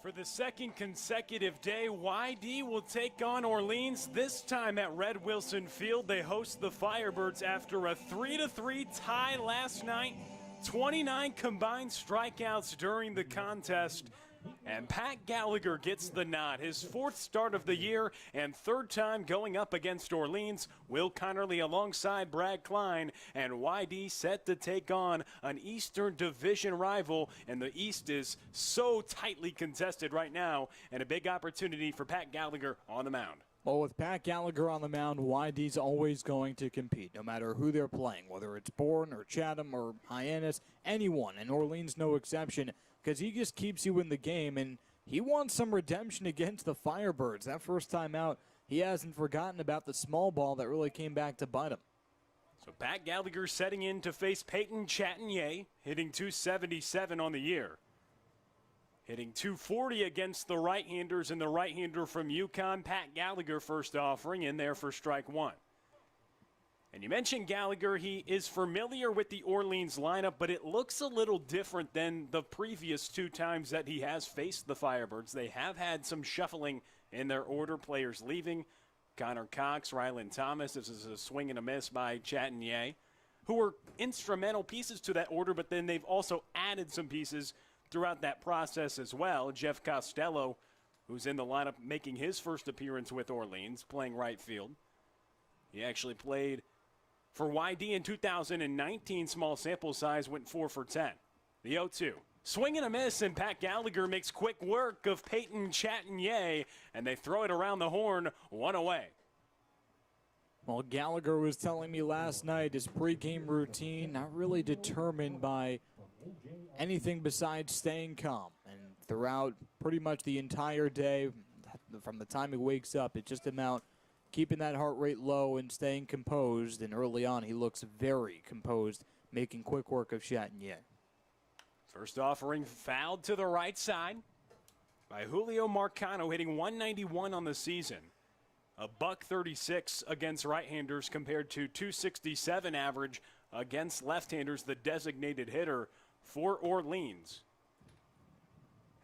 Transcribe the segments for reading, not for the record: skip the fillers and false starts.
For the second consecutive day, YD will take on Orleans, this time at Red Wilson Field. They host the Firebirds after a 3-3 tie last night. 29 combined strikeouts during the contest. And Pat Gallagher gets the nod, his fourth start of the year and third time going up against Orleans. Will Connerly alongside Brad Klein, and YD set to take on an Eastern Division rival. And the East is so tightly contested right now, and a big opportunity for Pat Gallagher on the mound. Well, with Pat Gallagher on the mound, YD's always going to compete, no matter who they're playing, whether it's Bourne or Chatham or Hyannis, anyone, and Orleans no exception, because he just keeps you in the game, and he wants some redemption against the Firebirds. That first time out, he hasn't forgotten about the small ball that really came back to bite him. So Pat Gallagher setting in to face Peyton Chatagnier, hitting .277 on the year. Hitting .240 against the right-handers, and the right-hander from UConn, Pat Gallagher, first offering in there for strike one. And you mentioned Gallagher. He is familiar with the Orleans lineup, but it looks a little different than the previous two times that he has faced the Firebirds. They have had some shuffling in their order, players leaving. Connor Cox, Rylan Thomas. This is a swing and a miss by Chatagnier, who were instrumental pieces to that order, but then they've also added some pieces throughout that process as well. Jeff Costello, who's in the lineup making his first appearance with Orleans, playing right field. He actually played for YD in 2019, small sample size, went 4 for 10. The 0-2. Swing and a miss, and Pat Gallagher makes quick work of Peyton Chatagnier, and they throw it around the horn, one away. Well, Gallagher was telling me last night his pregame routine not really determined by anything besides staying calm. And throughout pretty much the entire day, from the time he wakes up, it's just about keeping that heart rate low and staying composed. And early on, he looks very composed, making quick work of Chatagnier. First offering fouled to the right side by Julio Marcano, hitting .191 on the season. A .136 against right-handers compared to .267 average against left-handers, the designated hitter for Orleans.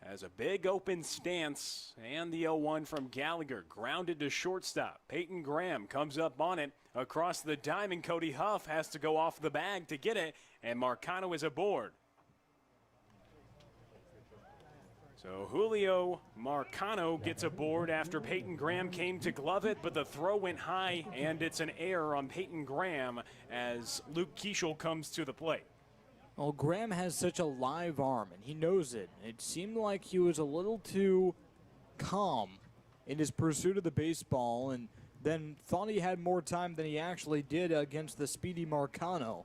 Has a big open stance, and the 0-1 from Gallagher. Grounded to shortstop. Peyton Graham comes up on it. Across the diamond, Cody Huff has to go off the bag to get it, and Marcano is aboard. So Julio Marcano gets aboard after Peyton Graham came to glove it, but the throw went high, and it's an error on Peyton Graham as Luke Keeschel comes to the plate. Well, Graham has such a live arm, and he knows it. It seemed like he was a little too calm in his pursuit of the baseball, and then thought he had more time than he actually did against the speedy Marcano.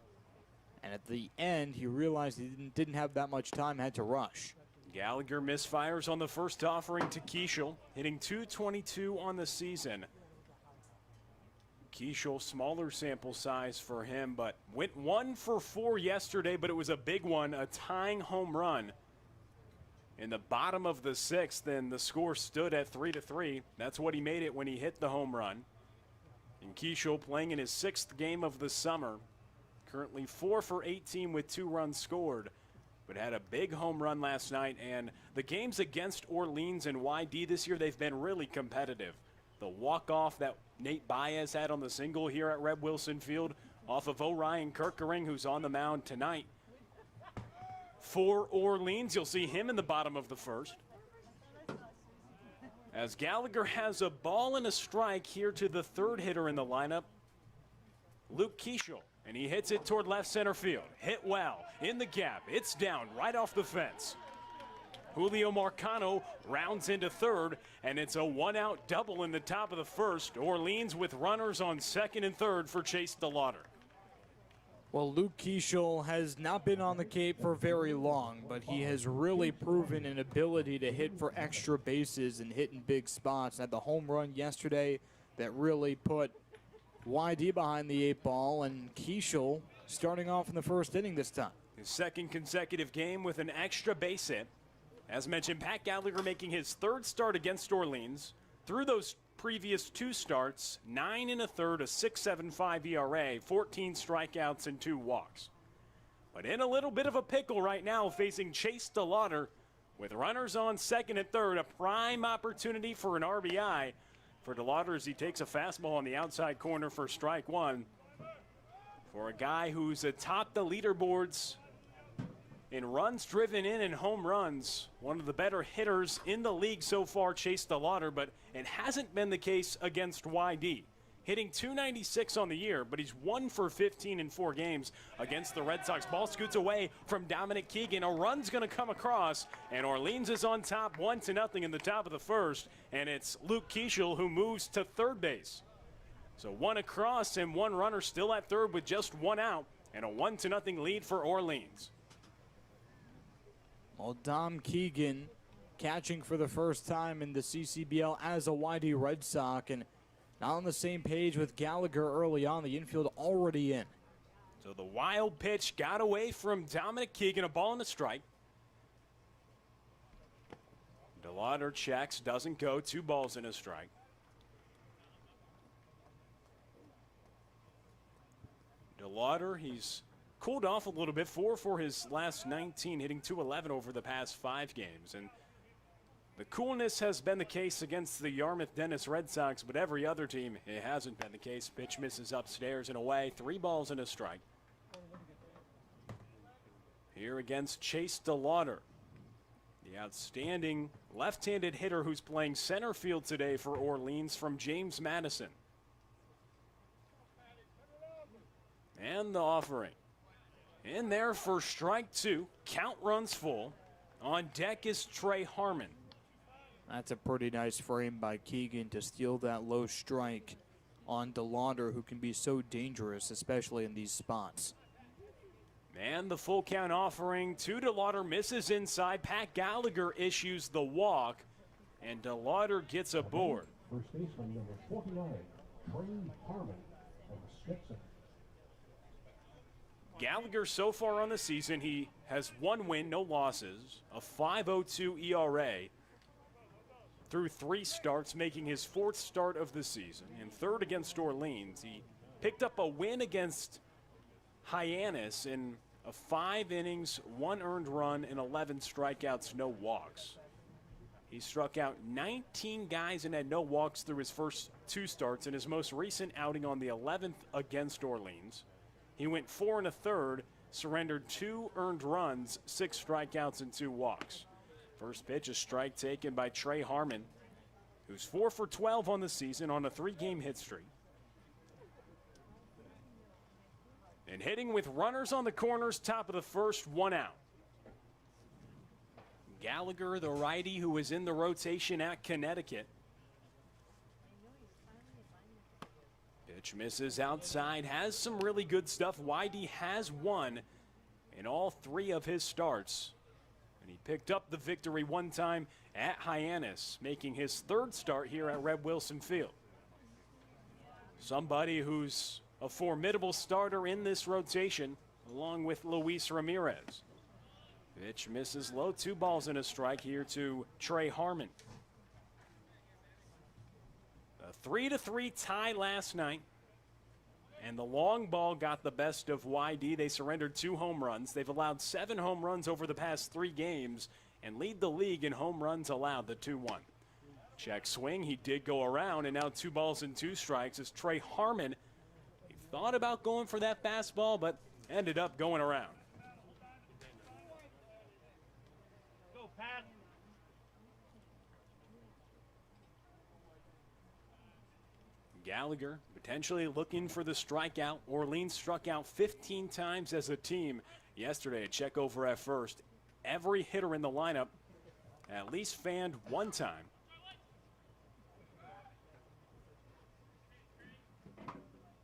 And at the end, he realized he didn't have that much time, had to rush. Gallagher misfires on the first offering to Keeschel, hitting .222 on the season. Keeschel, smaller sample size for him, but went 1 for 4 yesterday, but it was a big one, a tying home run. In the bottom of the 6th, and the score stood at 3-3. That's what he made it when he hit the home run. And Keeschel playing in his 6th game of the summer, currently 4 for 18 with 2 runs scored, but had a big home run last night. And the games against Orleans and YD this year, they've been really competitive. The walk-off that Nate Baez had on the single here at Red Wilson Field off of Orion Kirkering, who's on the mound tonight. For Orleans, you'll see him in the bottom of the 1st. As Gallagher has a ball and a strike here to the 3rd hitter in the lineup, Luke Keeschel. And he hits it toward left center field. Hit well. In the gap. It's down right off the fence. Julio Marcano rounds into 3rd, and it's a 1-out double in the top of the 1st. Orleans with runners on 2nd and 3rd for Chase DeLauder. Well, Luke Keeschel has not been on the Cape for very long, but he has really proven an ability to hit for extra bases and hit in big spots. Had the home run yesterday that really put YD behind the 8 ball, and Keeschel starting off in the 1st inning this time. His 2nd consecutive game with an extra base hit. As mentioned, Pat Gallagher making his 3rd start against Orleans. Through those previous 2 starts, 9 1/3, a 6.75 ERA, 14 strikeouts and 2 walks. But in a little bit of a pickle right now facing Chase DeLauder, With runners on second and third, a prime opportunity for an RBI for DeLauder as he takes a fastball on the outside corner for strike one. For a guy who's atop the leaderboards in runs driven in and home runs, one of the better hitters in the league so far, Chase DeLauder, but it hasn't been the case against YD. Hitting .296 on the year, but he's 1 for 15 in 4 games against the Red Sox. Ball scoots away from Dominic Keegan. A run's going to come across, and Orleans is on top 1-0 in the top of the first, and it's Luke Keeschel who moves to third base. So one across and one runner still at third with just one out, and a 1-0 lead for Orleans. Well, Dom Keegan catching for the first time in the CCBL as a YD Red Sox, and not on the same page with Gallagher early on, the infield already in. So the wild pitch got away from Dominic Keegan, a ball and a strike. DeLauder checks, doesn't go, 2 balls and a strike. DeLauder, he's cooled off a little bit, 4 for his last 19, hitting .211 over the past 5 games. And the coolness has been the case against the Yarmouth Dennis Red Sox, but every other team, it hasn't been the case. Pitch misses upstairs and away, 3 balls and a strike. Here against Chase DeLauder, the outstanding left-handed hitter who's playing center field today for Orleans from James Madison. And the offering. In there for strike 2, count runs full. On deck is Trey Harmon. That's a pretty nice frame by Keegan to steal that low strike on DeLauder, who can be so dangerous, especially in these spots. And the full count offering to DeLauder, misses inside. Pat Gallagher issues the walk, and DeLauder gets aboard. First baseman number 49, Trey Harmon of Stetson. Gallagher so far on the season, he has 1 win, no losses, a 5.02 ERA. Through 3 starts, making his 4th start of the season. And 3rd against Orleans. He picked up a win against Hyannis in a 5 innings, 1 earned run, and 11 strikeouts, no walks. He struck out 19 guys and had no walks through his first 2 starts. In his most recent outing on the 11th against Orleans, he went 4 1/3, surrendered 2 earned runs, 6 strikeouts, and 2 walks. First pitch, a strike taken by Trey Harmon, who's 4 for 12 on the season on a 3-game hit streak. And hitting with runners on the corners, top of the first, 1 out. Gallagher, the righty who was in the rotation at Connecticut. Pitch misses outside, has some really good stuff. YD has won in all 3 of his starts. And he picked up the victory 1 time at Hyannis, making his 3rd start here at Red Wilson Field. Somebody who's a formidable starter in this rotation, along with Luis Ramirez. Pitch misses low, 2 balls and a strike here to Trey Harmon. A 3-3 tie last night. And the long ball got the best of YD. They surrendered 2 home runs. They've allowed 7 home runs over the past 3 games and lead the league in home runs allowed, the 2-1. Check swing, he did go around, and now 2 balls and 2 strikes as Trey Harmon, he thought about going for that fastball, but ended up going around. Go, Pat. Gallagher potentially looking for the strikeout. Orleans struck out 15 times as a team yesterday. A check over at first. Every hitter in the lineup at least fanned 1 time.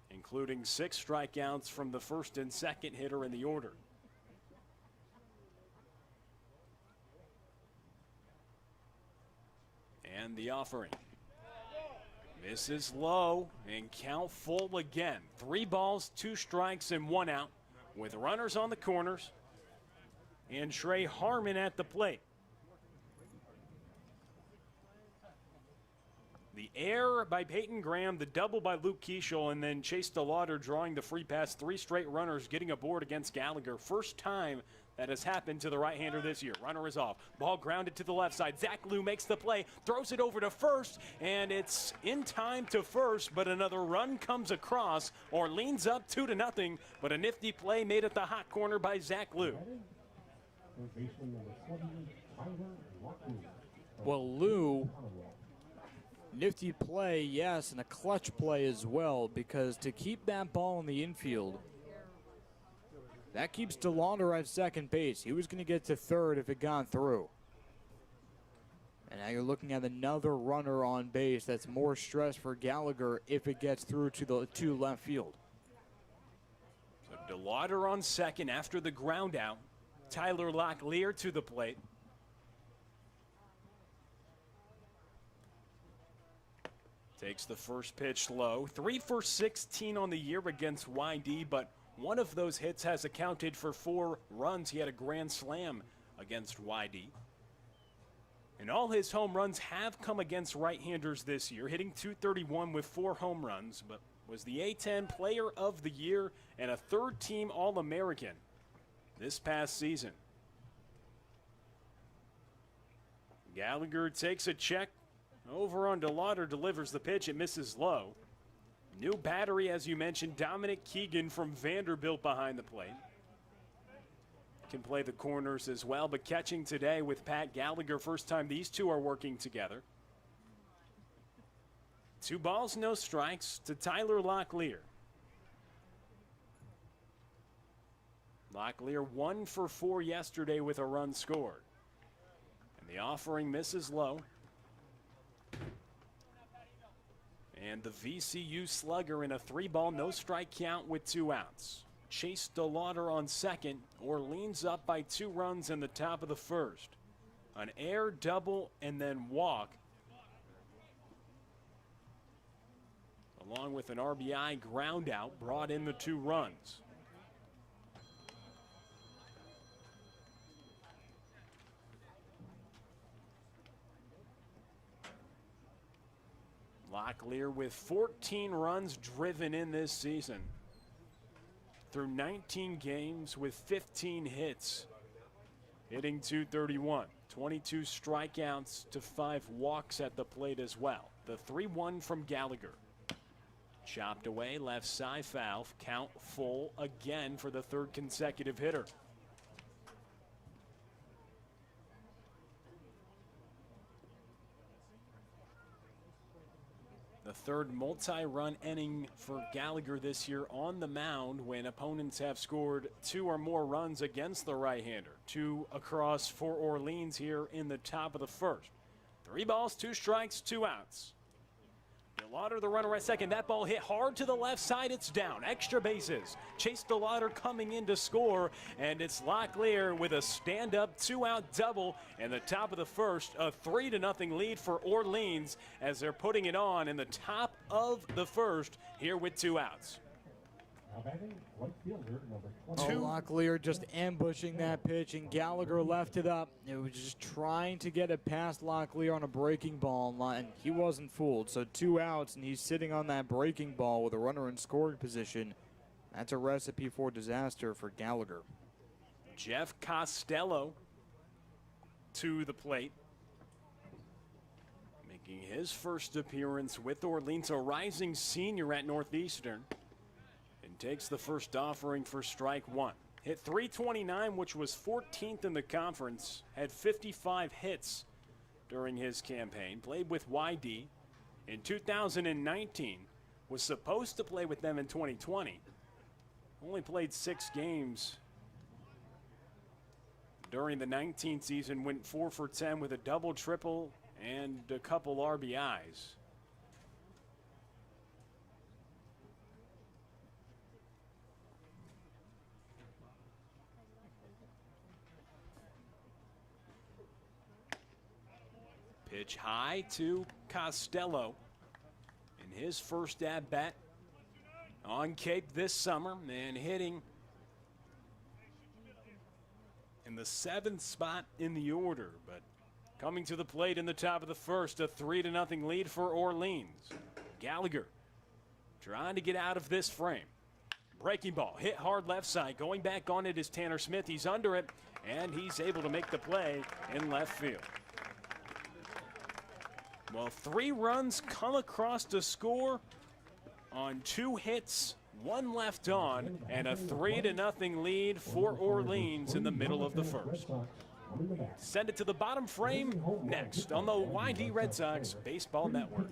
Including 6 strikeouts from the first and second hitter in the order. And the offering. Misses low and count full again. 3 balls, 2 strikes, and 1 out with runners on the corners and Trey Harmon at the plate. The error by Peyton Graham, the double by Luke Keeschel, and then Chase DeLauder drawing the free pass. 3 straight runners getting aboard against Gallagher. First time that has happened to the right-hander this year. Runner is off. Ball grounded to the left side. Zach Liu makes the play, throws it over to first, and it's in time to first, but another run comes across. Orleans up 2-0, but a nifty play made at the hot corner by Zach Liu. Third baseman number 20, Tyler Lockwood. Well, Liu, nifty play, yes, and a clutch play as well, because to keep that ball in the infield, that keeps DeLauder at second base. He was going to get to third if it got through. And now you're looking at another runner on base. That's more stress for Gallagher if it gets through to left field. So DeLauder on second after the ground out. Tyler Locklear to the plate. Takes the first pitch low. 3 for 16 on the year against YD, but one of those hits has accounted for 4 runs. He had a grand slam against YD. And all his home runs have come against right-handers this year, hitting .231 with 4 home runs, but was the A-10 Player of the Year and a third-team All-American this past season. Gallagher takes a check. Over on DeLauder, delivers the pitch. It misses low. New battery, as you mentioned, Dominic Keegan from Vanderbilt behind the plate. Can play the corners as well, but catching today with Pat Gallagher. First time these two are working together. 2 balls, no strikes to Tyler Locklear. Locklear 1 for 4 yesterday with a run scored. And the offering misses low. And the VCU slugger in a 3-ball, no strike count with 2 outs. Chase DeLauder on second. Orleans up by 2 runs in the top of the first. An air double and then walk, along with an RBI ground out, brought in the 2 runs. Locklear with 14 runs driven in this season. Through 19 games with 15 hits. Hitting .231. 22 strikeouts to 5 walks at the plate as well. The 3-1 from Gallagher. Chopped away, left side foul. Count full again for the 3rd consecutive hitter. The 3rd multi-run inning for Gallagher this year on the mound when opponents have scored 2 or more runs against the right-hander. 2 across for Orleans here in the top of the first. 3 balls, 2 strikes, 2 outs. DeLauder, the runner at second. That ball hit hard to the left side. It's down. Extra bases. Chase DeLauder coming in to score, and it's Locklear with a stand-up 2-out double in the top of the first. A 3-0 lead for Orleans as they're putting it on in the top of the first here with 2 outs. Now batting, right fielder number 20. Locklear just ambushing that pitch, and Gallagher left it up. It was just trying to get it past Locklear on a breaking ball, and he wasn't fooled. So 2 outs, and he's sitting on that breaking ball with a runner in scoring position. That's a recipe for disaster for Gallagher. Jeff Costello to the plate. Making his first appearance with Orleans, a rising senior at Northeastern. And takes the first offering for strike 1. Hit .329, which was 14th in the conference. Had 55 hits during his campaign. Played with YD in 2019. Was supposed to play with them in 2020. Only played 6 games during the 19th season. Went 4 for 10 with a double, triple, and a couple RBIs. Pitch high to Costello in his first at-bat on Cape this summer, and hitting in the 7th spot in the order, but coming to the plate in the top of the first, a 3-0 lead for Orleans. Gallagher trying to get out of this frame. Breaking ball, hit hard left side. Going back on it is Tanner Smith. He's under it, and he's able to make the play in left field. Well, 3 runs come across to score on 2 hits, 1 left on, and a 3-0 lead for Orleans in the middle of the first. Send it to the bottom frame next on the YD Red Sox Baseball Network.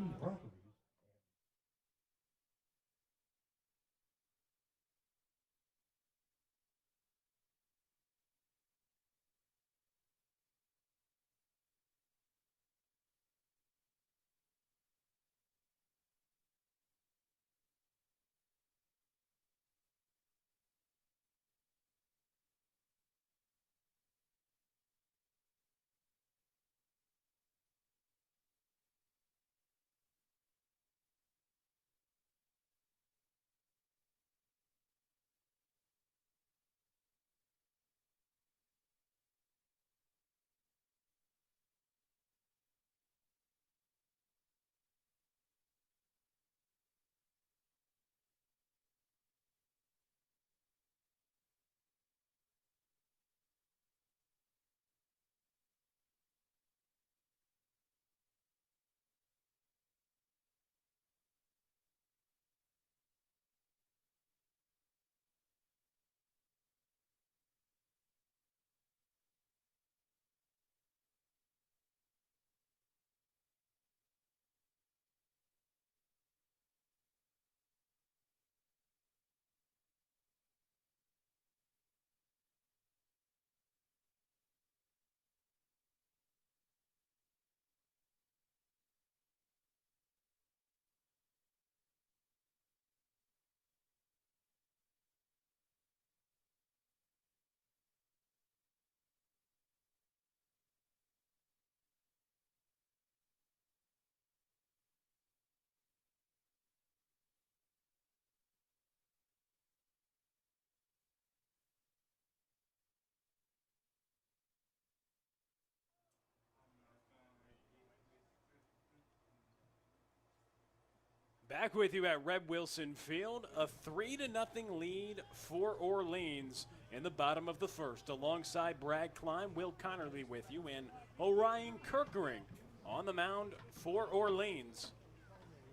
Back with you at Red Wilson Field, a 3-0 lead for Orleans in the bottom of the first. Alongside Brad Klein, Will Connerly with you, and Orion Kirkering on the mound for Orleans,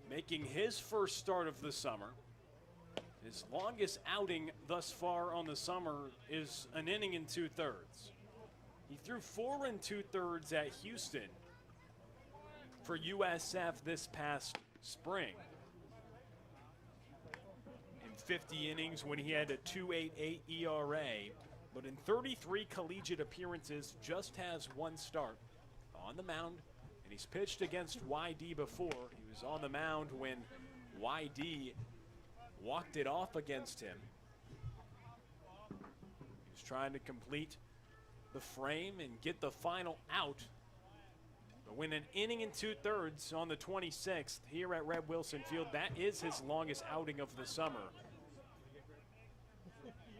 making his first start of the summer. His longest outing thus far on the summer is an inning and 2/3. He threw 4 2/3 at Houston for USF this past spring. 50 innings when he had a 2.88 ERA, but in 33 collegiate appearances just has 1 start on the mound, and he's pitched against YD before. He was on the mound when YD walked it off against him. He was trying to complete the frame and get the final out, but when an inning and 2/3 on the 26th here at Red Wilson Field, that is his longest outing of the summer.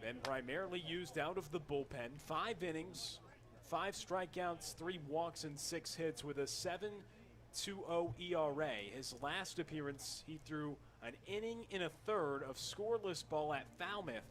Been primarily used out of the bullpen. 5 innings, 5 strikeouts, 3 walks, and 6 hits with a 7.20 ERA. His last appearance, he threw an inning and a third of scoreless ball at Falmouth.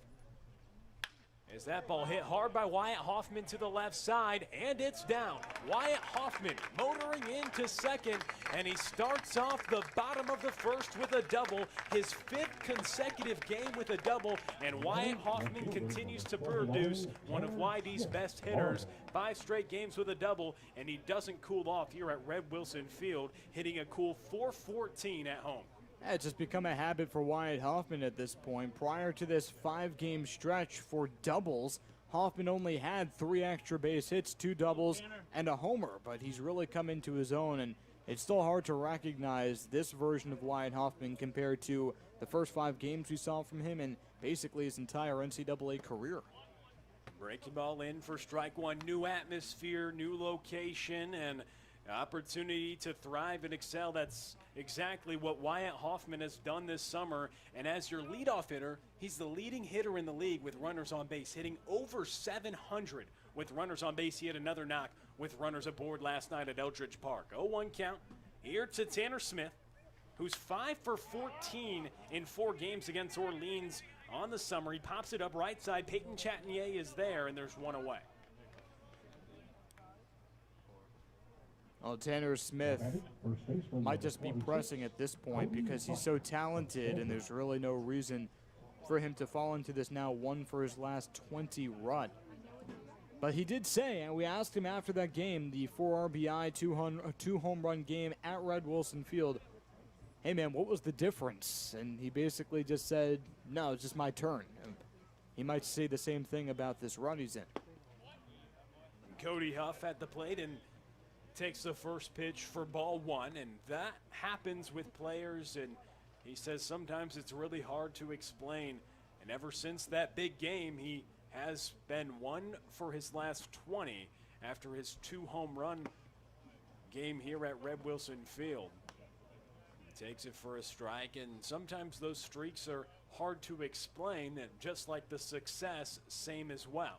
As that ball hit hard by Wyatt Hoffman to the left side, and it's down. Wyatt Hoffman motoring into second, and he starts off the bottom of the first with a double, his 5th consecutive game with a double, and Wyatt Hoffman continues to produce one of YD's best hitters. 5 straight games with a double, and he doesn't cool off here at Red Wilson Field, hitting a cool .414 at home. It's just become a habit for Wyatt Hoffman at this point. Prior to this 5-game stretch for doubles, Hoffman only had 3 extra base hits, 2 doubles, and a homer, but he's really come into his own, and it's still hard to recognize this version of Wyatt Hoffman compared to the first 5 games we saw from him and basically his entire NCAA career. Breaking ball in for strike 1. New atmosphere, new location, and opportunity to thrive and excel. That's exactly what Wyatt Hoffman has done this summer. And as your leadoff hitter, he's the leading hitter in the league with runners on base, hitting over 700 with runners on base. He had another knock with runners aboard last night at Eldridge Park. 0-1 count here to Tanner Smith, who's 5 for 14 in 4 games against Orleans On the summer, he pops it up right side. Peyton Chatinier is there, and there's one away. Well, Tanner Smith First baseman, might just be 26, pressing at this point because he's so talented, and there's really no reason for him to fall into this now 1 for his last 20 rut. But he did say, and we asked him after that game, the 4 RBI, 2 home run game at Red Wilson Field, hey man, what was the difference? And he basically just said, no, it's just my turn. And he might say the same thing about this run he's in. Cody Huff at the plate and takes the first pitch for ball 1, and that happens with players, and he says sometimes it's really hard to explain. And ever since that big game, he has been 1 for his last 20 after his 2 home run game here at Red Wilson Field. He takes it for a strike, and sometimes those streaks are hard to explain, and just like the success, same as well.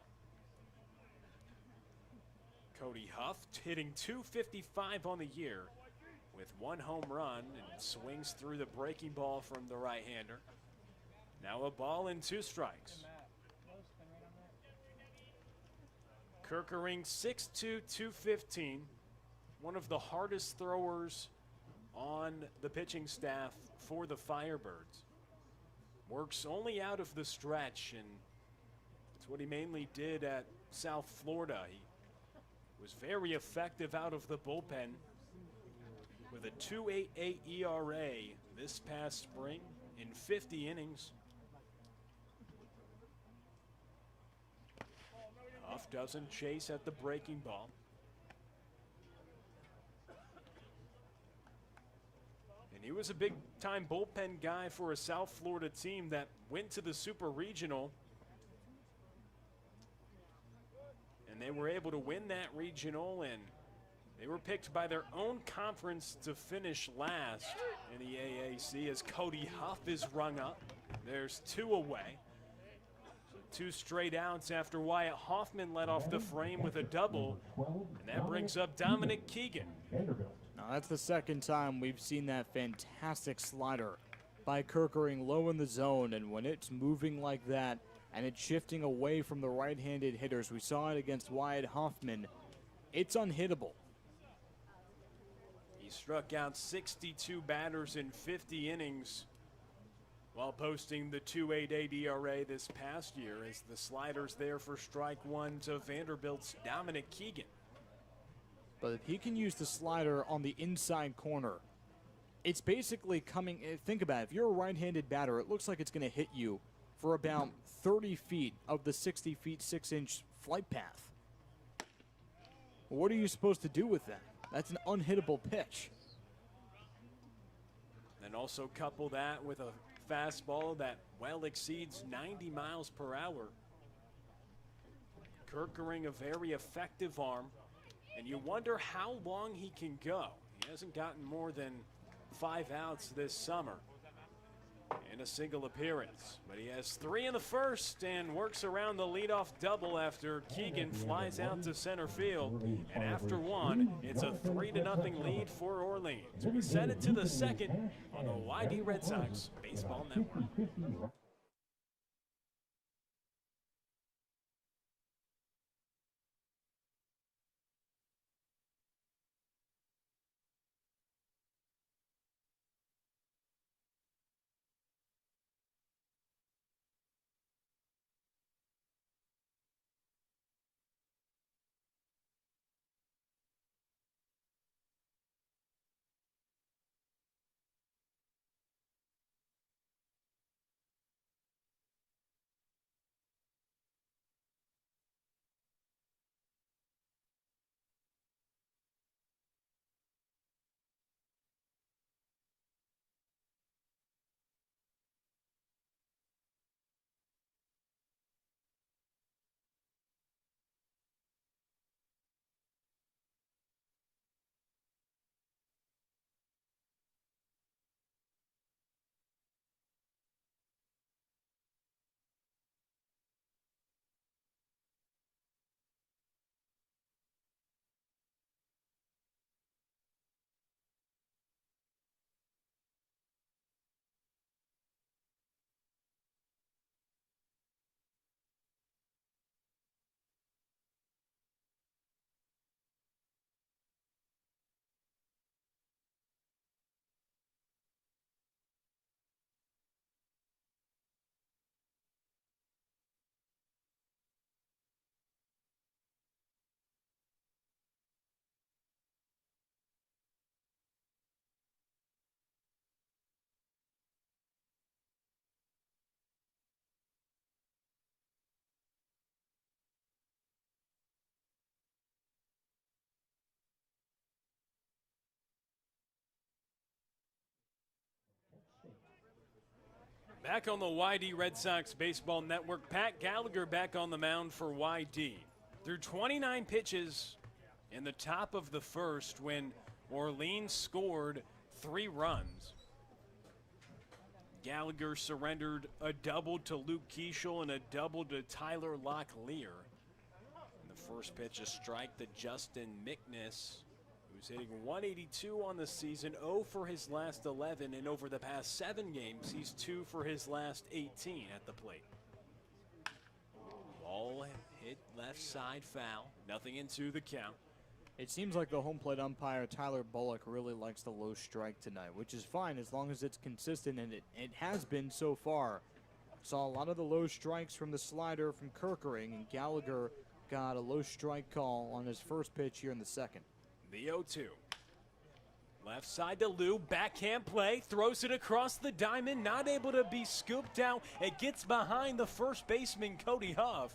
Cody Huff hitting .255 on the year with 1 home run and swings through the breaking ball from the right-hander. Now a ball and 2 strikes. Kerkering 6'2", 215, one of the hardest throwers on the pitching staff for the Firebirds. Works only out of the stretch, and it's what he mainly did at South Florida. He was very effective out of the bullpen with a 2.88 ERA this past spring in 50 innings. Huff doesn't chase at the breaking ball. And he was a big-time bullpen guy for a South Florida team that went to the Super Regional. And they were able to win that regional, and they were picked by their own conference to finish last in the AAC as Cody Huff is rung up. There's 2 away. So 2 straight outs after Wyatt Hoffman led off the frame with a double, and that brings up Dominic Keegan. Vanderbilt. Now that's the second time we've seen that fantastic slider by Kerkering low in the zone, and when it's moving like that and it's shifting away from the right-handed hitters, we saw it against Wyatt Hoffman, it's unhittable. He struck out 62 batters in 50 innings while posting the 2.88 ERA this past year, as the slider's there for strike 1 to Vanderbilt's Dominic Keegan. But if he can use the slider on the inside corner, it's basically coming, think about it, if you're a right-handed batter, it looks like it's going to hit you for about 30 feet of the 60 feet 6-inch flight path. What are you supposed to do with that? That's an unhittable pitch. And also couple that with a fastball that well exceeds 90 miles per hour. Kerkering a very effective arm, and you wonder how long he can go. He hasn't gotten more than 5 outs this summer in a single appearance, but he has 3 in the first and works around the leadoff double after Keegan flies out to center field. And after 1, it's a 3-0 lead for Orleans. We send it to the second on the YD Red Sox Baseball Network. 50-50. Back on the YD Red Sox Baseball Network, Pat Gallagher back on the mound for YD. Through 29 pitches in the top of the first when Orleans scored 3 runs. Gallagher surrendered a double to Luke Keeschel and a double to Tyler Locklear. And the first pitch, a strike to Justin Mickness, who's hitting 182 on the season, 0 for his last 11, and over the past 7 games, he's 2 for his last 18 at the plate. Ball hit left side foul, nothing into the count. It seems like the home plate umpire, Tyler Bullock, really likes the low strike tonight, which is fine as long as it's consistent, and it has been so far. Saw a lot of the low strikes from the slider from Kerkering, and Gallagher got a low strike call on his first pitch here in the second. The 0-2. Left side to Lou, backhand play, throws it across the diamond, not able to be scooped out. It gets behind the first baseman, Cody Huff.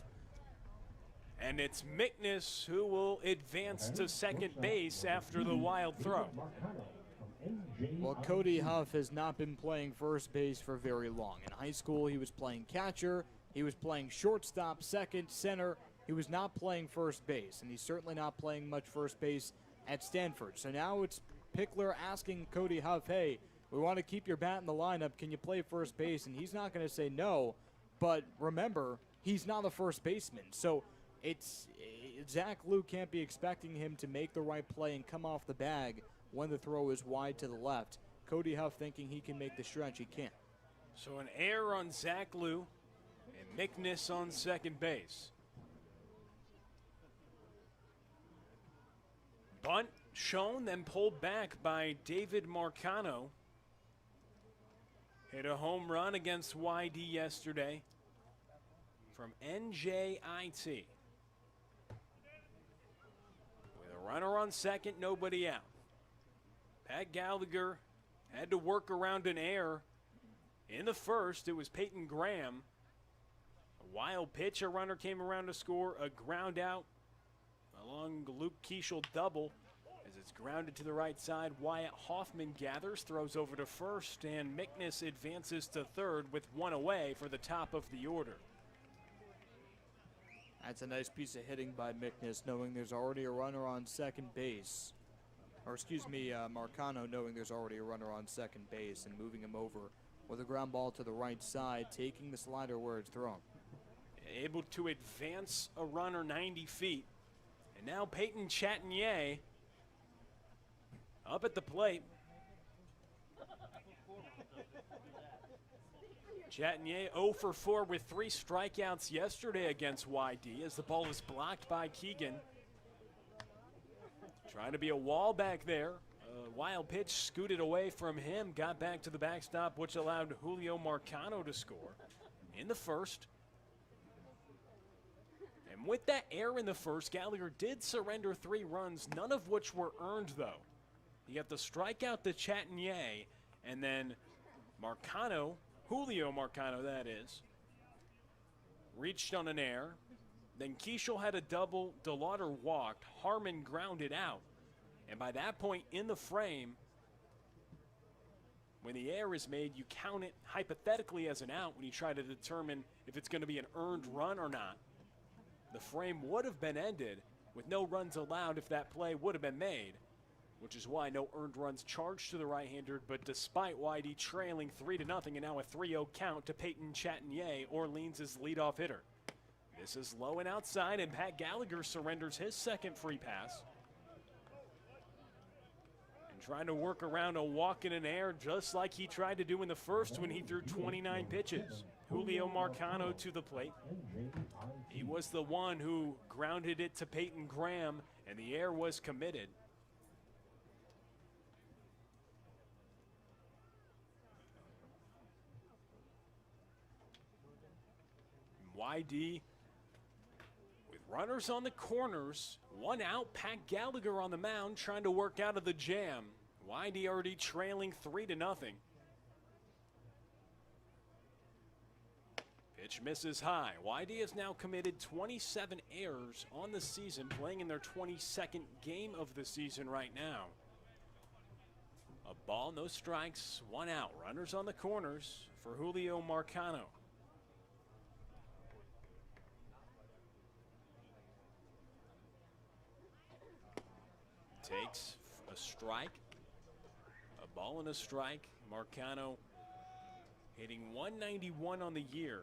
And it's Mickness who will advance to second base after the wild throw. Well, Cody Huff has not been playing first base for very long. In high school, he was playing catcher, he was playing shortstop, second, center. He was not playing first base, and he's certainly not playing much first base at Stanford. So now it's Pickler asking Cody Huff, hey, we want to keep your bat in the lineup. Can you play first base? And he's not going to say no. But remember, he's not a first baseman. So Zach Lou can't be expecting him to make the right play and come off the bag when the throw is wide to the left. Cody Huff thinking he can make the stretch. He can't. So an error on Zach Lou and Mickness on second base. Bunt shown, then pulled back by David Marcano. Hit a home run against YD yesterday from NJIT. With a runner on second, nobody out. Pat Gallagher had to work around an error. In the first, it was Peyton Graham. A wild pitch, a runner came around to score, a ground out along Luke Keeschel double. As it's grounded to the right side, Wyatt Hoffman gathers, throws over to first, and Mickness advances to third with 1 away for the top of the order. That's a nice piece of hitting by Mickness, knowing there's already a runner on second base. Or excuse me, Marcano knowing there's already a runner on second base and moving him over with a ground ball to the right side, taking the slider where it's thrown. Able to advance a runner 90 feet. And now Peyton Chatinier up at the plate. Chatinier 0 for 4 with 3 strikeouts yesterday against YD as the ball is blocked by Keegan. Trying to be a wall back there. A wild pitch scooted away from him, got back to the backstop, which allowed Julio Marcano to score in the first. And with that error in the first, Gallagher did surrender 3 runs, none of which were earned, though. You got the strikeout to Chatinier, and then Marcano, Julio Marcano, that is, reached on an error. Then Keeschel had a double, DeLauder walked, Harmon grounded out. And by that point in the frame, when the error is made, you count it hypothetically as an out when you try to determine if it's going to be an earned run or not. The frame would have been ended with no runs allowed if that play would have been made, which is why no earned runs charged to the right-hander. But despite YD trailing 3-0 and now a 3-0 count to Peyton Chatinier, Orleans' leadoff hitter. This is low and outside, and Pat Gallagher surrenders his second free pass. And trying to work around a walk in an air just like he tried to do in the first when he threw 29 pitches. Julio Marcano to the plate. He was the one who grounded it to Peyton Graham, and the error was committed. YD with runners on the corners, 1 out, Pat Gallagher on the mound trying to work out of the jam. YD already trailing 3-0. Pitch misses high. YD has now committed 27 errors on the season, playing in their 22nd game of the season right now. A ball, no strikes, 1 out. Runners on the corners. for Julio Marcano. Takes a strike, a ball and a strike. Marcano hitting 191 on the year.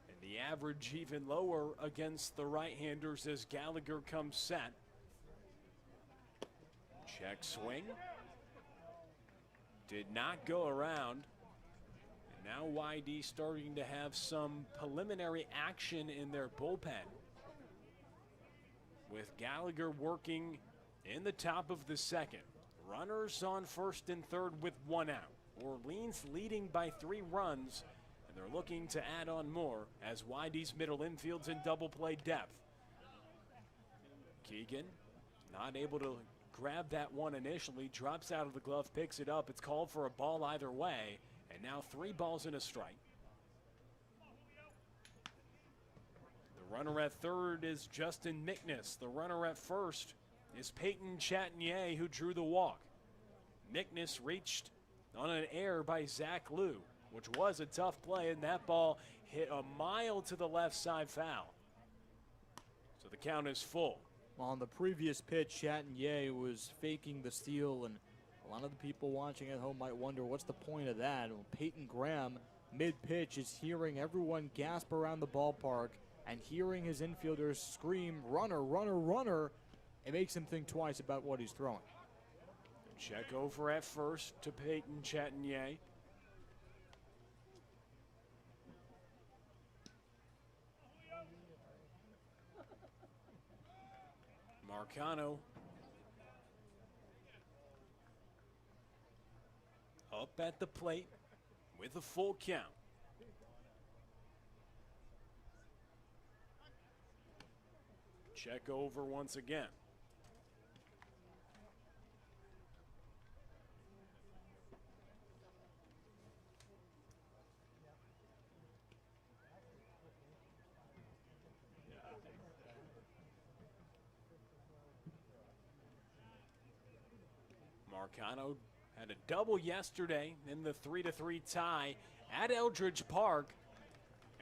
And the average even lower against the right-handers as Gallagher comes set. Check swing. Did not go around. And now YD starting to have some preliminary action in their bullpen, with Gallagher working in the top of the second. Runners on first and third with one out. Orleans leading by 3 runs, and they're looking to add on more as YD's middle infield's in double play depth. Keegan not able to grab that one initially, drops out of the glove, picks it up. It's called for a ball either way, and now 3 balls and a strike. The runner at third is Justin Mickness. The runner at first is Peyton Chatagnier, who drew the walk. Mickness reached on an error by Zach Liu, which was a tough play, and that ball hit a mile to the left side foul. So the count is full. Well, on the previous pitch, Chatagnier was faking the steal, and a lot of the people watching at home might wonder what's the point of that. Well, Peyton Graham, mid-pitch, is hearing everyone gasp around the ballpark and hearing his infielders scream, "Runner, runner, runner." It makes him think twice about what he's throwing. Check over at first to Peyton Chatagnier. Marcano up at the plate with a full count. Check over once again. Marcano had a double yesterday in the 3-3 tie at Eldridge Park,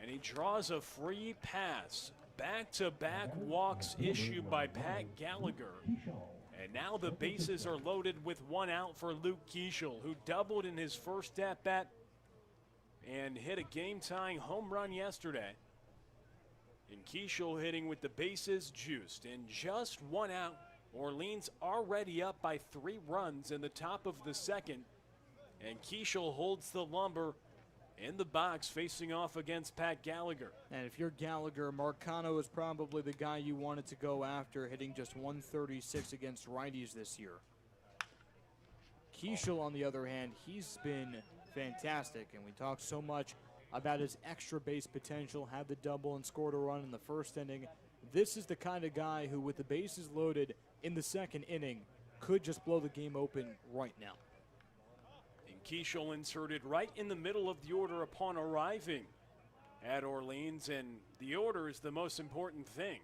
and he draws a free pass. Back-to-back walks issued by Pat Gallagher. And now the bases are loaded with one out for Luke Keeschel, who doubled in his first at-bat and hit a game-tying home run yesterday. And Keeschel hitting with the bases juiced. And just one out, Orleans already up by 3 runs in the top of the second. And Keeschel holds the lumber in the box facing off against Pat Gallagher. And if you're Gallagher, Marcano is probably the guy you wanted to go after, hitting just 136 against righties this year. Keeschel, on the other hand, he's been fantastic, and we talked so much about his extra base potential, had the double and scored a run in the first inning. This is the kind of guy who, with the bases loaded in the second inning, could just blow the game open right now. Keeschel inserted right in the middle of the order upon arriving at Orleans, and the order is the most important thing.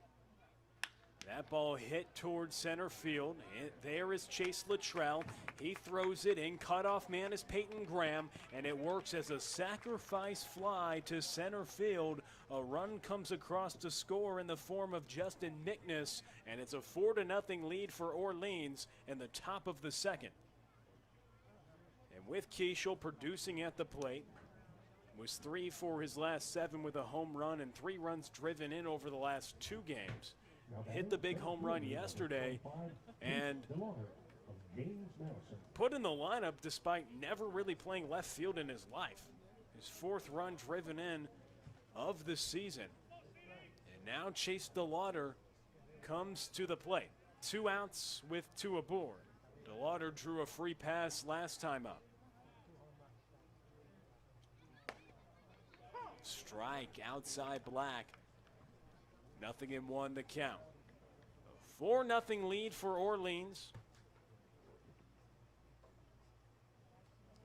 That ball hit towards center field. There is Chase Luttrell. He throws it in. Cutoff man is Peyton Graham, and it works as a sacrifice fly to center field. A run comes across to score in the form of Justin Mickness, and it's a 4-0 lead for Orleans in the top of the second. And with Keeschel producing at the plate, was 3 for his last 7 with a home run and 3 runs driven in over the last 2 games. Hit the big home run yesterday and put in the lineup despite never really playing left field in his life. His 4th run driven in of the season. And now Chase DeLauder comes to the plate. 2 outs with 2 aboard. DeLauder drew a free pass last time up. Strike outside Black. 0-1 the count. 4-0 lead for Orleans.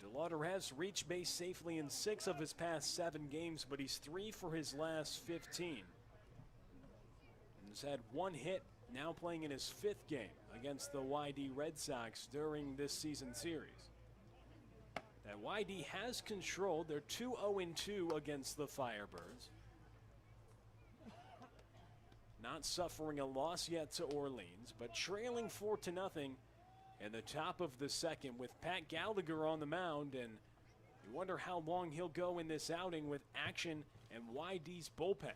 DeLauder has reached base safely in 6 of his past 7 games, but he's 3 for his last 15. He's had 1 hit, now playing in his 5th game against the YD Red Sox during this season series. That YD has controlled. They're 2-0-2 against the Firebirds. Not suffering a loss yet to Orleans, but trailing 4-0 in the top of the 2nd with Pat Gallagher on the mound, and you wonder how long he'll go in this outing with action and YD's bullpen.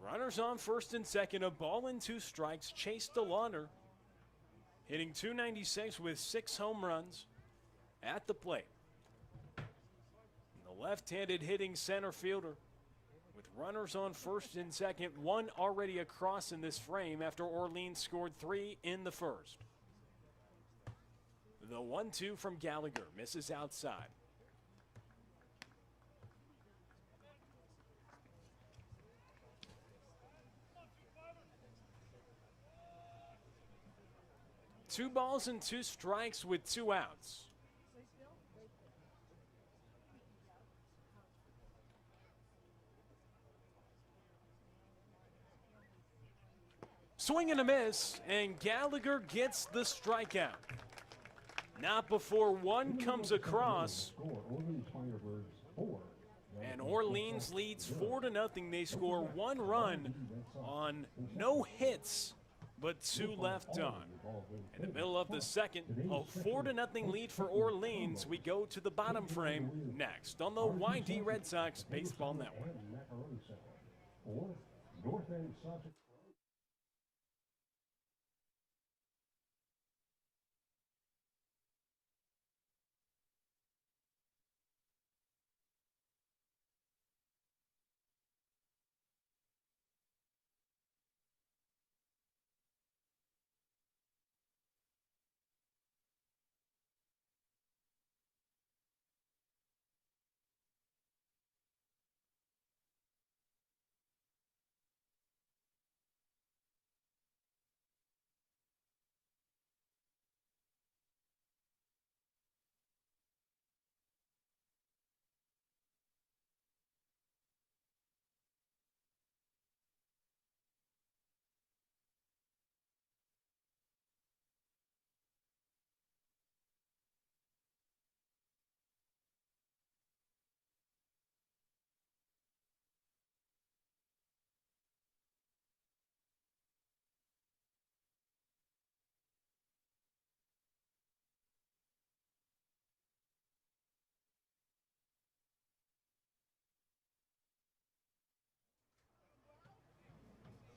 Runners on first and second, a ball and 2 strikes. Chase DeLauner hitting .296 with 6 home runs at the plate. The left-handed hitting center fielder with runners on first and second, 1 already across in this frame after Orleans scored 3 in the first. The 1-2 from Gallagher misses outside. Two balls and 2 strikes with 2 outs. Swing and a miss, and Gallagher gets the strikeout. Not before 1 comes across. And Orleans leads 4-0. They score 1 run on no hits, but 2 left on. In the middle of the 2nd, a 4-0 lead for Orleans. We go to the bottom frame next on the YD Red Sox Baseball Network.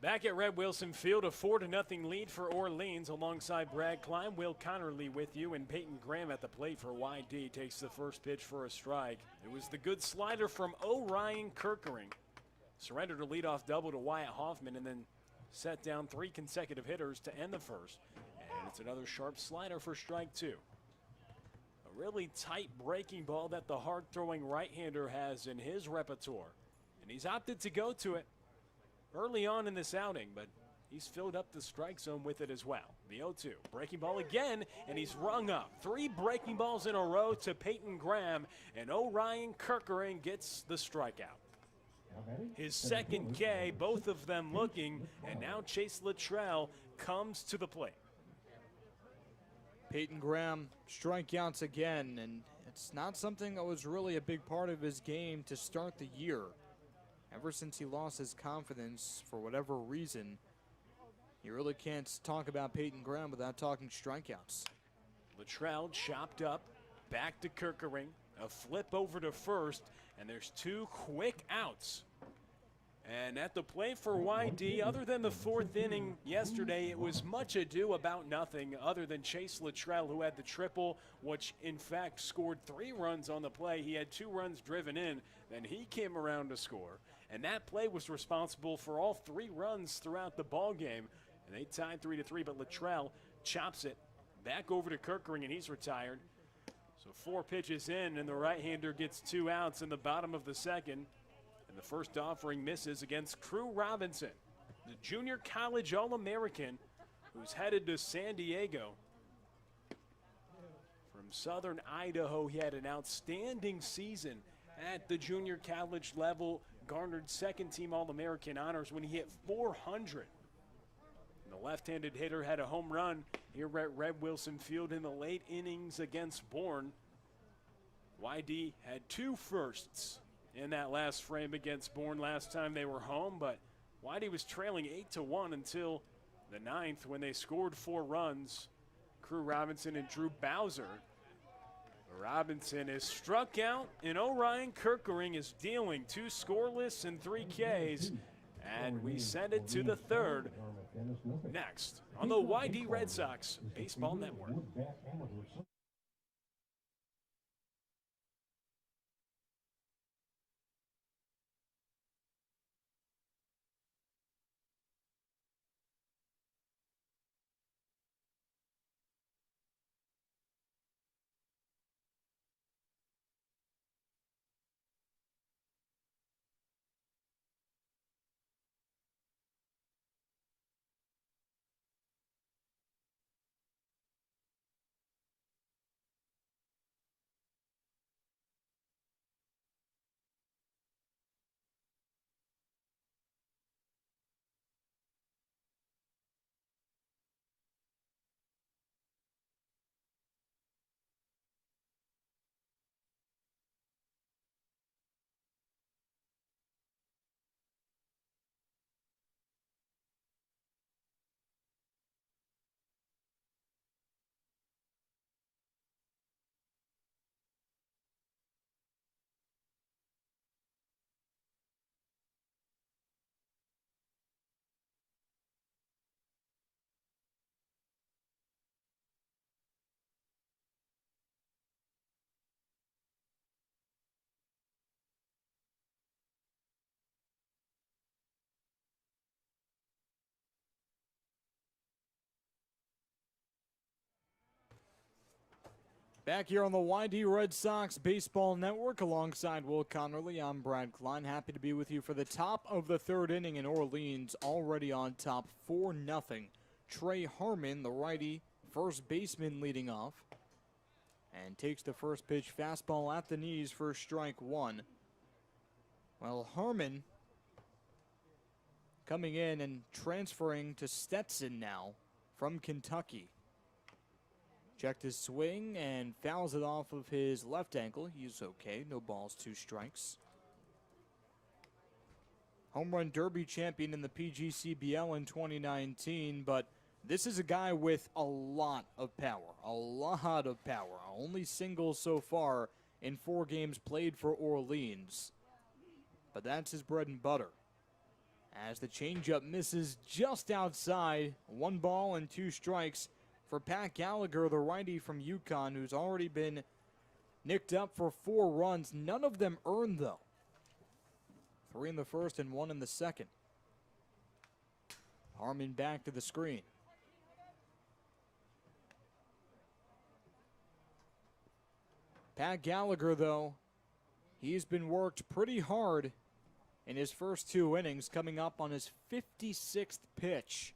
Back at Red Wilson Field, a 4-0 lead for Orleans. Alongside Brad Klein, Will Connerly with you, and Peyton Graham at the plate for YD takes the first pitch for a strike. It was the good slider from Orion Kirkering. Surrendered a leadoff double to Wyatt Hoffman and then set down 3 consecutive hitters to end the first. And it's another sharp slider for strike 2. A really tight breaking ball that the hard-throwing right-hander has in his repertoire. And he's opted to go to it early on in this outing, but he's filled up the strike zone with it as well. The 0-2, breaking ball again, and he's rung up. 3 breaking balls in a row to Peyton Graham, and Orion Kirkering gets the strikeout. His 2nd K, both of them looking, and now Chase Luttrell comes to the plate. Peyton Graham strikeouts again, and it's not something that was really a big part of his game to start the year. Ever since he lost his confidence for whatever reason, you really can't talk about Peyton Graham without talking strikeouts. Luttrell chopped up, back to Kirkering, a flip over to first, and there's 2 quick outs. And at the plate for YD, other than the 4th inning yesterday, it was much ado about nothing other than Chase Luttrell, who had the triple, which in fact scored 3 runs on the play. He had 2 runs driven in, then he came around to score. And that play was responsible for all 3 runs throughout the ball game. And they tied 3-3, but Luttrell chops it back over to Kirkering, and he's retired. So 4 pitches in, and the right-hander gets 2 outs in the bottom of the 2nd. And the first offering misses against Crew Robinson. the junior college All-American who's headed to San Diego. From southern Idaho, he had an outstanding season at the junior college level, garnered second-team All-American honors when he hit 400. The left-handed hitter had a home run here at Red Wilson Field in the late innings against Bourne. YD had 2 firsts in that last frame against Bourne last time they were home, but YD was trailing 8-1 until the 9th when they scored 4 runs. Crew Robinson and Drew Bowser. Robinson is struck out, and Orion Kirkering is dealing 2 scoreless and 3 Ks, and we send it to the 3rd. Next on the YD Red Sox Baseball Network. Back here on the YD Red Sox Baseball Network alongside Will Connerly, I'm Brad Klein. Happy to be with you for the top of the 3rd inning in Orleans, already on top 4-0. Trey Harmon, the righty first baseman, leading off and takes the first pitch fastball at the knees for strike 1. Well, Harmon coming in and transferring to Stetson now from Kentucky. Checked his swing and fouls it off of his left ankle. He's okay. No balls, 2 strikes. Home run derby champion in the PGCBL in 2019, but this is a guy with a lot of power. A lot of power. Only singles so far in 4 games played for Orleans. But that's his bread and butter. As the changeup misses just outside, 1 ball and 2 strikes. For Pat Gallagher, the righty from UConn, who's already been nicked up for 4 runs. None of them earned, though. 3 in the first and 1 in the second. Harmon back to the screen. Pat Gallagher, though, he's been worked pretty hard in his first 2 innings, coming up on his 56th pitch.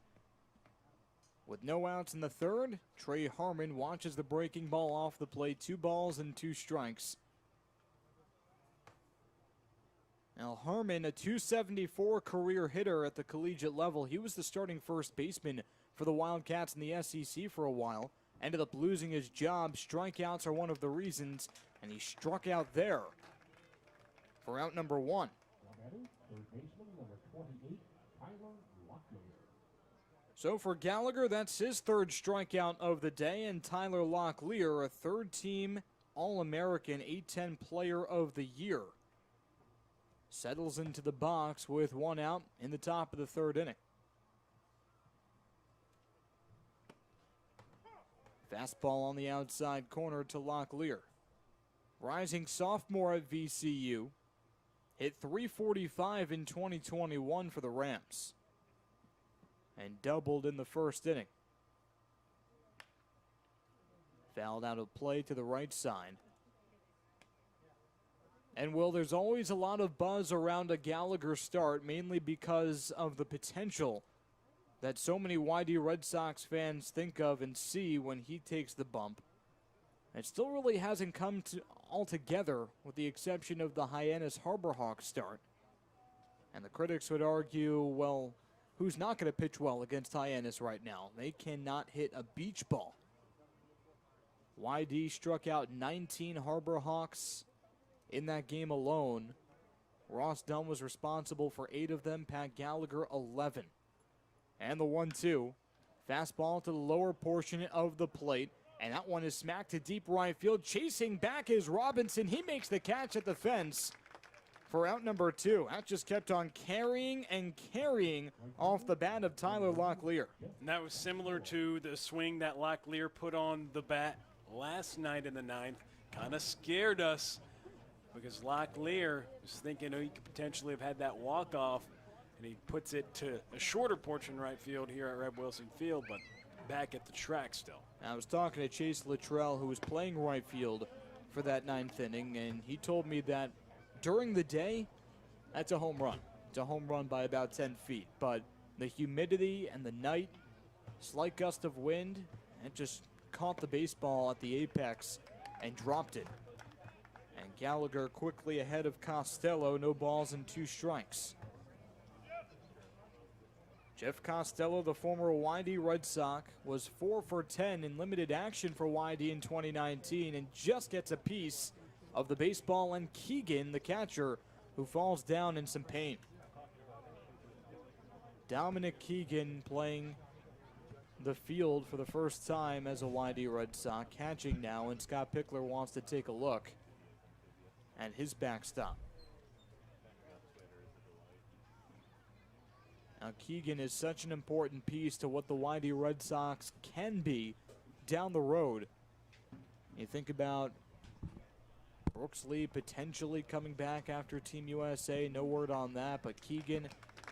With no outs in the 3rd, Trey Harmon watches the breaking ball off the plate. 2 balls and 2 strikes. Now Harmon, a .274 career hitter at the collegiate level. He was the starting first baseman for the Wildcats in the SEC for a while. Ended up losing his job. Strikeouts are one of the reasons, and he struck out there for out number 1. Third baseman, number 28, Tyler Locklear. So for Gallagher, that's his 3rd strikeout of the day, and Tyler Locklear, a 3rd-team All-American, A-10 Player of the Year, settles into the box with 1 out in the top of the 3rd inning. Fastball on the outside corner to Locklear. Rising sophomore at VCU, hit .345 in 2021 for the Rams, and doubled in the first inning. Fouled out of play to the right side. And, Will, there's always a lot of buzz around a Gallagher start, mainly because of the potential that so many YD Red Sox fans think of and see when he takes the bump. It still really hasn't come to all together, with the exception of the Hyannis Harbor Hawks start. And the critics would argue, well, who's not going to pitch well against Hyannis right now? They cannot hit a beach ball. YD struck out 19 Harbor Hawks in that game alone. Ross Dunn was responsible for 8 of them, Pat Gallagher 11. And the 1-2. Fastball to the lower portion of the plate. And that one is smacked to deep right field. Chasing back is Robinson. He makes the catch at the fence for out number 2. That just kept on carrying and carrying off the bat of Tyler Locklear. And that was similar to the swing that Locklear put on the bat last night in the 9th. Kind of scared us because Locklear was thinking he could potentially have had that walk-off, and he puts it to a shorter portion right field here at Red Wilson Field, but back at the track still. I was talking to Chase Luttrell, who was playing right field for that 9th inning, and he told me that during the day, that's a home run. It's a home run by about 10 feet, but the humidity and the night, slight gust of wind, it just caught the baseball at the apex and dropped it. And Gallagher quickly ahead of Costello, no balls and 2 strikes. Jeff Costello, the former YD Red Sox, was 4 for 10 in limited action for YD in 2019 and just gets a piece of the baseball, and Keegan, the catcher, who falls down in some pain. Dominic Keegan playing the field for the first time as a YD Red Sox, catching now, and Scott Pickler wants to take a look at his backstop. Now, Keegan is such an important piece to what the YD Red Sox can be down the road. You think about Brooks Lee potentially coming back after Team USA, no word on that, but Keegan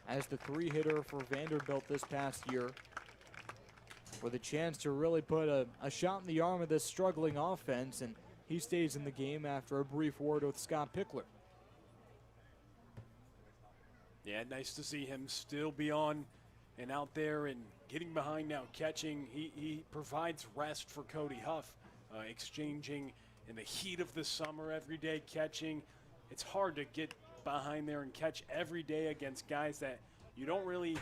as the 3-hitter for Vanderbilt this past year, with a chance to really put a shot in the arm of this struggling offense, and he stays in the game after a brief word with Scott Pickler. Yeah, nice to see him still be on and out there and getting behind now, catching. He provides rest for Cody Huff, exchanging in the heat of the summer every day, catching. It's hard to get behind there and catch every day against guys that you don't really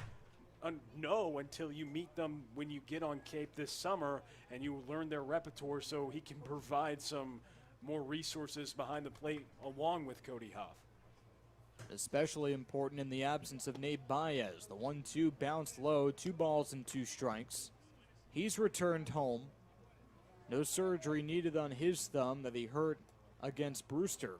know until you meet them when you get on Cape this summer and you learn their repertoire, so he can provide some more resources behind the plate along with Cody Huff. Especially important in the absence of Nate Baez. The 1-2 bounced low, 2 balls and 2 strikes. He's returned home. No surgery needed on his thumb that he hurt against Brewster.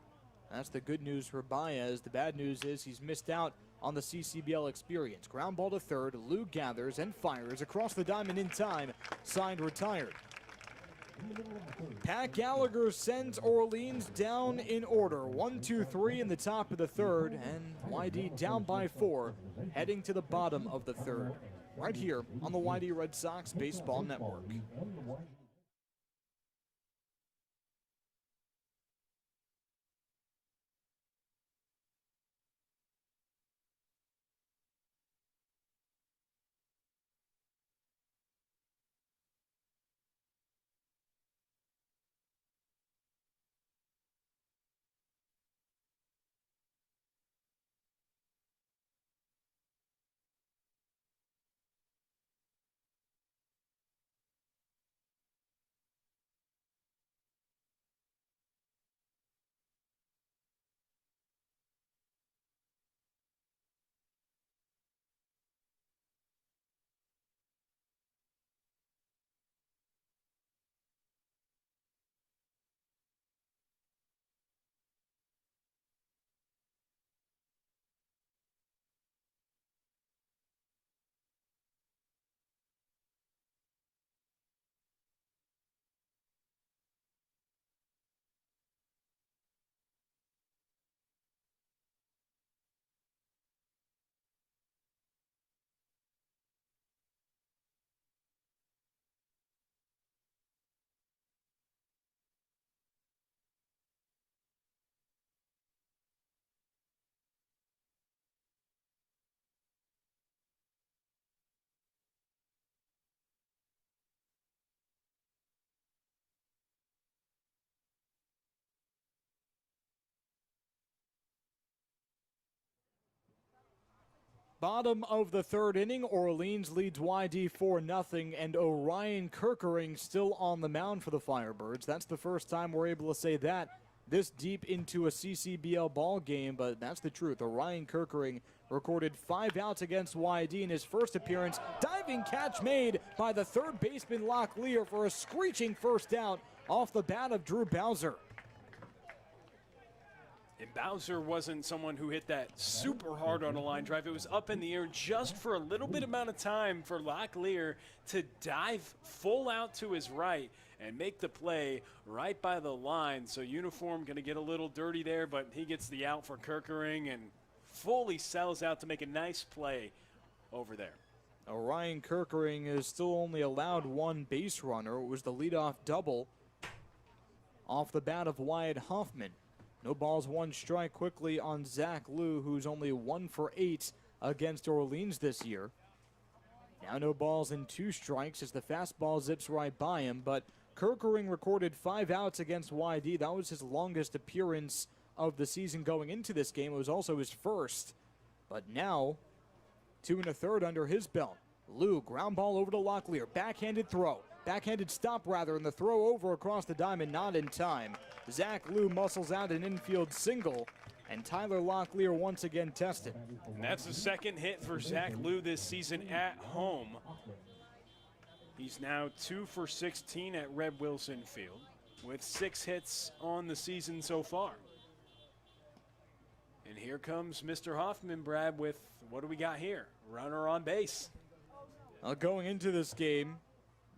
That's the good news for Baez. The bad news is he's missed out on the CCBL experience. Ground ball to third. Lou gathers and fires across the diamond in time. Signed, retired. Pat Gallagher sends Orleans down in order. 1-2-3 in the top of the 3rd, and YD down by 4, heading to the bottom of the 3rd. Right here on the YD Red Sox Baseball Network. Bottom of the third inning, Orleans leads YD 4-0, and Orion Kirkering still on the mound for the Firebirds. That's the first time we're able to say that this deep into a CCBL ball game, but that's the truth. Orion Kirkering recorded 5 outs against YD in his first appearance. Diving catch made by the third baseman Locklear for a screeching first out off the bat of Drew Bowser. And Bowser wasn't someone who hit that super hard on a line drive. It was up in the air just for a little bit amount of time for Locklear to dive full out to his right and make the play right by the line. So Uniform going to get a little dirty there, but he gets the out for Kirkering and fully sells out to make a nice play over there. Orion Kirkering is still only allowed 1 base runner. It was the leadoff double off the bat of Wyatt Hoffman. No balls, 1 strike quickly on Zach Liu, who's only 1 for 8 against Orleans this year. Now no balls and 2 strikes as the fastball zips right by him, but Kirkering recorded 5 outs against YD. That was his longest appearance of the season going into this game. It was also his first, but now 2 1/3 under his belt. Liu, ground ball over to Locklear, backhanded stop rather, and the throw over across the diamond, not in time. Zach Liu muscles out an infield single, and Tyler Locklear once again tested. And that's the second hit for Zach Liu this season at home. He's now 2 for 16 at Red Wilson Field with 6 hits on the season so far. And here comes Mr. Hoffman, Brad, with what do we got here? Runner on base. Going into this game,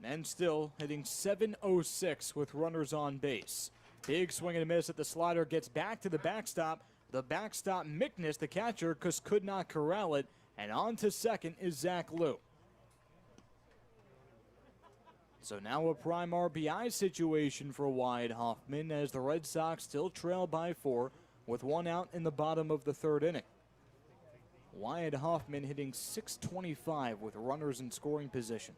and still hitting .706 with runners on base. Big swing and a miss at the slider, gets back to the backstop. The backstop, Mickness, the catcher, could not corral it. And on to second is Zach Liu. So now a prime RBI situation for Wyatt Hoffman as the Red Sox still trail by 4 with 1 out in the bottom of the third inning. Wyatt Hoffman hitting .625 with runners in scoring position.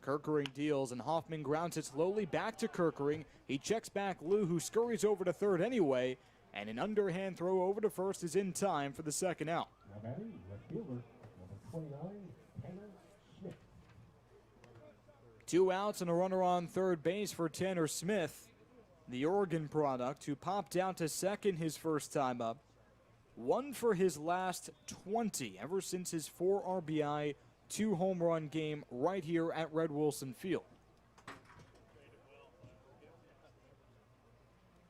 Kirkering deals, and Hoffman grounds it slowly back to Kirkering. He checks back Liu, who scurries over to third anyway, and an underhand throw over to first is in time for the second out. Now batting, left fielder, number 29, Tanner Smith. 2 outs and a runner on third base for Tanner Smith, the Oregon product, who popped out to second his first time up. 1 for his last 20 ever since his 4 RBI, 2 home run game right here at Red Wilson Field.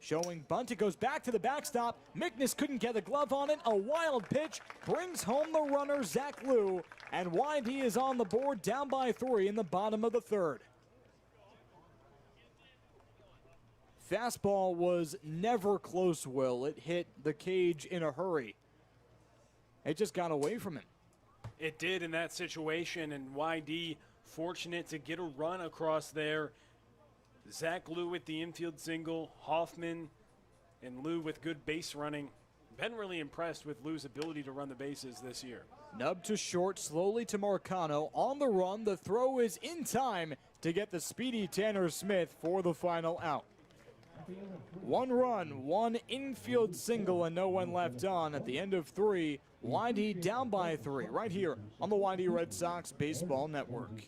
Showing bunt, it goes back to the backstop. Mickness couldn't get a glove on it. A wild pitch brings home the runner, Zach Liu, and YD is on the board, down by 3 in the bottom of the third. Fastball was never close, Will. It hit the cage in a hurry. It just got away from him. It did in that situation, and YD fortunate to get a run across there. Zach Liu with the infield single, Hoffman and Liu with good base running. Been really impressed with Liu's ability to run the bases this year. Nub to short, slowly to Marcano. On the run, the throw is in time to get the speedy Tanner Smith for the final out. 1 run, 1 infield single, and no one left on at the end of 3. YD down by 3 right here on the YD Red Sox Baseball Network.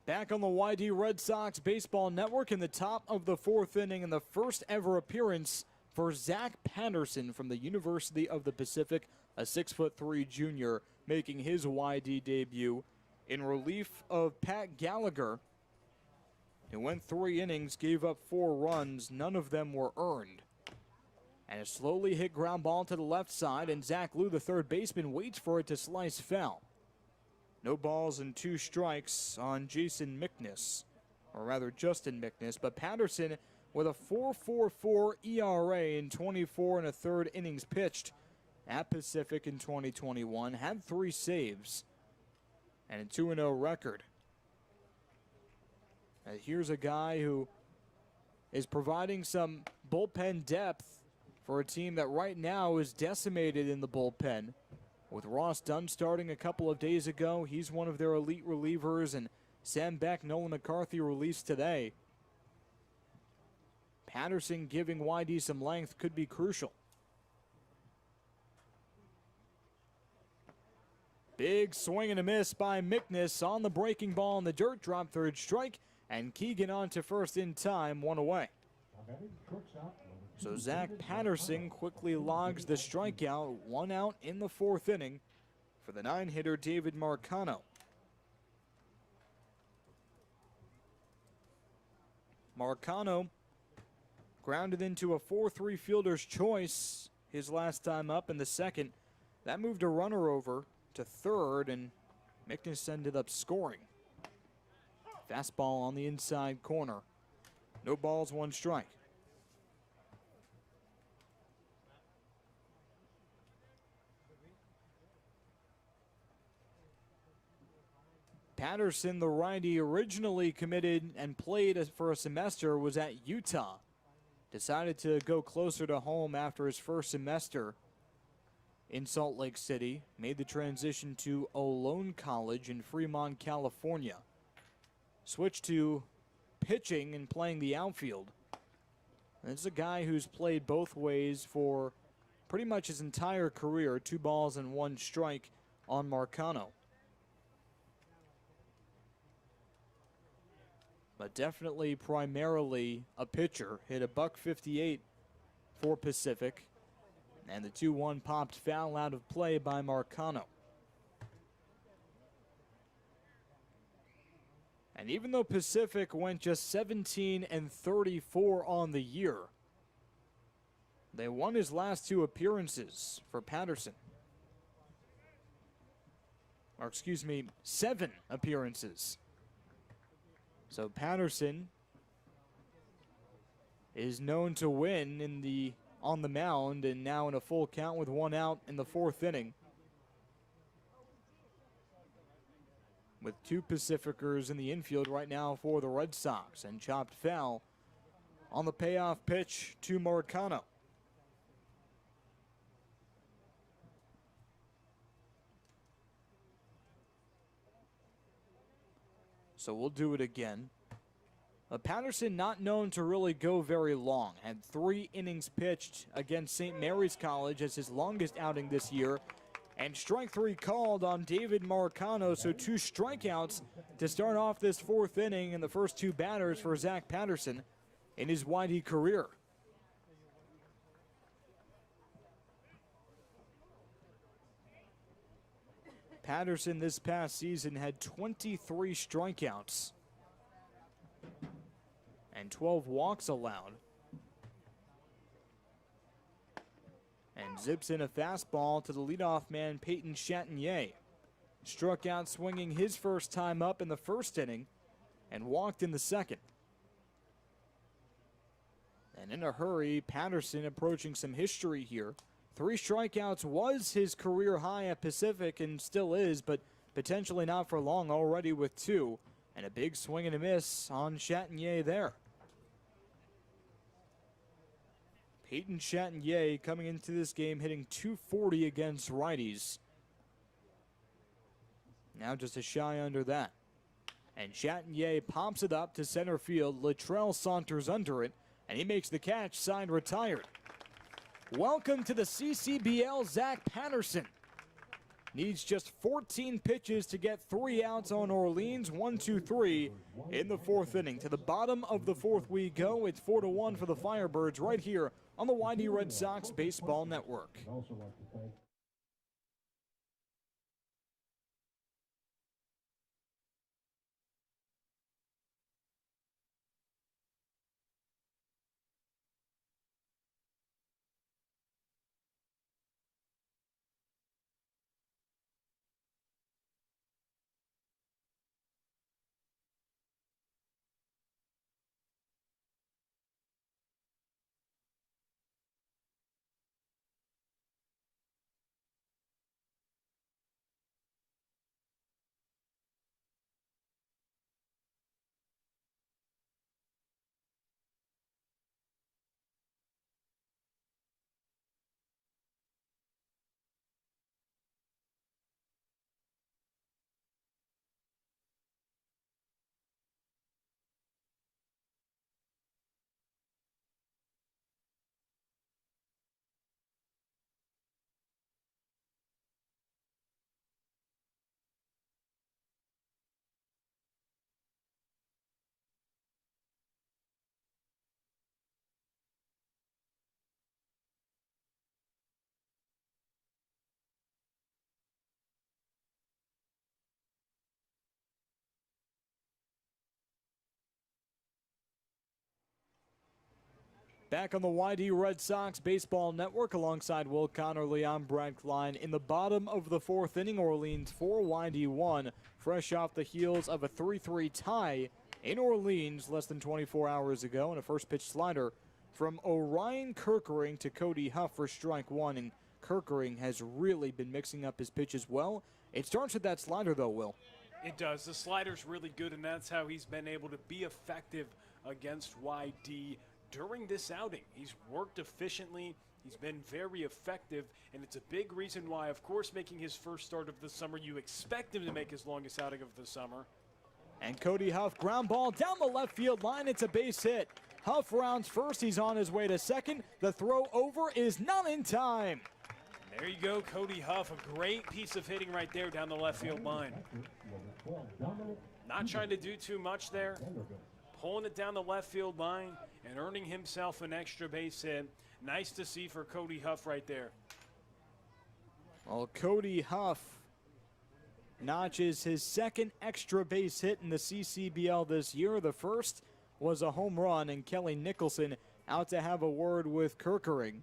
Back on the YD Red Sox Baseball Network in the top of the fourth inning, and the first ever appearance for Zach Patterson from the University of the Pacific, a 6'3" junior, making his YD debut in relief of Pat Gallagher, who went 3 innings, gave up 4 runs. None of them were earned. And a slowly hit ground ball to the left side, and Zach Lou, the third baseman, waits for it to slice foul. No balls and 2 strikes on Jason Mickness, or rather Justin Mickness, but Patterson with a 4.44 ERA in 24 1/3 innings pitched at Pacific in 2021, had 3 saves and a 2-0 record. And here's a guy who is providing some bullpen depth for a team that right now is decimated in the bullpen. With Ross Dunn starting a couple of days ago, he's one of their elite relievers, and Sam Beck, Nolan McCarthy released today. Patterson giving YD some length could be crucial. Big swing and a miss by Mickness on the breaking ball in the dirt, drop third strike, and Keegan on to first in time, 1 away. So Zach Patterson quickly logs the strikeout, 1 out in the fourth inning for the 9-hitter David Marcano. Marcano grounded into a 4-3 fielder's choice his last time up in the second. That moved a runner over to third, and Mickness ended up scoring. Fastball on the inside corner. No balls, 1 strike. Patterson, the righty, originally committed and played for a semester, was at Utah. Decided to go closer to home after his first semester in Salt Lake City. Made the transition to Ohlone College in Fremont, California. Switched to pitching and playing the outfield. And this is a guy who's played both ways for pretty much his entire career. 2 balls and 1 strike on Marcano. But definitely primarily a pitcher. Hit a .158 for Pacific. And the 2-1 popped foul out of play by Marcano. And even though Pacific went just 17-34 on the year, they won his last 2 appearances for Patterson. Or excuse me, 7 appearances. So Patterson is known to win on the mound, and now in a full count with 1 out in the fourth inning. With 2 Pacificers in the infield right now for the Red Sox, and chopped foul on the payoff pitch to Marcano. So we'll do it again. Patterson not known to really go very long. Had 3 innings pitched against St. Mary's College as his longest outing this year. And strike 3 called on David Marcano. So 2 strikeouts to start off this fourth inning, and the first 2 batters for Zach Patterson in his YD career. Patterson this past season had 23 strikeouts and 12 walks allowed. And zips in a fastball to the leadoff man, Peyton Chatagnier. Struck out swinging his first time up in the first inning and walked in the second. And in a hurry, Patterson approaching some history here. 3 strikeouts was his career high at Pacific and still is, but potentially not for long, already with 2. And a big swing and a miss on Chatagnier there. Peyton Chatagnier coming into this game hitting .240 against righties. Now just a shy under that. And Chatagnier pops it up to center field. Latrell saunters under it, and he makes the catch, side retired. Welcome to the CCBL, Zach Patterson. needs just 14 pitches to get 3 outs on Orleans. 1-2-3 in the 4th inning. To the bottom of the 4th we go. It's 4-1 for the Firebirds right here on the YD Red Sox Baseball Network. I'd also like to thank Back on the YD Red Sox Baseball Network alongside Will Connerly, I'm Brad Klein. In the bottom of the 4th inning, Orleans 4, YD 1, fresh off the heels of a 3-3 tie in Orleans less than 24 hours ago, and a first pitch slider from Orion Kerkering to Cody Huff for strike 1, and Kerkering has really been mixing up his pitches well. It starts with that slider though, Will. It does. The slider's really good, and that's how he's been able to be effective against YD during this outing. He's worked efficiently. He's been very effective, and it's a big reason why, of course, making his first start of the summer, you expect him to make his longest outing of the summer. And Cody Huff, ground ball down the left field line. It's a base hit. Huff rounds first. He's on his way to second. The throw over is not in time. There you go, Cody Huff. A great piece of hitting right there down the left field line. Not trying to do too much there. Pulling it down the left field line and earning himself an extra base hit. Nice to see for Cody Huff right there. Well, Cody Huff notches his second extra base hit in the CCBL this year. The first was a home run, and Kelly Nicholson out to have a word with Kerkering.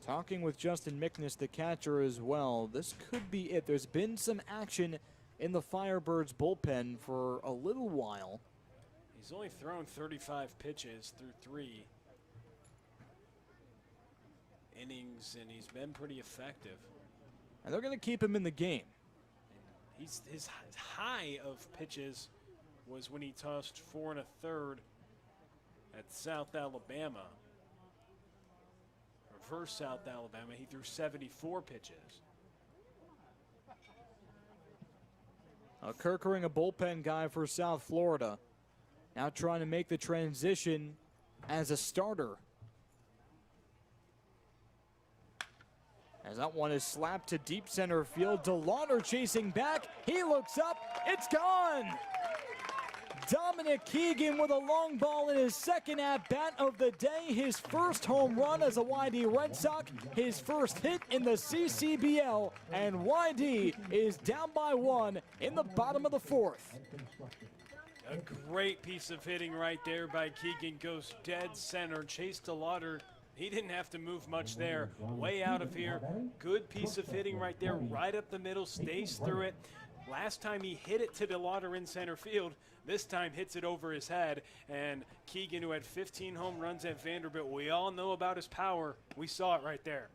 Talking with Justin Mickness, the catcher, as well. This could be it. There's been some action in the Firebirds bullpen for a little while. He's only thrown 35 pitches through 3 innings, and he's been pretty effective. And they're going to keep him in the game. His high of pitches was when he tossed 4 1/3 at South Alabama. Reverse South Alabama, he threw 74 pitches. Kerkering, a bullpen guy for South Florida, now trying to make the transition as a starter. As that one is slapped to deep center field, DeLauder chasing back. He looks up, it's gone. Dominic Keegan with a long ball in his second at-bat of the day. His first home run as a YD Red Sox. His first hit in the CCBL. And YD is down by 1 in the bottom of the 4th. A great piece of hitting right there by Keegan. Goes dead center. Chase DeLauder, he didn't have to move much there. Way out of here. Good piece of hitting right there. Right up the middle. Stays through it. Last time he hit it to DeLauder in center field. This time hits it over his head. And Keegan, who had 15 home runs at Vanderbilt, we all know about his power. We saw it right there.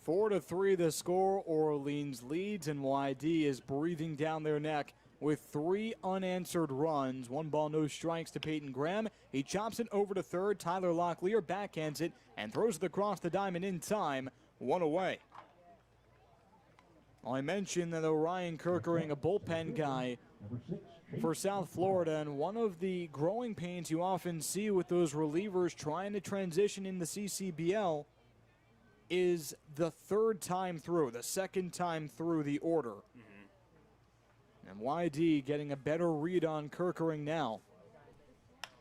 4-3 the score. Orleans leads, and YD is breathing down their neck with 3 unanswered runs. 1 ball, no strikes to Peyton Graham. He chops it over to third. Tyler Locklear backhands it and throws it across the diamond in time. 1 away. I mentioned that Orion Kerkering, a bullpen guy for South Florida, and one of the growing pains you often see with those relievers trying to transition in the CCBL is the third time through, the second time through the order. And YD getting a better read on Kirkering now,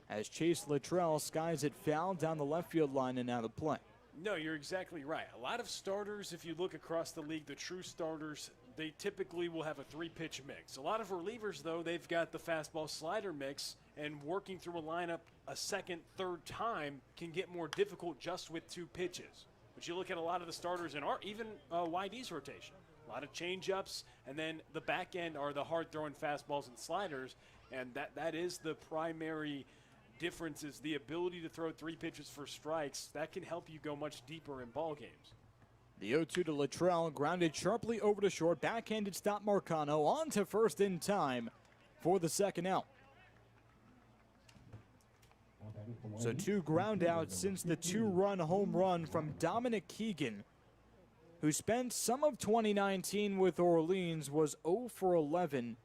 as Chase Luttrell skies it foul down the left field line and out of play. No, you're exactly right. A lot of starters, if you look across the league, the true starters, they typically will have a three-pitch mix. A lot of relievers, though, they've got the fastball slider mix, and working through a lineup a second, third time can get more difficult just with two pitches. But you look at a lot of the starters in even YD's rotation. A lot of change-ups, and then the back end are the hard-throwing fastballs and sliders, and that is the primary difference, is the ability to throw three pitches for strikes. That can help you go much deeper in ball games. The 0-2 to Luttrell, grounded sharply over to short, backhanded stop Marcano, on to first in time for the second out. So two ground outs since the two-run home run from Dominic Keegan, who spent some of 2019 with Orleans, was 0 for 11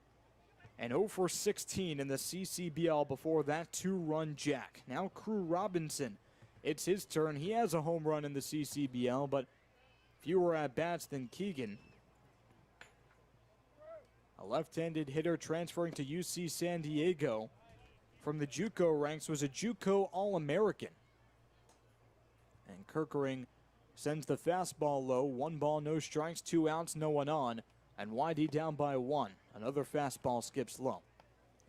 and 0 for 16 in the CCBL before that two-run jack. Now Crew Robinson, it's his turn. He has a home run in the CCBL, but fewer at-bats than Keegan. A left-handed hitter transferring to UC San Diego from the JUCO ranks, was a JUCO All-American. And Kirkering sends the fastball low. 1 ball, no strikes, 2 outs, no one on. And YD down by 1. Another fastball skips low.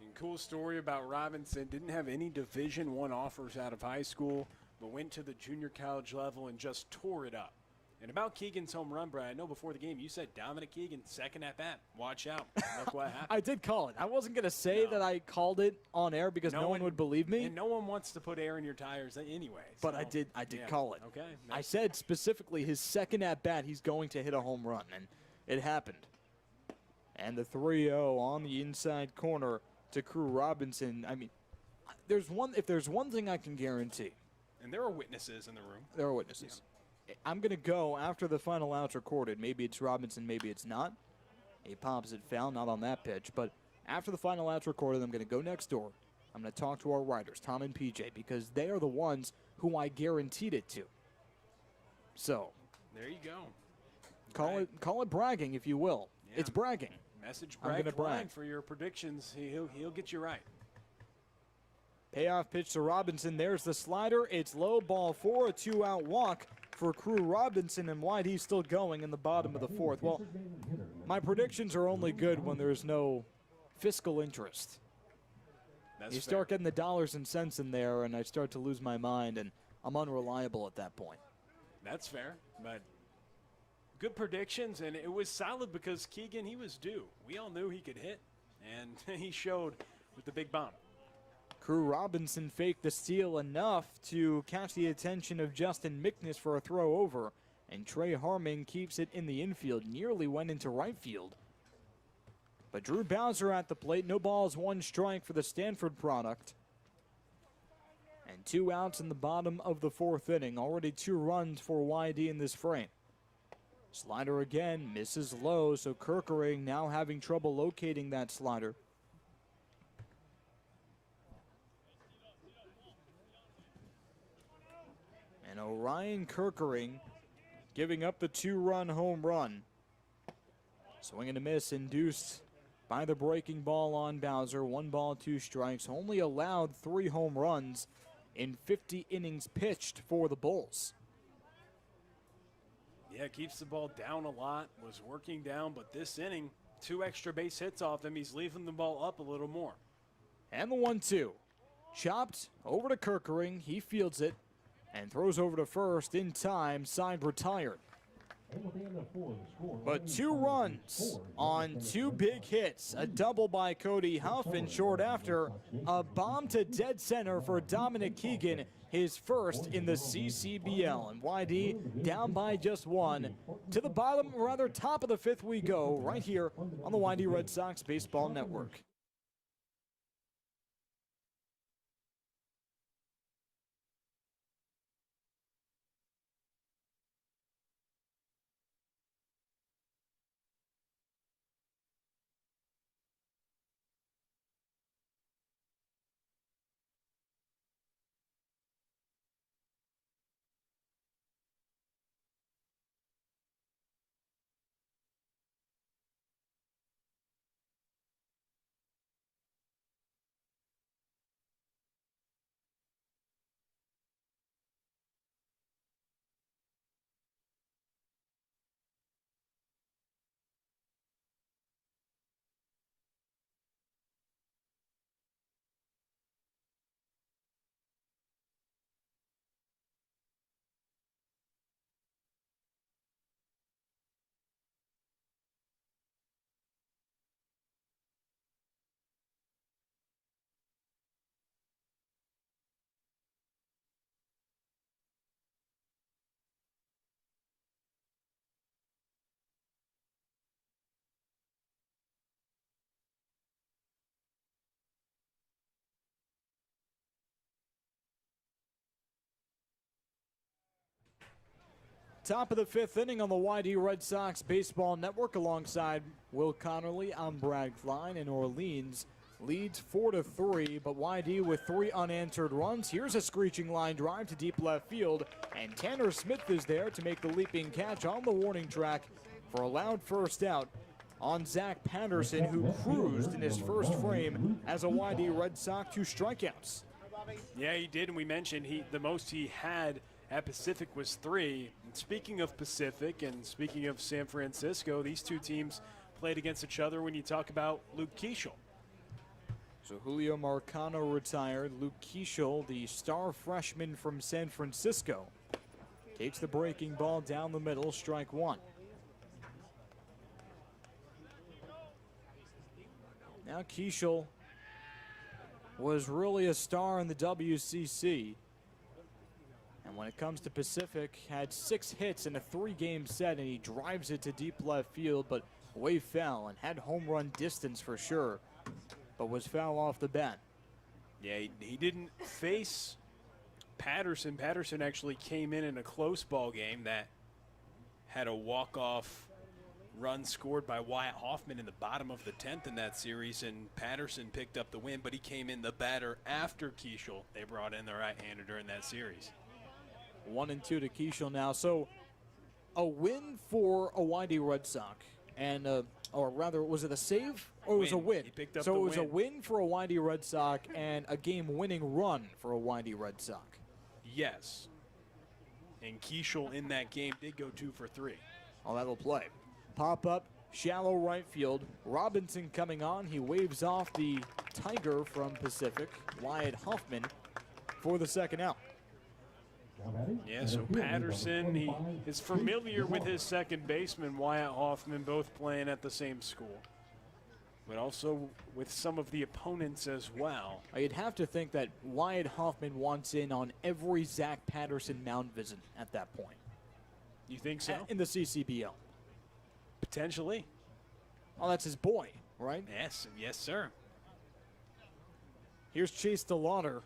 And cool story about Robinson, didn't have any Division I offers out of high school, but went to the junior college level and just tore it up. And about Keegan's home run, Brad, I know before the game you said Dominic Keegan, second at bat. Watch out. Look what happened. I did call it. I wasn't going to say that I called it on air because no one would believe me. And no one wants to put air in your tires anyway. But so, I did yeah. call it. Okay. I said specifically his second at bat, he's going to hit a home run, and it happened. And the 3-0 on the inside corner to Crew Robinson. I mean, if there's one thing I can guarantee. And there are witnesses in the room. There are witnesses. Yeah. I'm going to go after the final out's recorded. Maybe it's Robinson, maybe it's not. He pops it foul, not on that pitch. But after the final out's recorded, I'm going to go next door. I'm going to talk to our writers, Tom and PJ, because they are the ones who I guaranteed it to. So. There you go. Call it bragging, if you will. Yeah. It's bragging. Message I'm gonna brag for your predictions. He'll get you right. Payoff pitch to Robinson. There's the slider. It's low, ball 4, a 2-out walk for Crew Robinson, and YD still going in the bottom of the 4th. Well, my predictions are only good when there's no fiscal interest. You start getting the dollars and cents in there, and I start to lose my mind, and I'm unreliable at that point. That's fair, but good predictions, and it was solid because Keegan, he was due. We all knew he could hit, and he showed with the big bomb. Crew Robinson faked the steal enough to catch the attention of Justin Mickness for a throw over, and Trey Harmon keeps it in the infield, nearly went into right field. But Drew Bowser at the plate, no balls, 1 strike for the Stanford product. And 2 outs in the bottom of the 4th inning, already 2 runs for YD in this frame. Slider again, misses low, so Kirkering now having trouble locating that slider. And Orion Kirkering giving up the 2-run home run. Swing and a miss induced by the breaking ball on Bowser. 1 ball, 2 strikes. Only allowed 3 home runs in 50 innings pitched for the Bulls. Yeah, keeps the ball down a lot, was working down, but this inning, 2 extra base hits off him. He's leaving the ball up a little more. And the 1-2. Chopped over to Kirkering. He fields it and throws over to first in time. Side retired. But 2 runs on 2 big hits. A double by Cody Huff, and short after, a bomb to dead center for Dominic Keegan, his first in the CCBL. And YD down by just 1. To the bottom, or rather top of the 5th we go, right here on the YD Red Sox Baseball Network. Top of the fifth inning on the YD Red Sox Baseball Network alongside Will Connerly. I'm Brad Klein, and Orleans leads 4-3, but YD with 3 unanswered runs. Here's a screeching line drive to deep left field, and Tanner Smith is there to make the leaping catch on the warning track for a loud first out on Zach Patterson, who cruised in his first frame as a YD Red Sox, 2 strikeouts. Yeah, he did, and we mentioned the most he had at Pacific was 3. And speaking of Pacific and speaking of San Francisco, these two teams played against each other when you talk about Luke Keeschel. So Julio Marcano retired. Luke Keeschel, the star freshman from San Francisco, takes the breaking ball down the middle, strike 1. Now Keeschel was really a star in the WCC. And when it comes to Pacific, had 6 hits in a 3-game set, and he drives it to deep left field, but way foul and had home run distance for sure, but was foul off the bat. Yeah, he didn't face Patterson. Patterson actually came in a close ball game that had a walk-off run scored by Wyatt Hoffman in the bottom of the 10th in that series, and Patterson picked up the win, but he came in the batter after Keeschel. They brought in the right-hander during that series. 1-2 to Keeschel now. So a win for a YD Red Sox, and or rather, was it a save or it was a win? He picked up so the it was win. a win for a YD Red Sox and a game-winning run for a YD Red Sox. Yes. And Keeschel in that game did go 2 for 3. Oh, that'll play. Pop up, shallow right field. Robinson coming on. He waves off the Tiger from Pacific, Wyatt Hoffman, for the second out. Yeah, so Patterson, he is familiar with his second baseman, Wyatt Hoffman, both playing at the same school, but also with some of the opponents as well. You'd have to think that Wyatt Hoffman wants in on every Zach Patterson mound visit at that point. You think so? In the CCBL. Potentially. Oh, that's his boy, right? Yes, sir. Here's Chase DeLauder.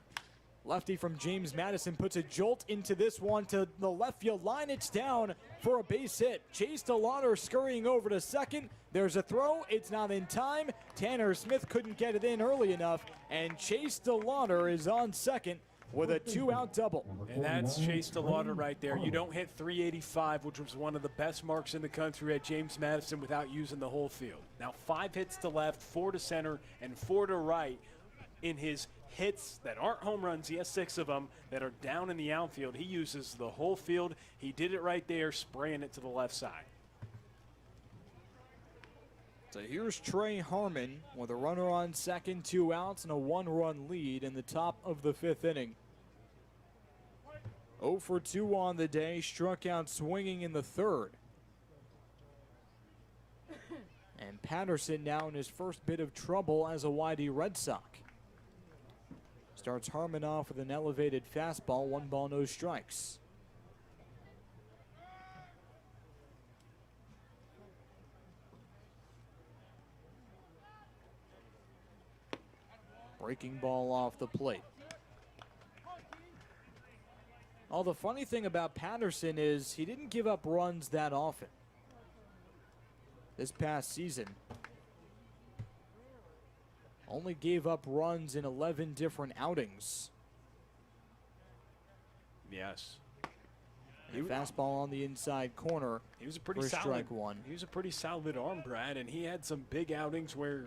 Lefty from James Madison puts a jolt into this one to the left field line. It's down for a base hit. Chase DeLauder scurrying over to second. There's a throw. It's not in time. Tanner Smith couldn't get it in early enough, and Chase DeLauder is on second with a 2-out double. And that's Chase DeLauder right there. You don't hit 385, which was one of the best marks in the country at James Madison, without using the whole field. Now 5 hits to left, 4 to center, and 4 to right in his hits that aren't home runs. He has 6 of them that are down in the outfield. He uses the whole field. He did it right there, spraying it to the left side. So here's Trey Harmon with a runner on second, 2 outs, and a 1-run lead in the top of the 5th inning. 0 for 2 on the day, struck out swinging in the 3rd. And Patterson now in his first bit of trouble as a YD Red Sox. Starts Harmon off with an elevated fastball, 1 ball, no strikes. Breaking ball off the plate. Oh, the funny thing about Patterson is he didn't give up runs that often this past season. Only gave up runs in 11 different outings. Yes. And a fastball on the inside corner. He was a pretty for solid. strike 1. He was a pretty solid arm, Brad, and he had some big outings where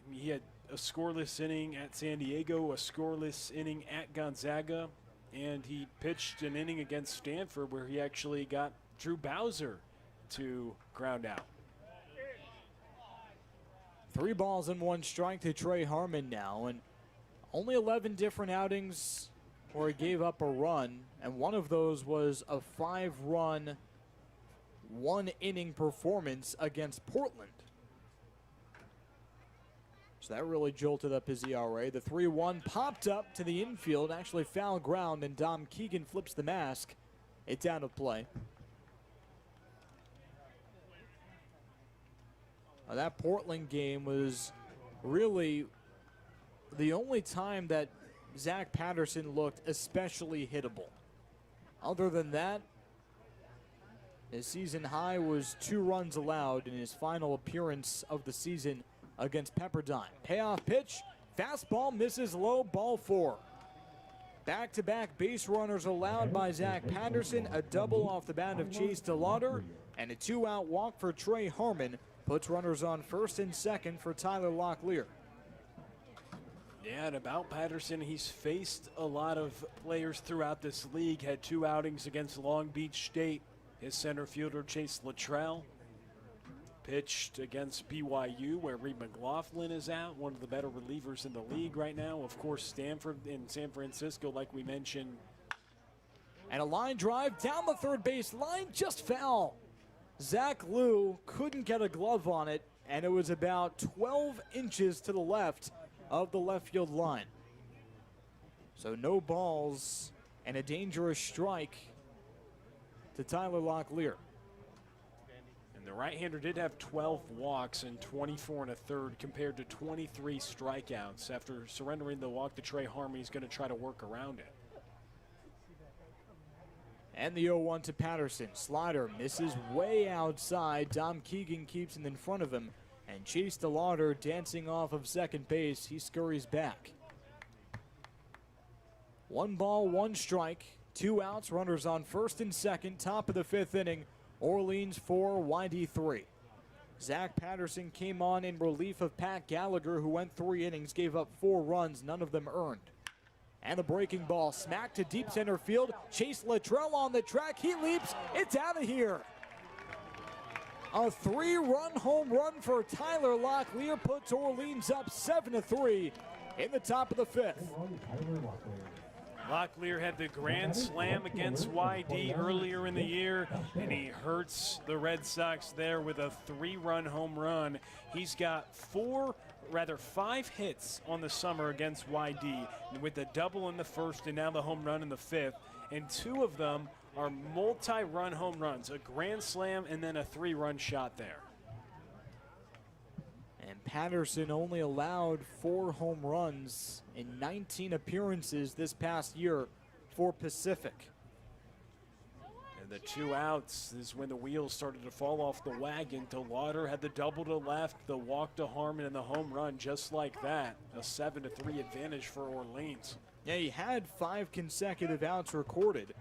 he had a scoreless inning at San Diego, a scoreless inning at Gonzaga, and he pitched an inning against Stanford where he actually got Drew Bowser to ground out. 3 balls and 1 strike to Trey Harmon now, and only 11 different outings where he gave up a run, and one of those was a 5-run, 1-inning performance against Portland. So that really jolted up his ERA. The 3-1 popped up to the infield, actually foul ground, and Dom Keegan flips the mask. It's out of play. That Portland game was really the only time that Zach Patterson looked especially hittable. Other than that, His season high was 2 runs allowed in his final appearance of the season against Pepperdine. Payoff pitch, fastball misses low, ball 4. Back-to-back base runners allowed by Zach Patterson, a double off the bat of Chase DeLauder, and a 2-out walk for Trey Harmon puts runners on first and second for Tyler Locklear. Yeah, and about Patterson, he's faced a lot of players throughout this league, had 2 outings against Long Beach State. His center fielder, Chase Luttrell, pitched against BYU, where Reed McLaughlin is out, one of the better relievers in the league right now. Of course, Stanford in San Francisco, like we mentioned. And a line drive down the third base line, just foul. Zach Liu couldn't get a glove on it, and it was about 12 inches to the left of the left field line. So no balls and a dangerous strike to Tyler Locklear. And the right-hander did have 12 walks and 24 and a third compared to 23 strikeouts. After surrendering the walk to Trey Harmon, he's going to try to work around it. And the 0-1 to Patterson. Slider misses way outside. Dom Keegan keeps it in front of him. And Chase DeLauder dancing off of second base. He scurries back. 1 ball, 1 strike. 2 outs, runners on first and second. Top of the 5th inning. Orleans 4, YD 3. Zach Patterson came on in relief of Pat Gallagher, who went 3 innings, gave up 4 runs, none of them earned. And the breaking ball smacked to deep center field. Chase Luttrell on the track. He leaps. It's out of here. A 3-run home run for Tyler Locklear puts Orleans up 7-3 in the top of the 5th. Locklear had the grand slam against YD earlier in the year, and he hurts the Red Sox there with a 3-run home run. He's got 5 hits on the summer against YD, with a double in the first and now the home run in the 5th, and 2 of them are multi-run home runs, a grand slam and then a 3-run shot there. And Patterson only allowed 4 home runs in 19 appearances this past year for Pacific. And the 2 outs is when the wheels started to fall off the wagon. DeLauder had the double to left, the walk to Harmon, and the home run just like that. A 7-3 advantage for Orleans. Yeah, he had 5 consecutive outs recorded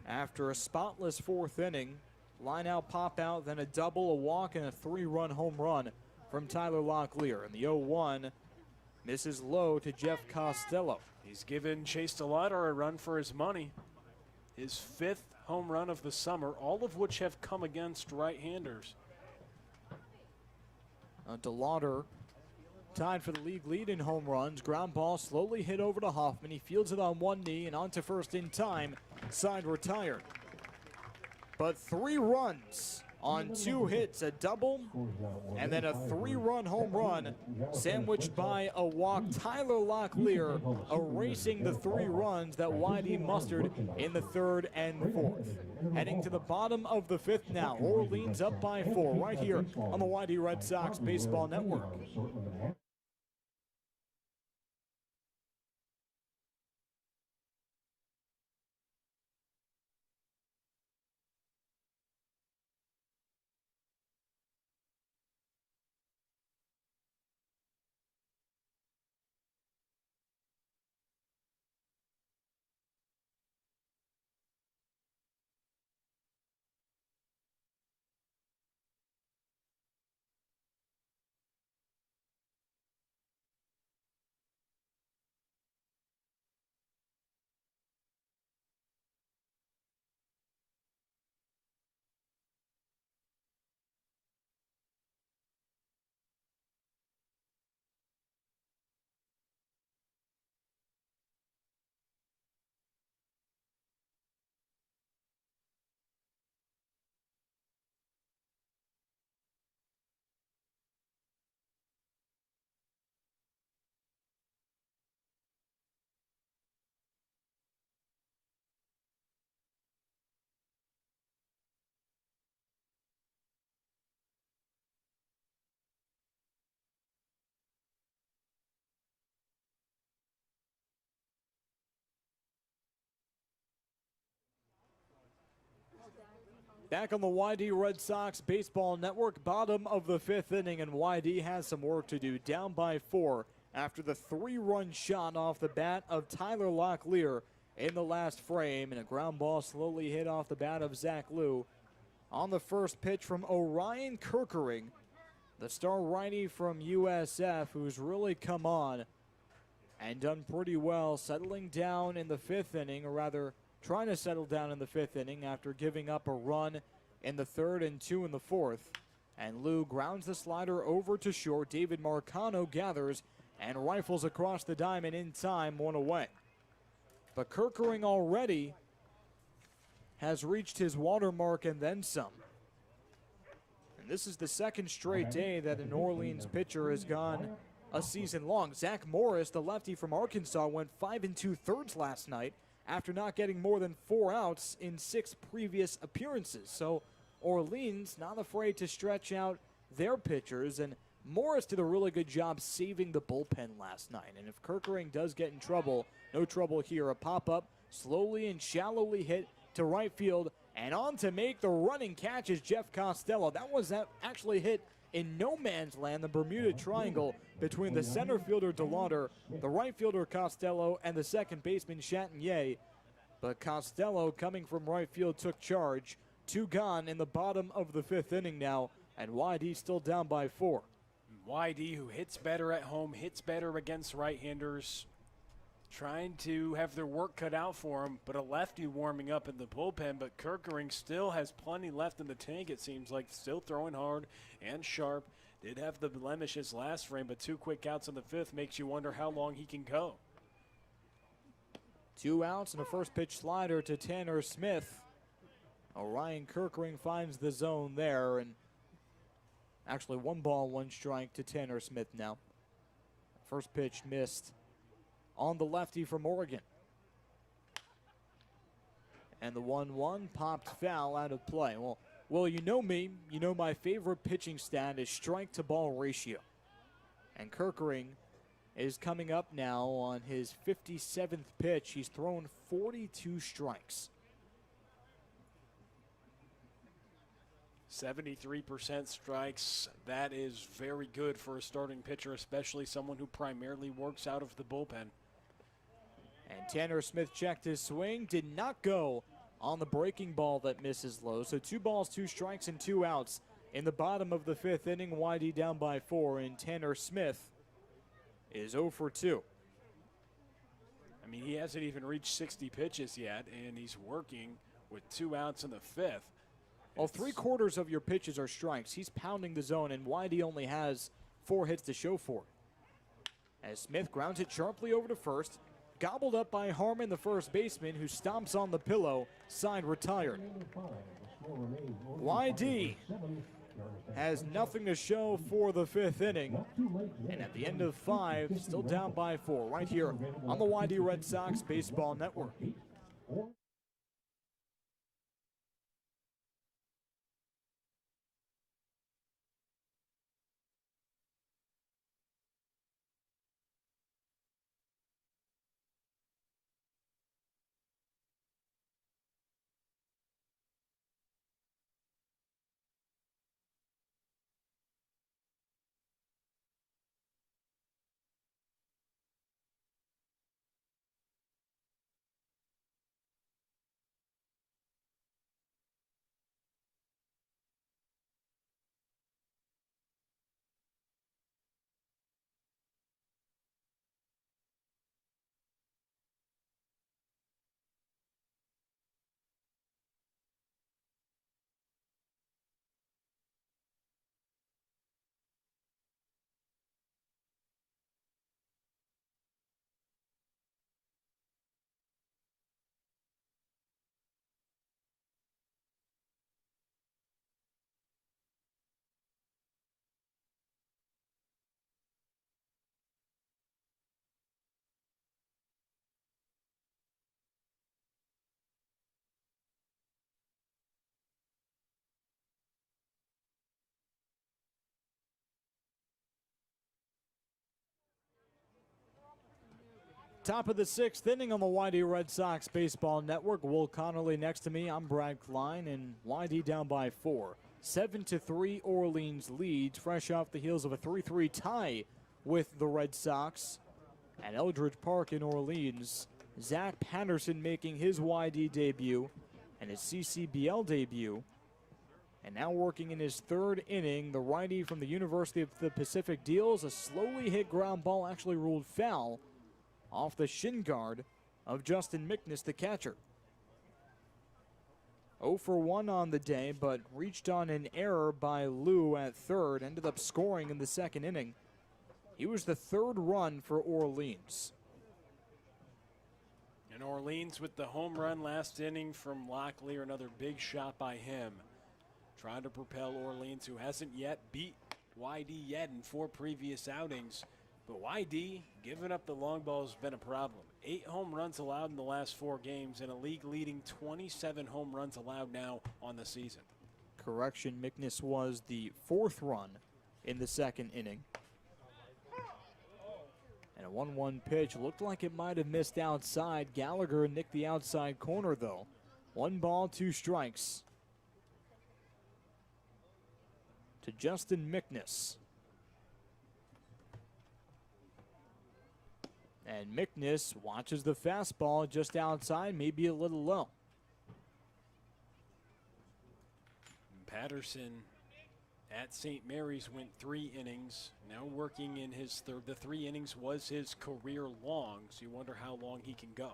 after a spotless 4th inning. Line out, pop out, then a double, a walk, and a 3-run home run from Tyler Locklear. And the 0-1 misses low to Jeff Costello. He's given Chase DeLauder a run for his money. His 5th home run of the summer, all of which have come against right-handers. DeLauder tied for the league lead in home runs. Ground ball slowly hit over to Hoffman. He fields it on 1 knee and onto first in time. Side retired. But 3 runs on 2 hits, a double and then a 3-run home run sandwiched by a walk. Tyler Locklear erasing the 3 runs that YD mustered in the 3rd and 4th. Heading to the bottom of the 5th now. Orleans up by 4 right here on the YD Red Sox Baseball Network. Back on the YD Red Sox Baseball Network, bottom of the 5th inning, and YD has some work to do. Down by 4 after the 3-run shot off the bat of Tyler Locklear in the last frame, and a ground ball slowly hit off the bat of Zach Liu. On the first pitch from Orion Kerkering, the star righty from USF, who's really come on and done pretty well, settling down in the 5th inning, or rather trying to settle down in the 5th inning after giving up a run in the 3rd and 2 in the 4th. And Liu grounds the slider over to short. David Marcano gathers and rifles across the diamond in time, 1 away. But Kerkering already has reached his watermark and then some. And this is the 2nd straight day that a New Orleans pitcher has gone a season long. Zach Morris, the lefty from Arkansas, went 5 2/3 last night after not getting more than 4 outs in 6 previous appearances. So Orleans not afraid to stretch out their pitchers, and Morris did a really good job saving the bullpen last night. And if Kerkering does get in trouble, no trouble here. A pop-up, slowly and shallowly hit to right field, and on to make the running catch is Jeff Costello. That was actually hit in no man's land, the Bermuda Triangle between the center fielder DeLauder, the right fielder Costello, and the second baseman Chatagnier. But Costello, coming from right field, took charge. 2 gone in the bottom of the 5th inning now, and YD still down by 4. YD, who hits better at home, hits better against right-handers, trying to have their work cut out for him, but a lefty warming up in the bullpen. But Kerkering still has plenty left in the tank, it seems like, still throwing hard and sharp. Did have the blemishes last frame, but 2 quick outs in the 5th makes you wonder how long he can go. 2 outs and a first pitch slider to Tanner Smith. Orion Kerkering finds the zone there, and actually 1 ball, 1 strike to Tanner Smith now. First pitch missed on the lefty from Oregon. And the 1-1 popped foul out of play. Well, you know me. You know my favorite pitching stat is strike-to-ball ratio. And Kerkering is coming up now on his 57th pitch. He's thrown 42 strikes. 73% strikes. That is very good for a starting pitcher, especially someone who primarily works out of the bullpen. And Tanner Smith checked his swing, did not go on the breaking ball that misses low. So 2 balls, 2 strikes, and 2 outs in the bottom of the 5th inning. YD down by 4, and Tanner Smith is 0 for 2. I mean, he hasn't even reached 60 pitches yet, and he's working with 2 outs in the 5th. Well, 3/4 of your pitches are strikes. He's pounding the zone, and YD only has 4 hits to show for it. As Smith grounds it sharply over to first, gobbled up by Harmon, the first baseman, who stomps on the pillow, side retired. YD has nothing to show for the 5th inning, and at the end of 5, still down by 4, right here on the YD Red Sox Baseball Network. Top of the 6th inning on the YD Red Sox Baseball Network. Will Connolly next to me. I'm Brad Klein, and YD down by 4. 7-3 Orleans leads, fresh off the heels of a 3-3 tie with the Red Sox at Eldridge Park in Orleans. Zach Patterson making his YD debut and his CCBL debut. And now working in his 3rd inning, the righty from the University of the Pacific deals a slowly hit ground ball, actually ruled foul, off the shin guard of Justin Mickness, the catcher. 0 for 1 on the day, but reached on an error by Lou at 3rd, ended up scoring in the 2nd inning. He was the 3rd run for Orleans. And Orleans with the home run last inning from Locklear, another big shot by him. Trying to propel Orleans, who hasn't yet beat YD yet in 4 previous outings. But YD giving up the long ball has been a problem. 8 home runs allowed in the last 4 games and a league-leading 27 home runs allowed now on the season. Correction, Mickness was the 4th run in the 2nd inning. And a 1-1 pitch looked like it might have missed outside. Gallagher nicked the outside corner, though. 1 ball, 2 strikes to Justin Mickness. And Mickness watches the fastball just outside, maybe a little low. Patterson at St. Mary's went 3 innings. Now working in his 3rd. The 3 innings was his career long, so you wonder how long he can go.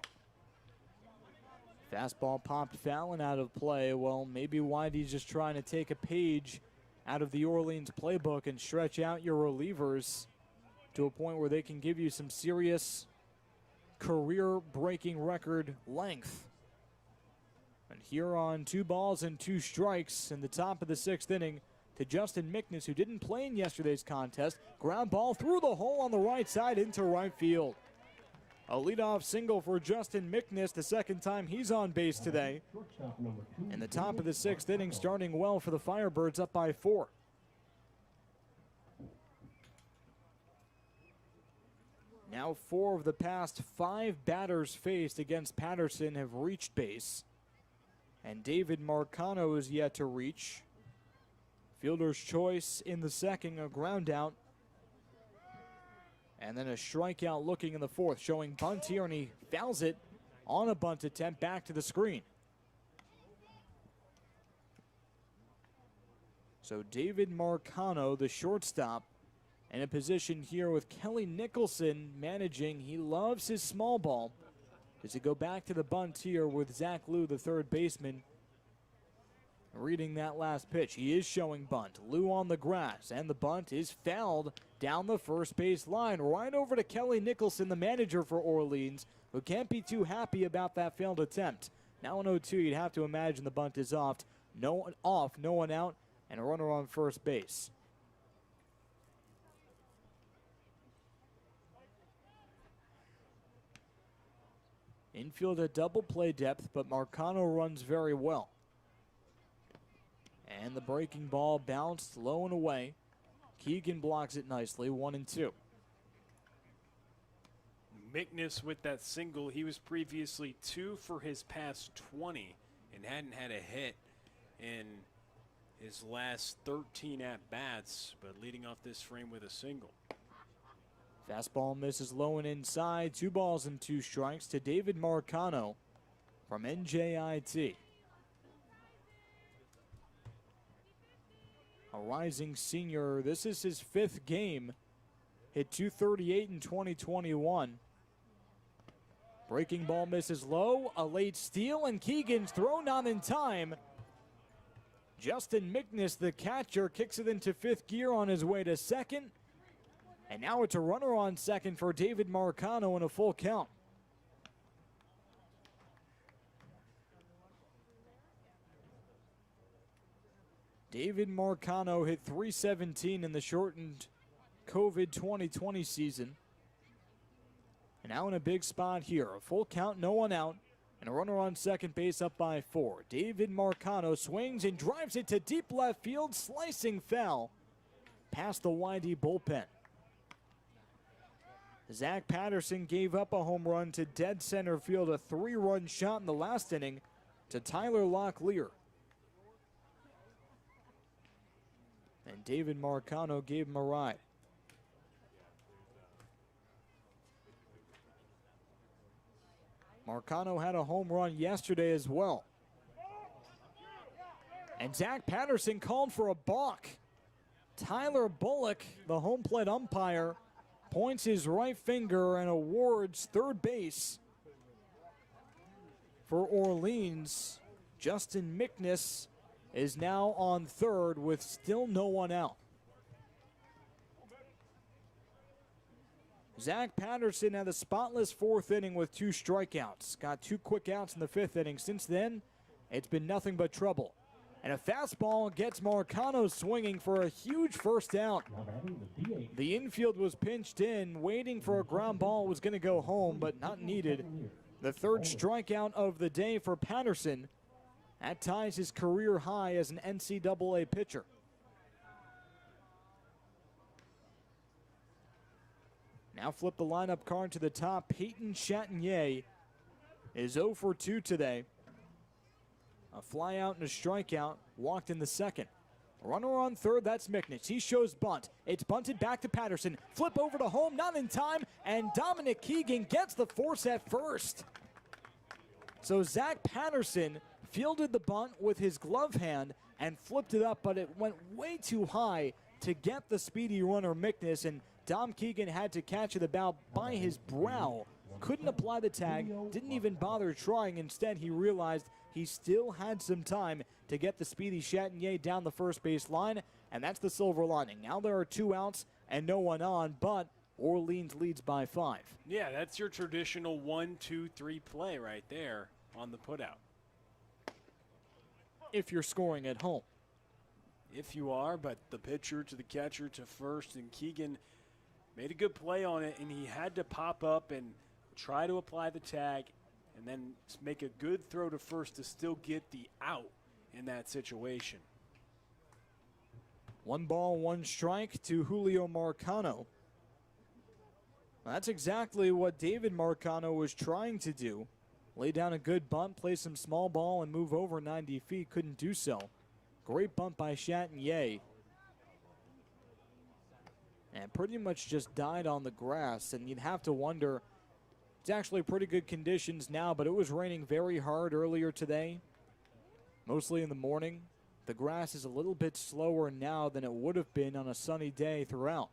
Fastball popped foul and out of play. Well, maybe YD's just trying to take a page out of the Orleans playbook and stretch out your relievers to a point where they can give you some serious career-breaking record length. And here on 2 balls and 2 strikes in the top of the 6th inning to Justin Mickness, who didn't play in yesterday's contest. Ground ball through the hole on the right side into right field. A leadoff single for Justin Mickness, the 2nd time he's on base today. In the top of the 6th inning, starting well for the Firebirds, up by 4. Now 4 of the past 5 batters faced against Patterson have reached base. And David Marcano is yet to reach. Fielder's choice in the 2nd, a ground out. And then a strikeout looking in the 4th, showing bunt here, and he fouls it on a bunt attempt back to the screen. So David Marcano, the shortstop, in a position here with Kelly Nicholson managing. He loves his small ball. Does he go back to the bunt here with Zach Lou, the 3rd baseman, reading that last pitch? He is showing bunt. Lou on the grass, and the bunt is fouled down the first base line. Right over to Kelly Nicholson, the manager for Orleans, who can't be too happy about that failed attempt. Now in 0-2, you'd have to imagine the bunt is off. No one out, and a runner on first base. Infield at double play depth, but Marcano runs very well. And the breaking ball bounced low and away. Keegan blocks it nicely, 1-2. Mickness with that single. He was previously 2 for his past 20 and hadn't had a hit in his last 13 at-bats, but leading off this frame with a single. Fastball misses low and inside. 2 balls and 2 strikes to David Marcano from NJIT. A rising senior. This is his 5th game. Hit .238 in 2021. Breaking ball misses low. A late steal, and Keegan's throw not in time. Justin Mickness, the catcher, kicks it into 5th gear on his way to 2nd. And now it's a runner on 2nd for David Marcano and a full count. David Marcano hit .317 in the shortened COVID 2020 season. And now in a big spot here. A full count, no one out, and a runner on 2nd base up by 4. David Marcano swings and drives it to deep left field, slicing foul past the YD bullpen. Zach Patterson gave up a home run to dead center field, a 3-run shot in the last inning to Tyler Locklear. And David Marcano gave him a ride. Marcano had a home run yesterday as well. And Zach Patterson called for a balk. Tyler Bullock, the home plate umpire, points his right finger and awards third base for Orleans. Justin Mickness is now on third with still no one out. Zach Patterson had a spotless fourth inning with 2 strikeouts. Got 2 quick outs in the 5th inning. Since then, it's been nothing but trouble. And a fastball gets Marcano swinging for a huge first out. Now batting the DH. The infield was pinched in, waiting for a ground ball, was going to go home, but not needed. The 3rd strikeout of the day for Patterson. That ties his career high as an NCAA pitcher. Now flip the lineup card to the top. Peyton Chatagnier is 0 for 2 today. A fly out and a strikeout, walked in the 2nd. Runner on 3rd, that's Mickness. He shows bunt. It's bunted back to Patterson. Flip over to home, not in time, and Dominic Keegan gets the force at first. So Zach Patterson fielded the bunt with his glove hand and flipped it up, but it went way too high to get the speedy runner Mickness, and Dom Keegan had to catch it about by his brow. Couldn't apply the tag, didn't even bother trying. Instead, he realized he still had some time to get the speedy Chatagnier down the first base line, and that's the silver lining. Now there are 2 outs and no one on, but Orleans leads by 5. Yeah, that's your traditional 1-2-3 play right there on the putout. If you're scoring at home. If you are, but the pitcher to the catcher to first, and Keegan made a good play on it, and he had to pop up and try to apply the tag and then make a good throw to first to still get the out in that situation. 1 ball, 1 strike to Julio Marcano. That's exactly what David Marcano was trying to do. Lay down a good bunt, play some small ball, and move over 90 feet. Couldn't do so. Great bunt by Chatagnier. And pretty much just died on the grass, and you'd have to wonder, it's actually pretty good conditions now, but it was raining very hard earlier today, mostly in the morning. The grass is a little bit slower now than it would have been on a sunny day throughout.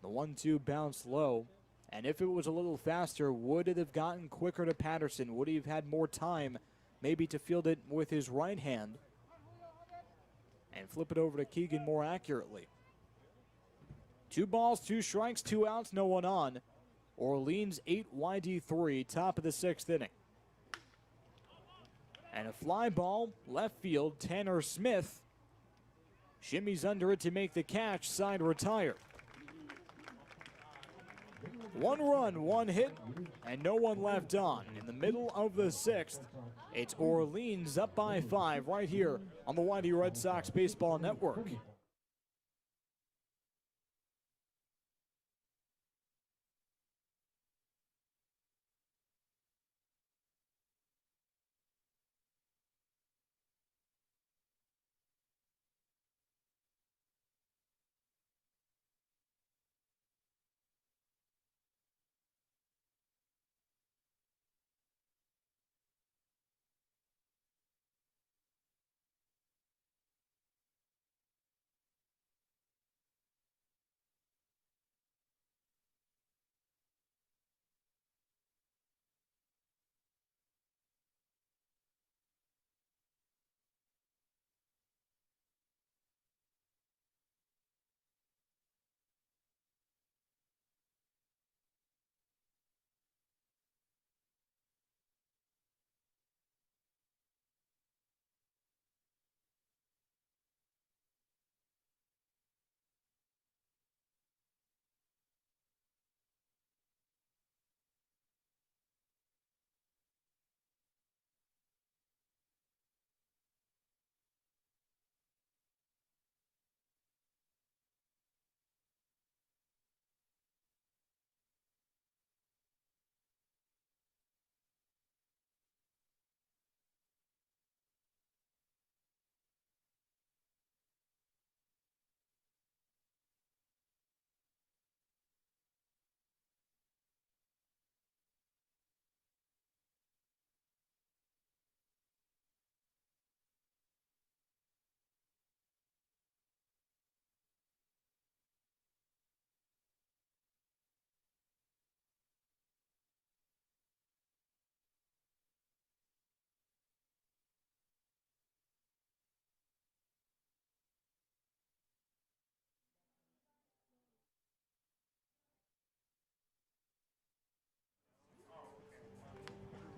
The 1-2 bounced low, and if it was a little faster, would it have gotten quicker to Patterson? Would he have had more time maybe to field it with his right hand and flip it over to Keegan more accurately? 2 balls, 2 strikes, 2 outs, no one on. Orleans 8, YD3, top of the 6th inning. And a fly ball, left field, Tanner Smith shimmies under it to make the catch, side retired. 1 run, 1 hit, and no one left on. In the middle of the 6th, it's Orleans up by 5 right here on the YD Red Sox Baseball Network.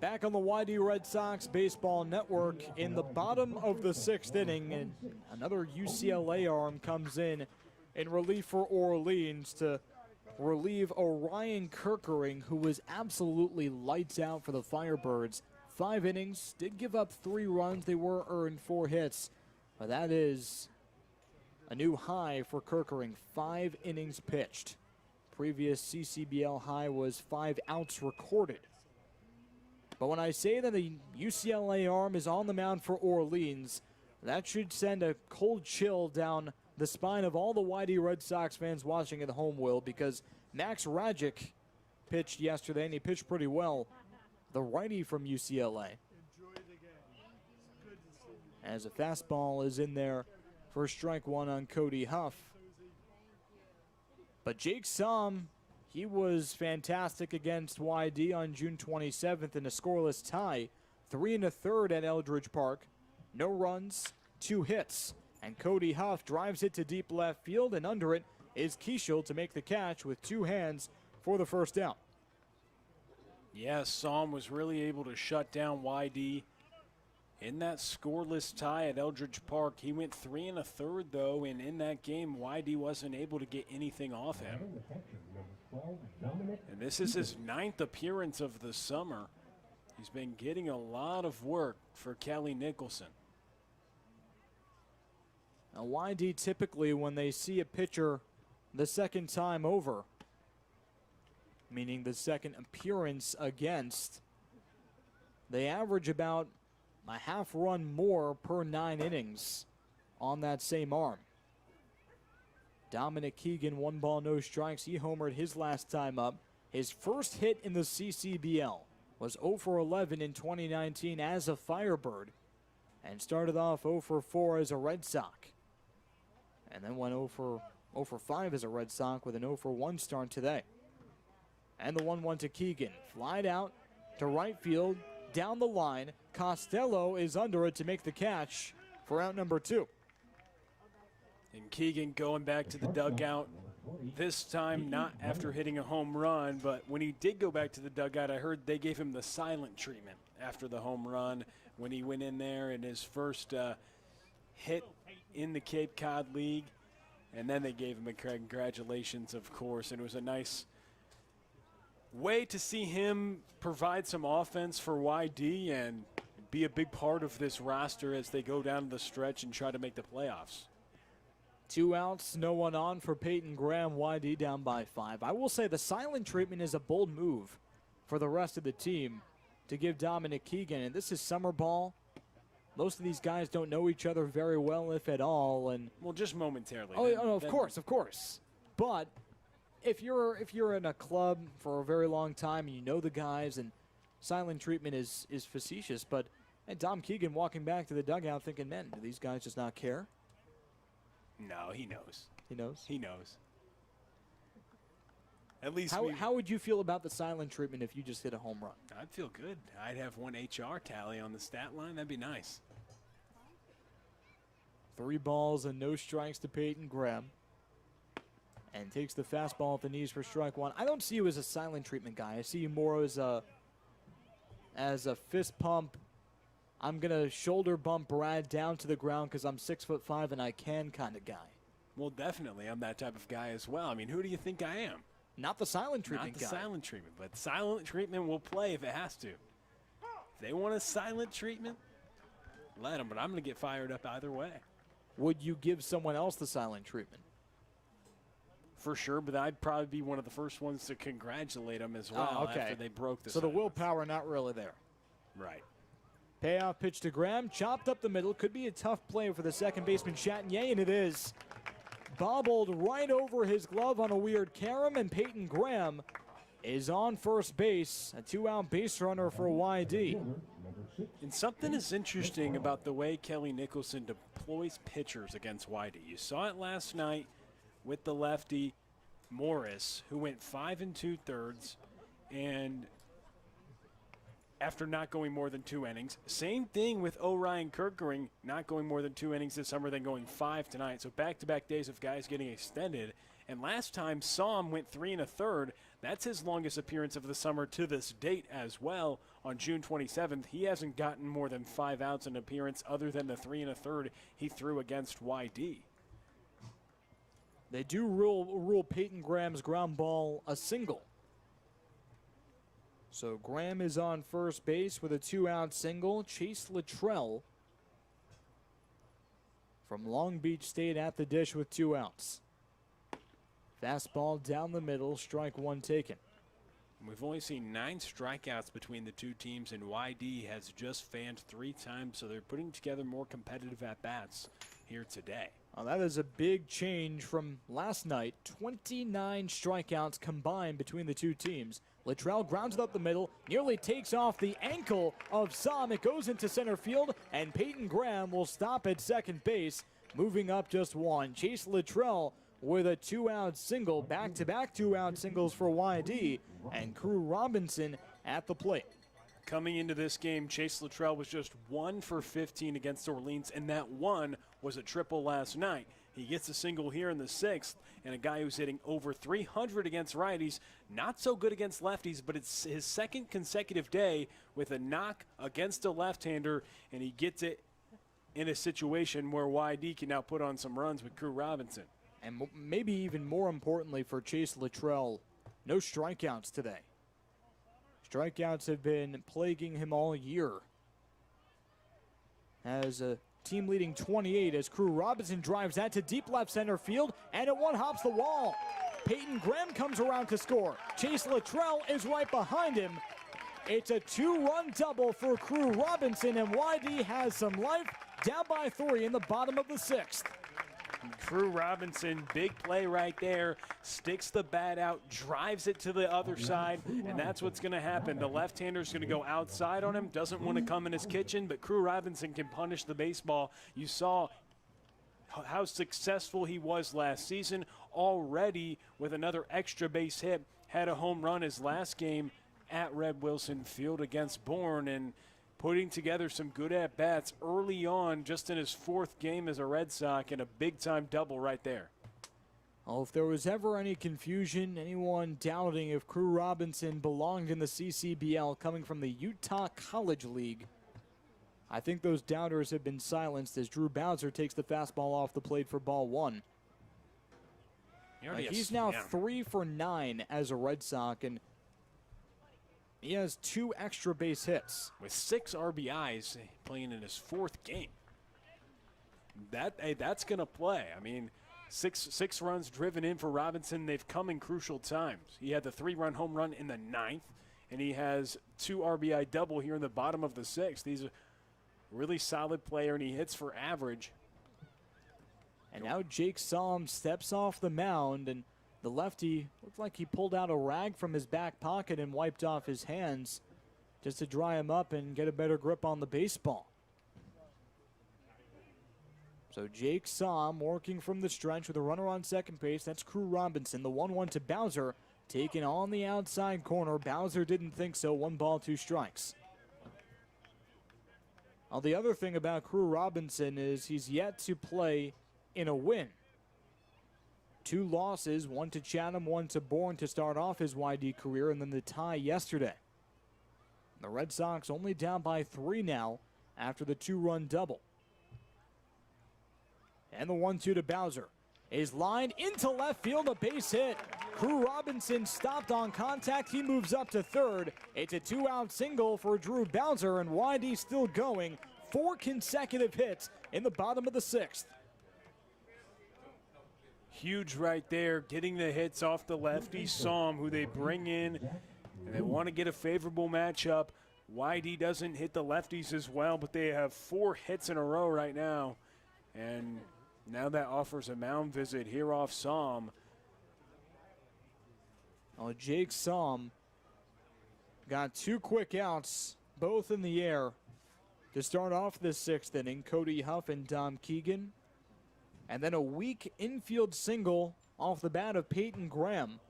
Back on the YD Red Sox Baseball Network in the bottom of the 6th inning, and another UCLA arm comes in relief for Orleans to relieve Orion Kirkering, who was absolutely lights out for the Firebirds. 5 innings, did give up 3 runs. They were earned 4 hits, but that is a new high for Kirkering. 5 innings pitched. Previous CCBL high was 5 outs recorded. But when I say that the UCLA arm is on the mound for Orleans, that should send a cold chill down the spine of all the YD Red Sox fans watching at home, Will, because Max Rajic pitched yesterday, and he pitched pretty well. The righty from UCLA. As a fastball is in there for strike 1 on Cody Huff. But Jake Somm, he was fantastic against YD on June 27th in a scoreless tie. 3 1/3 at Eldridge Park. No runs, 2 hits. And Cody Huff drives it to deep left field, and under it is Keishel to make the catch with 2 hands for the first down. Yeah, Somm was really able to shut down YD in that scoreless tie at Eldridge Park. He went 3 1/3 though, and in that game, YD wasn't able to get anything off him. And this is his 9th appearance of the summer. He's been getting a lot of work for Kelly Nicholson. Now, YD typically, when they see a pitcher the second time over, meaning the second appearance against, they average about a half run more per 9 innings on that same arm. Dominic Keegan, 1 ball, no strikes. He homered his last time up. His first hit in the CCBL was 0 for 11 in 2019 as a Firebird, and started off 0 for 4 as a Red Sox. And then went 0 for 5 as a Red Sox with an 0 for 1 start today. And the 1-1 to Keegan. Flied out to right field, down the line. Costello is under it to make the catch for out number 2. And Keegan going back to the dugout, this time not after hitting a home run, but when he did go back to the dugout, I heard they gave him the silent treatment after the home run when he went in there in his first hit in the Cape Cod League. And then they gave him a congratulations, of course, and it was a nice way to see him provide some offense for YD and be a big part of this roster as they go down the stretch and try to make the playoffs. 2 outs, no one on for Peyton Graham. YD down by 5. I will say the silent treatment is a bold move for the rest of the team to give Dominic Keegan. And this is summer ball. Most of these guys don't know each other very well, if at all. And well, just momentarily. of course. But if you're in a club for a very long time and you know the guys, and silent treatment is facetious, but and Dom Keegan walking back to the dugout thinking, man, do these guys just not care? No, he knows. He knows? He knows. At least How would you feel about the silent treatment if you just hit a home run? I'd feel good. I'd have 1 HR tally on the stat line. That'd be nice. 3 balls and no strikes to Peyton Graham. And takes the fastball at the knees for strike 1. I don't see you as a silent treatment guy. I see you more as a fist pump. I'm going to shoulder bump Brad down to the ground because I'm 6'5" and I can kind of guy. Well, definitely. I'm that type of guy as well. I mean, who do you think I am? Not the silent treatment guy. Not the silent treatment, but silent treatment will play if it has to. If they want a silent treatment, let them, but I'm going to get fired up either way. Would you give someone else the silent treatment? For sure, but I'd probably be one of the first ones to congratulate them as well after they broke the So silence. the willpower not really there. Right. Payoff pitch to Graham, chopped up the middle. Could be a tough play for the second baseman, Chatinier, and it is. Bobbled right over his glove on a weird carom, and Peyton Graham is on first base. A 2-out base runner for YD. And something is interesting about the way Kelly Nicholson deploys pitchers against YD. You saw it last night with the lefty Morris, who went 5 2/3, and after not going more than 2 innings. Same thing with Orion Kirkering, not going more than 2 innings this summer, then going 5 tonight. So back-to-back days of guys getting extended. And last time, Psalm went 3 1/3. That's his longest appearance of the summer to this date as well. On June 27th, he hasn't gotten more than 5 outs in appearance other than the 3 1/3 he threw against YD. They do rule Peyton Graham's ground ball a single. So Graham is on first base with a 2-out single. Chase Luttrell from Long Beach State at the dish with 2 outs. Fastball down the middle, strike 1 taken. We've only seen 9 strikeouts between the two teams, and YD has just fanned 3 times, so they're putting together more competitive at-bats here today. Well, that is a big change from last night. 29 strikeouts combined between the two teams. Luttrell grounds it up the middle, nearly takes off the ankle of Psalm. It goes into center field, and Peyton Graham will stop at second base, moving up just 1. Chase Luttrell with a 2-out single, back-to-back 2-out singles for YD, and Crew Robinson at the plate. Coming into this game, Chase Luttrell was just 1 for 15 against Orleans, and that one was a triple last night. He gets a single here in the 6th, and a guy who's hitting over 300 against righties, not so good against lefties, but it's his second consecutive day with a knock against a left-hander, and he gets it in a situation where YD can now put on some runs with Crew Robinson. And maybe even more importantly for Chase Luttrell, no strikeouts today. Strikeouts have been plaguing him all year. Has a team-leading 28 as Crew Robinson drives that to deep left center field, and it one-hops the wall. Peyton Graham comes around to score. Chase Luttrell is right behind him. It's a 2-run double for Crew Robinson, and YD has some life, down by 3 in the bottom of the 6th. Crew Robinson, big play right there, sticks the bat out, drives it to the other side, and that's what's going to happen. The left-hander's going to go outside on him, doesn't want to come in his kitchen, but Crew Robinson can punish the baseball. You saw how successful he was last season, already with another extra base hit, had a home run his last game at Red Wilson Field against Bourne, and putting together some good at-bats early on, just in his 4th game as a Red Sox, and a big-time double right there. Oh, if there was ever any confusion, anyone doubting if Crew Robinson belonged in the CCBL coming from the Utah College League, I think those doubters have been silenced as Drew Bowser takes the fastball off the plate for ball 1. He's now 3 for 9 as a Red Sox, and he has 2 extra base hits. With 6 RBIs playing in his 4th game. That's going to play. I mean, six runs driven in for Robinson. They've come in crucial times. He had the 3-run home run in the 9th, and he has 2 RBI double here in the bottom of the 6th. He's a really solid player, and he hits for average. And now Jake Psalm steps off the mound, and the lefty looked like he pulled out a rag from his back pocket and wiped off his hands just to dry him up and get a better grip on the baseball. So Jake Psalm working from the stretch with a runner on second base. That's Crew Robinson. The 1-1 to Bowser, taken on the outside corner. Bowser didn't think so. 1 ball, 2 strikes. Now, the other thing about Crew Robinson is he's yet to play in a win. 2 losses, 1 to Chatham, 1 to Bourne to start off his YD career, and then the tie yesterday. The Red Sox only down by 3 now after the 2-run double. And the 1-2 to Bowser is lined into left field, a base hit. Crew Robinson stopped on contact. He moves up to third. It's a 2-out single for Drew Bowser, and YD still going. 4 consecutive hits in the bottom of the 6th. Huge right there, getting the hits off the lefty Psalm, who they bring in, and they want to get a favorable matchup. YD doesn't hit the lefties as well, but they have 4 hits in a row right now. And now that offers a mound visit here off Psalm. Oh, Jake Psalm got 2 quick outs, both in the air, to start off this 6th inning. Cody Huff and Dom Keegan. And then a weak infield single off the bat of Peyton Graham,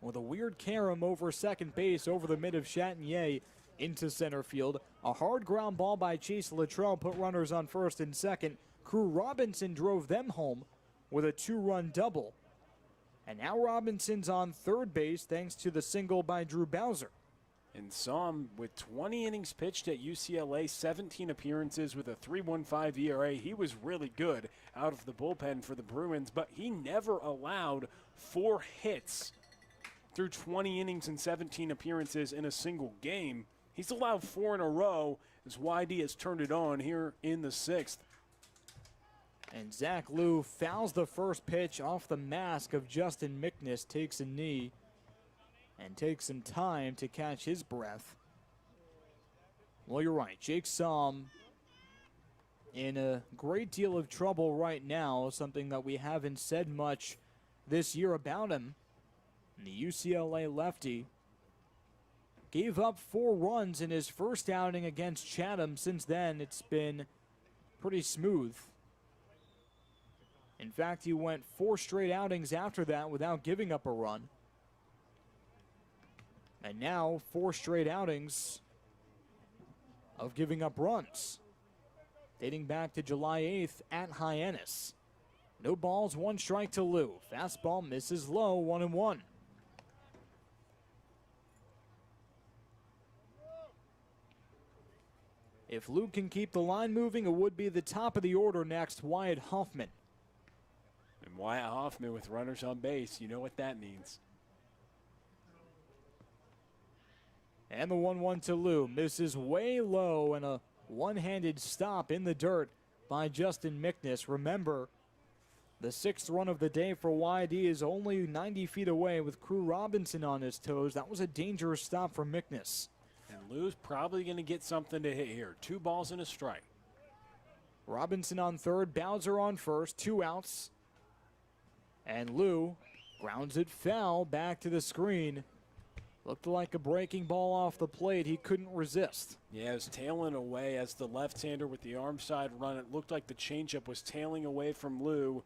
with a weird carom over second base over the mid of Chatinier into center field. A hard ground ball by Chase Luttrell put runners on first and second. Crew Robinson drove them home with a 2-run double. And now Robinson's on third base thanks to the single by Drew Bowser. And Somm, with 20 innings pitched at UCLA, 17 appearances with a 3.15 ERA. He was really good out of the bullpen for the Bruins, but he never allowed 4 hits through 20 innings and 17 appearances in a single game. He's allowed 4 in a row as YD has turned it on here in the 6th. And Zach Liu fouls the first pitch off the mask of Justin Mickness, takes a knee, and takes some time to catch his breath. Well, you're right. Jake Somm in a great deal of trouble right now, something that we haven't said much this year about him. The UCLA lefty gave up 4 runs in his first outing against Chatham. Since then, it's been pretty smooth. In fact, he went 4 straight outings after that without giving up a run. And now 4 straight outings of giving up runs, dating back to July 8th at Hyannis. No balls, 1 strike to Liu. Fastball misses low, 1-1. If Liu can keep the line moving, it would be the top of the order next, Wyatt Hoffman. And Wyatt Hoffman with runners on base, you know what that means. And the 1-1 to Liu misses way low, and a one-handed stop in the dirt by Justin Mickness. Remember, the 6th run of the day for YD is only 90 feet away with Crew Robinson on his toes. That was a dangerous stop for Mickness. And Liu's probably going to get something to hit here. 2 balls and a strike. Robinson on third, Bowser on first, 2 outs. And Liu grounds it foul back to the screen. Looked like a breaking ball off the plate. He couldn't resist. Yeah, it was tailing away as the left-hander with the arm side run. It looked like the changeup was tailing away from Liu.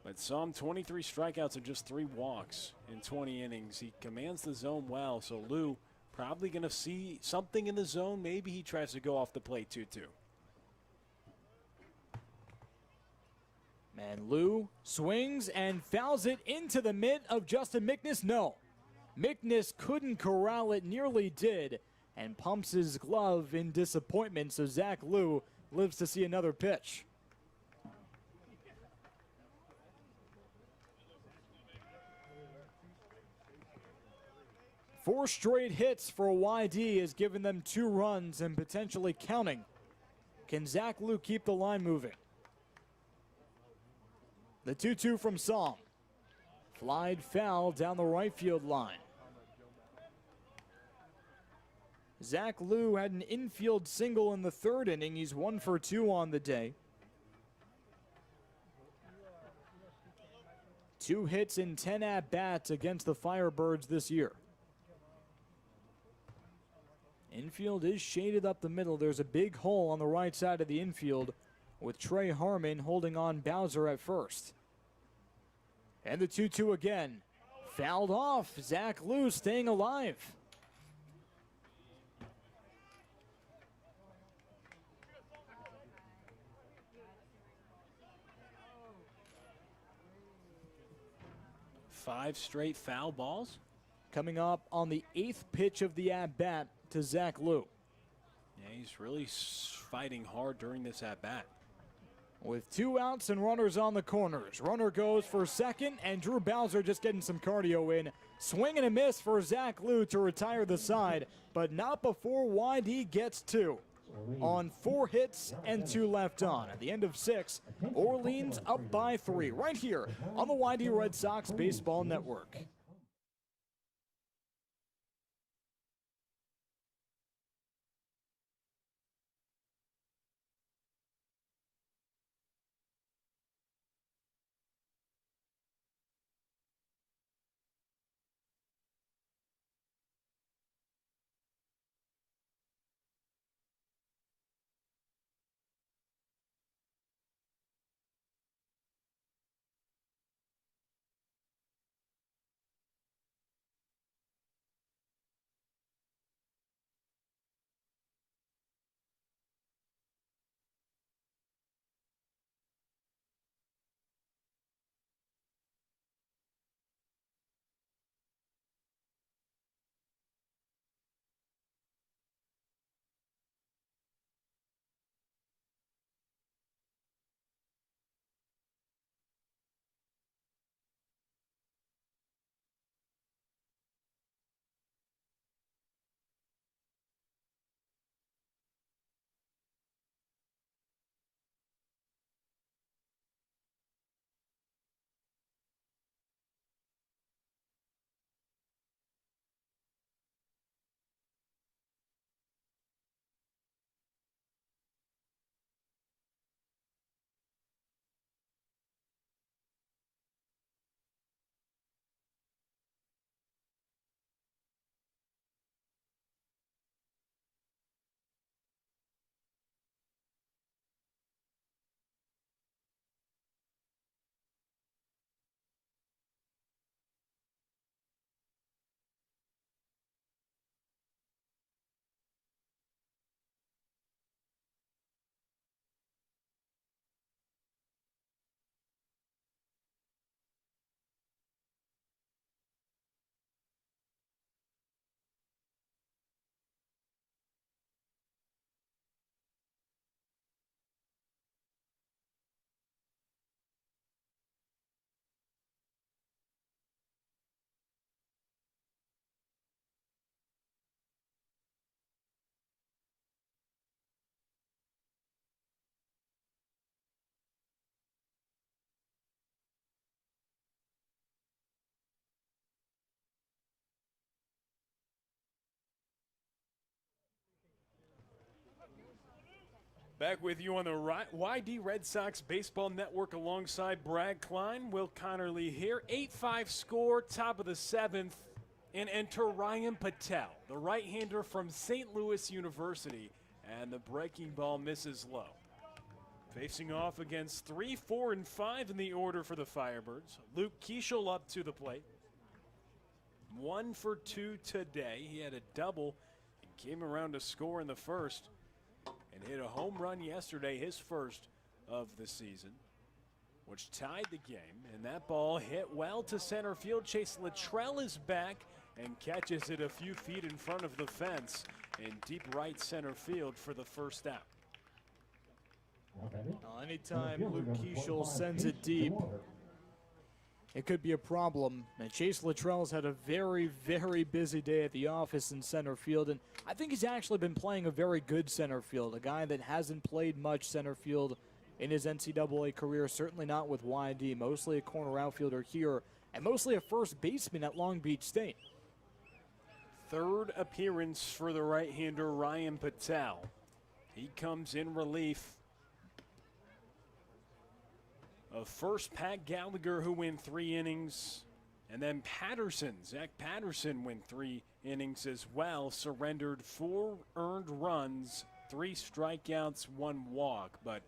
But Somm, 23 strikeouts and just 3 walks in 20 innings. He commands the zone well, so Liu probably going to see something in the zone. Maybe he tries to go off the plate 2-2. And Liu swings and fouls it into the mitt of Justin Mickness. No. Mickness couldn't corral it, nearly did, and pumps his glove in disappointment, so Zach Liu lives to see another pitch. Four straight hits for YD has given them 2 runs and potentially counting. Can Zach Liu keep the line moving? The 2-2 from Somm. Flied foul down the right field line. Zach Liu had an infield single in the 3rd inning. He's 1 for 2 on the day. 2 hits in 10 at-bats against the Firebirds this year. Infield is shaded up the middle. There's a big hole on the right side of the infield with Trey Harmon holding on Bowser at first. And the 2-2 again. Fouled off. Zach Liu staying alive. Five straight foul balls. Coming up on the 8th pitch of the at-bat to Zach Liu. Yeah, he's really fighting hard during this at-bat. With 2 outs and runners on the corners. Runner goes for second, and Drew Bowser just getting some cardio in. Swing and a miss for Zach Liu to retire the side, but not before YD gets 2. On 4 hits and 2 left on. At the end of 6, Orleans up by 3. Right here on the YD Red Sox Baseball Network. Back with you on the YD Red Sox Baseball Network alongside Brad Klein. Will Connerly here. 8-5 score, top of the 7th. And enter Ryan Patel, the right-hander from St. Louis University. And the breaking ball misses low. Facing off against 3, 4, and 5 in the order for the Firebirds. Luke Keeschel up to the plate. 1 for 2 today. He had a double and came around to score in the first. And hit a home run yesterday, his first of the season, which tied the game. And that ball hit well to center field. Chase Luttrell is back and catches it a few feet in front of the fence in deep right center field for the first out. Anytime Luke Keeschel sends it deep, it could be a problem. And Chase Luttrell's had a very, very busy day at the office in center field, and I think he's actually been playing a very good center field, a guy that hasn't played much center field in his NCAA career, certainly not with YD, mostly a corner outfielder here, and mostly a first baseman at Long Beach State. Third appearance for the right-hander Ryan Patel. He comes in relief of first Pat Gallagher, who went 3 innings, and then Zach Patterson went 3 innings as well, surrendered 4 earned runs, 3 strikeouts, 1 walk. But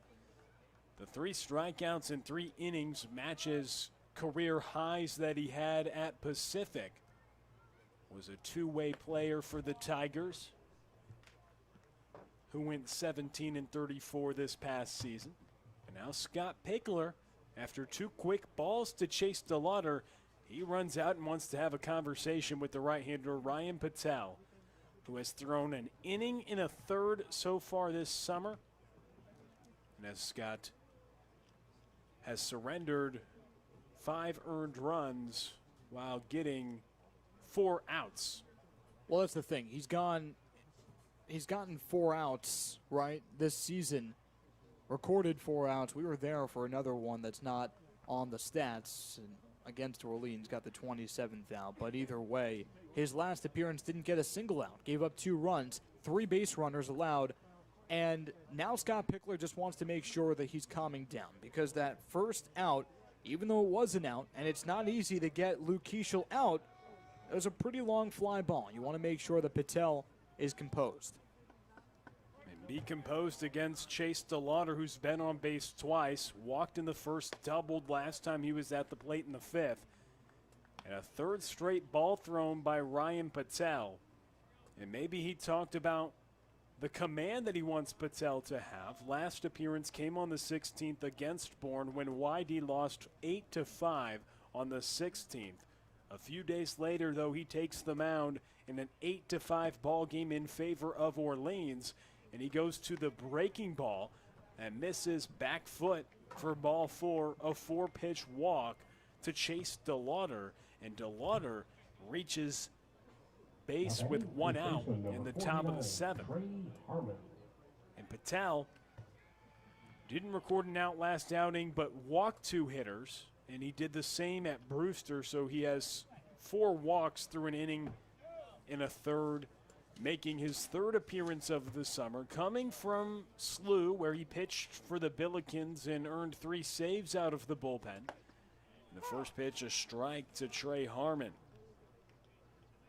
the 3 strikeouts in 3 innings matches career highs that he had at Pacific. Was a two-way player for the Tigers, who went 17 and 34 this past season. And now Scott Pickler, after 2 quick balls to Chase DeLauder, he runs out and wants to have a conversation with the right-hander Ryan Patel, who has thrown an inning in a third so far this summer. And as Scott has surrendered 5 earned runs while getting 4 outs. Well, that's the thing. He's gotten 4 outs, right, this season. Recorded 4 outs. We were there for another one that's not on the stats. And against Orleans, got the 27th out. But either way, his last appearance didn't get a single out. Gave up 2 runs, 3 base runners allowed. And now Scott Pickler just wants to make sure that he's calming down. Because that first out, even though it was an out, and it's not easy to get Luke Keeschel out, it was a pretty long fly ball. You want to make sure that Patel is composed. Be composed against Chase DeLauder, who's been on base twice, walked in the first, doubled last time he was at the plate in the 5th. And a 3rd straight ball thrown by Ryan Patel. And maybe he talked about the command that he wants Patel to have. Last appearance came on the 16th against Bourne when YD lost 8-5 on the 16th. A few days later, though, he takes the mound in an 8-5 ball game in favor of Orleans. And he goes to the breaking ball and misses back foot for ball 4, a 4-pitch walk to Chase DeLauder. And DeLauder reaches base with 1 out in the top of the 7th. And Patel didn't record an out last outing, but walked 2 hitters. And he did the same at Brewster, so he has 4 walks through an inning in a third, making his 3rd appearance of the summer, coming from SLU, where he pitched for the Billikens and earned 3 saves out of the bullpen. The first pitch, a strike to Trey Harmon.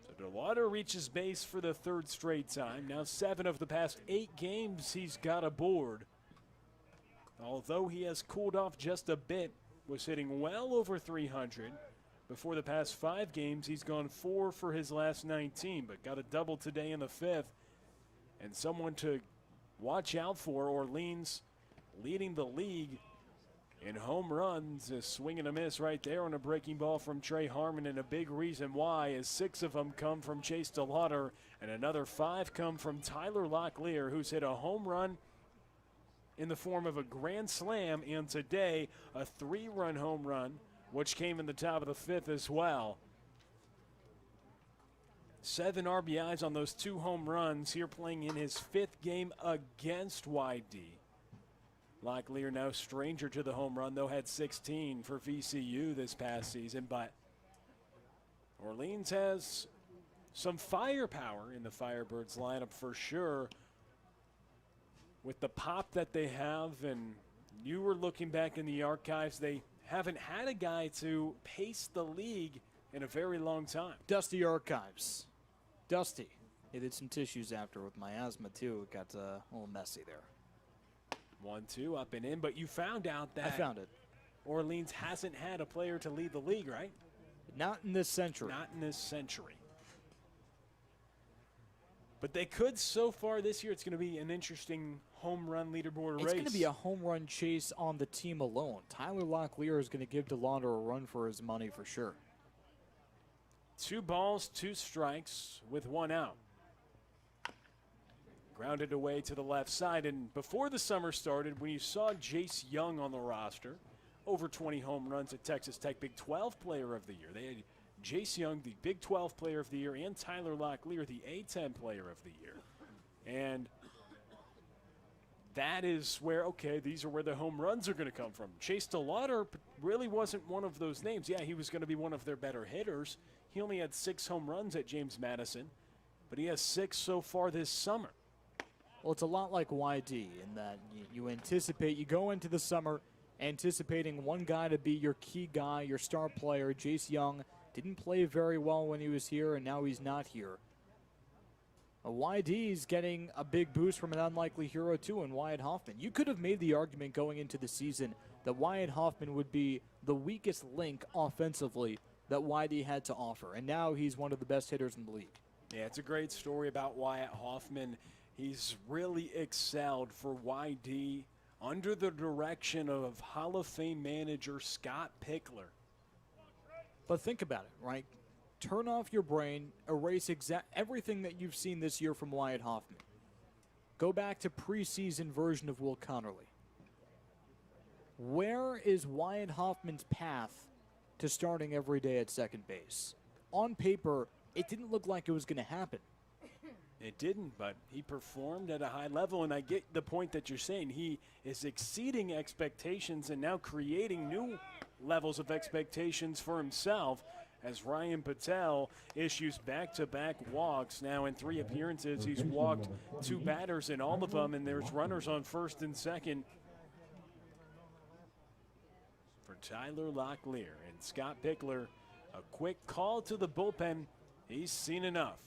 So DeLauder reaches base for the 3rd straight time. Now 7 of the past 8 games he's got aboard. Although he has cooled off just a bit, was hitting well over 300. Before the past 5 games, he's gone 4 for his last 19, but got a double today in the 5th. And someone to watch out for. Orleans leading the league in home runs. A swing and a miss right there on a breaking ball from Trey Harmon, and a big reason why is 6 of them come from Chase DeLauder, and another 5 come from Tyler Locklear, who's hit a home run in the form of a grand slam, and today a 3-run home run, which came in the top of the 5th as well. 7 RBIs on those 2 home runs here, playing in his 5th game against YD. Locklear, no stranger to the home run, though, had 16 for VCU this past season. But Orleans has some firepower in the Firebirds lineup for sure, with the pop that they have, and you were looking back in the archives, they haven't had a guy to pace the league in a very long time. Dusty archives. Dusty. Needed some tissues after with my asthma, too. It got a little messy there. 1-2 up and in, but you found out that I found it. Orleans hasn't had a player to lead the league, right? Not in this century. Not in this century. But they could so far this year. It's going to be an interesting home run leaderboard race. It's going to be a home run chase on the team alone. Tyler Locklear is going to give DeLauder a run for his money for sure. 2 balls, 2 strikes with 1 out. Grounded away to the left side. And before the summer started, when you saw Jace Young on the roster, over 20 home runs at Texas Tech, Big 12 Player of the Year. They had Jace Young, the Big 12 Player of the Year, and Tyler Locklear, the A-10 Player of the Year. And that is where, okay, these are where the home runs are going to come from. Chase DeLauder really wasn't one of those names. Yeah, he was going to be one of their better hitters. He only had 6 home runs at James Madison, but he has 6 so far this summer. Well, it's a lot like YD in that you anticipate, you go into the summer anticipating one guy to be your key guy, your star player. Jace Young didn't play very well when he was here, and now he's not here. YD is getting a big boost from an unlikely hero, too, in Wyatt Hoffman. You could have made the argument going into the season that Wyatt Hoffman would be the weakest link offensively that YD had to offer, and now he's one of the best hitters in the league. Yeah, it's a great story about Wyatt Hoffman. He's really excelled for YD under the direction of Hall of Fame manager Scott Pickler. But think about it, right? Turn off your brain, erase everything that you've seen this year from Wyatt Hoffman. Go back to preseason version of Will Connerly. Where is Wyatt Hoffman's path to starting every day at second base? On paper, it didn't look like it was going to happen. It didn't, but he performed at a high level, and I get the point that you're saying. He is exceeding expectations and now creating new levels of expectations for himself as Ryan Patel issues back-to-back walks. Now in 3 appearances, he's walked 2 batters in all of them, and there's runners on first and second for Tyler Locklear. And Scott Pickler, a quick call to the bullpen. He's seen enough.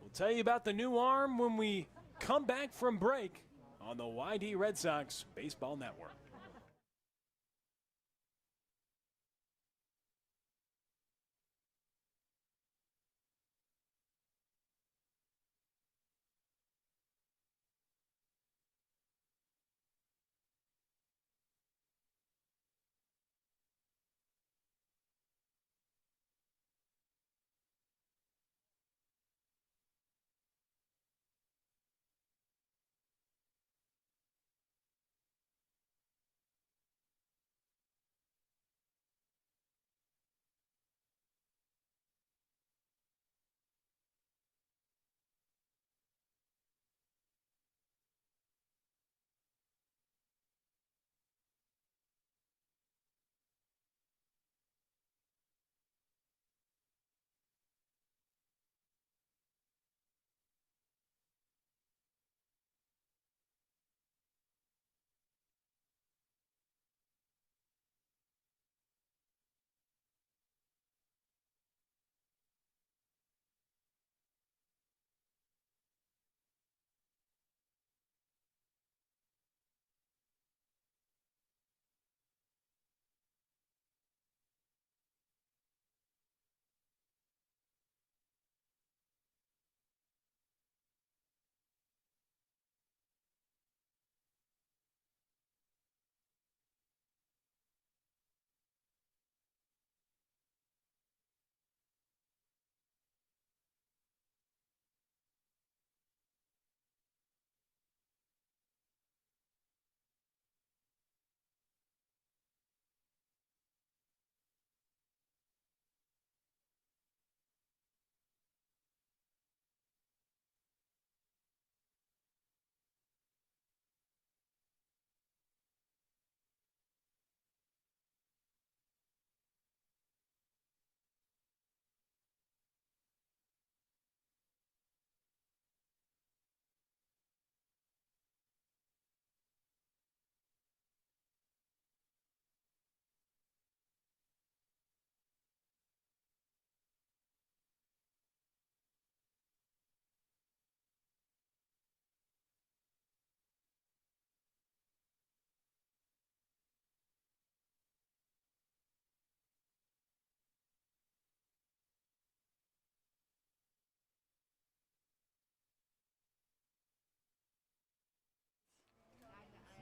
We'll tell you about the new arm when we come back from break on the YD Red Sox Baseball Network.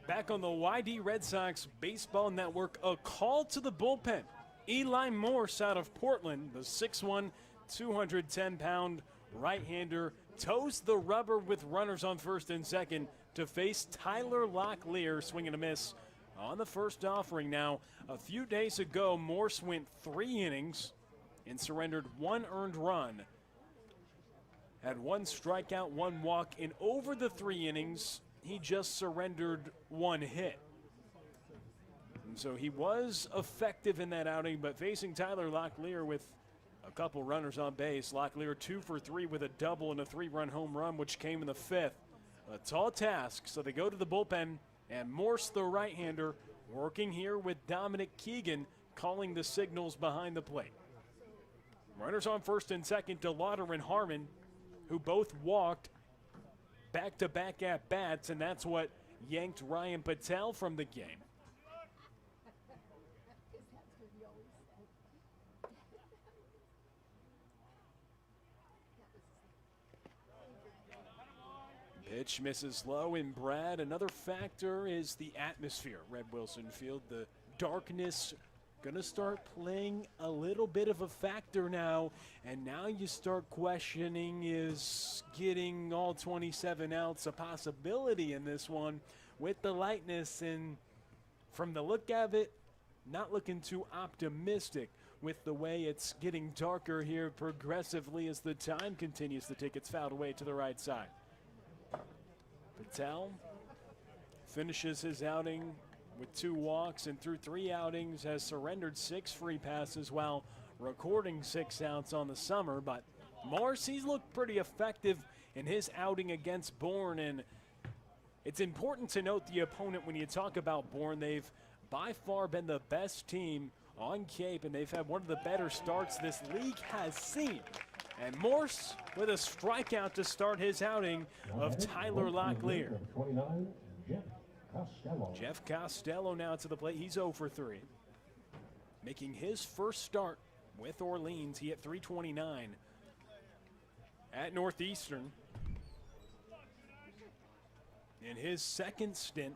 Back on the YD Red Sox Baseball Network, a call to the bullpen. Eli Morse out of Portland, the 6'1", 210-pound right-hander, toes the rubber with runners on first and second to face Tyler Locklear, swing and a miss on the first offering. Now, a few days ago, Morse went 3 innings and surrendered 1 earned run. Had 1 strikeout, 1 walk, and over the 3 innings, he just surrendered 1 hit. And so he was effective in that outing, but facing Tyler Locklear with a couple runners on base. Locklear 2 for 3 with a double and a 3-run home run, which came in the 5th. A tall task, so they go to the bullpen, and Morse, the right-hander, working here with Dominic Keegan, calling the signals behind the plate. Runners on first and second, DeLauder and Harmon, who both walked back-to-back at-bats, and that's what yanked Ryan Patel from the game. Pitch misses low, and Brad, another factor is the atmosphere. Red Wilson Field, the darkness going to start playing a little bit of a factor now, and now you start questioning, is getting all 27 outs a possibility in this one with the lightness? And from the look of it, not looking too optimistic with the way it's getting darker here progressively as the time continues to tick. It's fouled away to the right side. Patel finishes his outing with 2 walks, and through 3 outings has surrendered 6 free passes while recording 6 outs on the summer. But Morse, he's looked pretty effective in his outing against Bourne, and it's important to note the opponent when you talk about Bourne. They've by far been the best team on Cape, and they've had one of the better starts this league has seen. And Morse with a strikeout to start his outing of Tyler Locklear. 29, Jeff Costello. Jeff Costello now to the plate. He's 0 for 3. Making his first start with Orleans. He hit .329 at Northeastern. In his second stint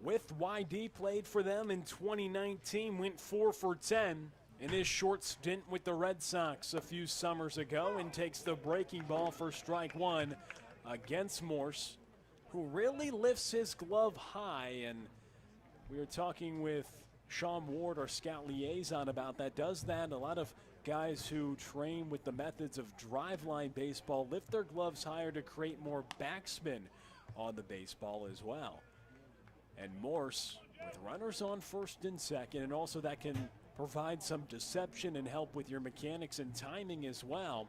with YD, played for them in 2019, went 4 for 10 in his short stint with the Red Sox a few summers ago, and takes the breaking ball for strike 1 against Morse, who really lifts his glove high. And we were talking with Sean Ward, our scout liaison, about that. Does that. A lot of guys who train with the methods of driveline baseball lift their gloves higher to create more backspin on the baseball as well. And Morse with runners on first and second, and also that can provide some deception and help with your mechanics and timing as well.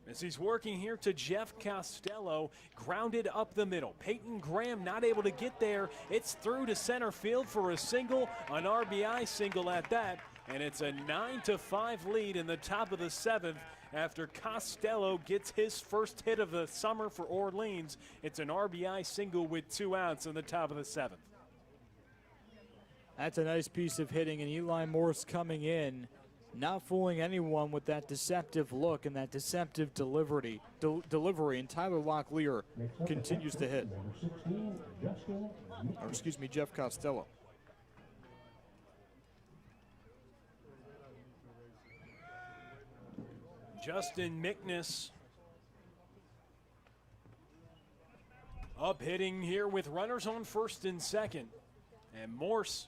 As he's working here to Jeff Costello, grounded up the middle. Peyton Graham not able to get there. It's through to center field for a single, an RBI single at that, and it's a 9-5 lead in the top of the 7th after Costello gets his first hit of the summer for Orleans. It's an RBI single with 2 outs in the top of the 7th. That's a nice piece of hitting, and Eli Morse coming in, not fooling anyone with that deceptive look and that deceptive delivery. And Tyler Locklear continues to hit. Number 16, Justin. Or excuse me, Jeff Costello. Justin Mickness up hitting here with runners on first and second. And Morse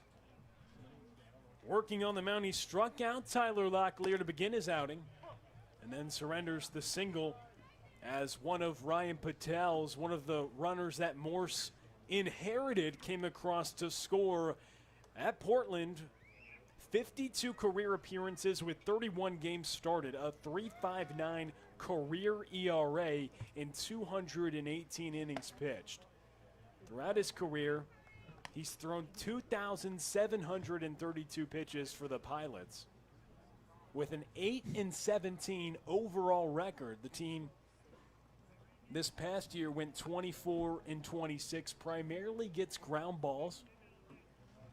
working on the mound. He struck out Tyler Locklear to begin his outing, and then surrenders the single as one of Ryan Patel's, one of the runners that Morse inherited, came across to score at Portland. 52 career appearances with 31 games started, a .359 career ERA in 218 innings pitched. Throughout his career, he's thrown 2,732 pitches for the Pilots. With an 8-17 overall record, the team this past year went 24-26, primarily gets ground balls.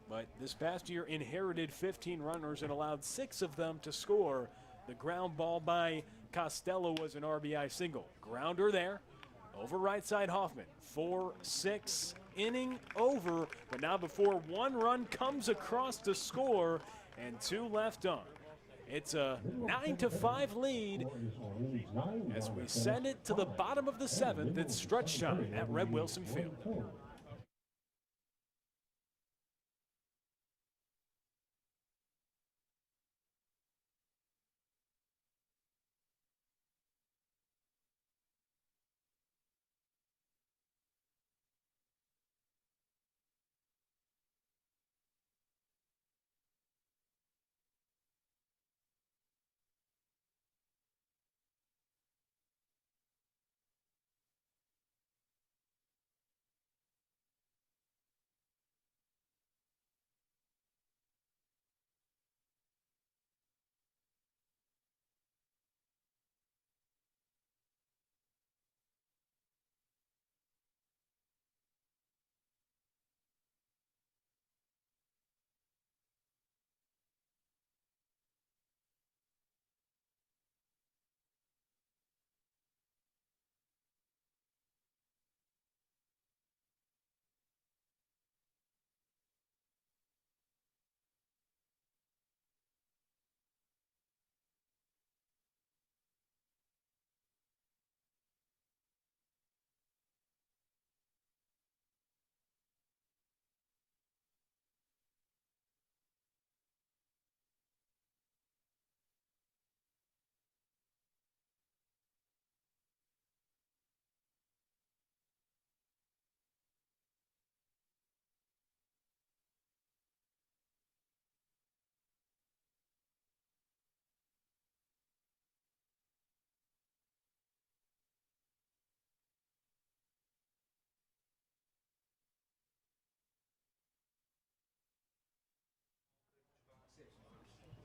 But this past year inherited 15 runners and allowed 6 of them to score. The ground ball by Costello was an RBI single. Grounder there Over right side Hoffman. 4-6 inning over. But now before one run comes across to score and 2 left on. It's a 9-5 lead as we send it to the bottom of the 7th. It's stretch time at Red Wilson Field.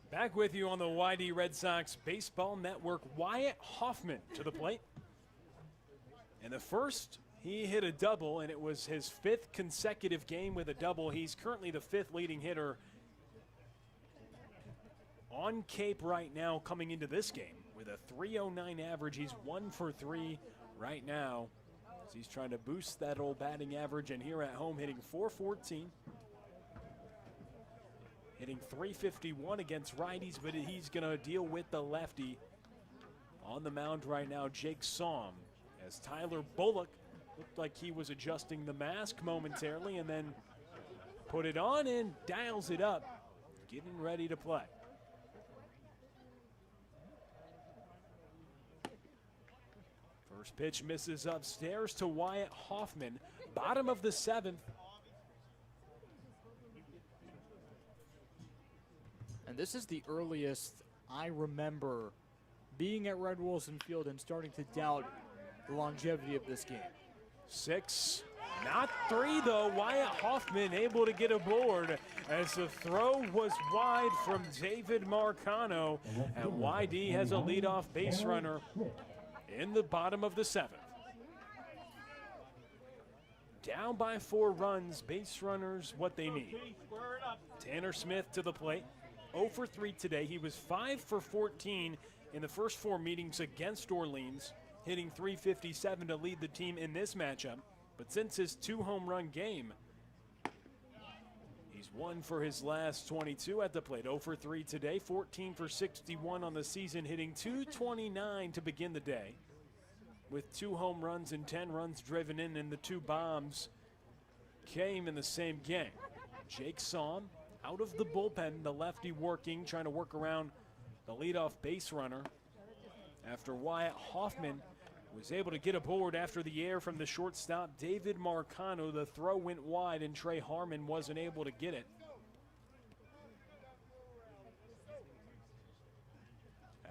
Back with you on the YD Red Sox Baseball Network. Wyatt Hoffman to the plate. And the first, he hit a double, and it was his 5th consecutive game with a double. He's currently the 5th leading hitter on Cape right now coming into this game with a .309 average. He's 1 for 3 right now as he's trying to boost that old batting average, and here at home hitting .414. Hitting .351 against righties, but he's going to deal with the lefty. On the mound right now, Jake Somm, as Tyler Bullock looked like he was adjusting the mask momentarily and then put it on and dials it up, getting ready to play. First pitch misses upstairs to Wyatt Hoffman, bottom of the 7th. And this is the earliest I remember being at Red Wilson Field and starting to doubt the longevity of this game. 6, not 3 though. Wyatt Hoffman able to get aboard as the throw was wide from David Marcano, and YD has a leadoff base runner in the bottom of the 7th. Down by 4 runs, base runners what they need. Tanner Smith to the plate. 0 for 3 today. He was 5 for 14 in the first 4 meetings against Orleans, hitting .357 to lead the team in this matchup. But since his 2 home run game, he's 1 for his last 22 at the plate. 0 for 3 today, 14 for 61 on the season, hitting .229 to begin the day, with 2 home runs and 10 runs driven in, and the 2 bombs came in the same game. Jake Somm out of the bullpen, the lefty working, trying to work around the leadoff base runner after Wyatt Hoffman was able to get aboard after the air from the shortstop David Marcano. The throw went wide and Trey Harmon wasn't able to get it.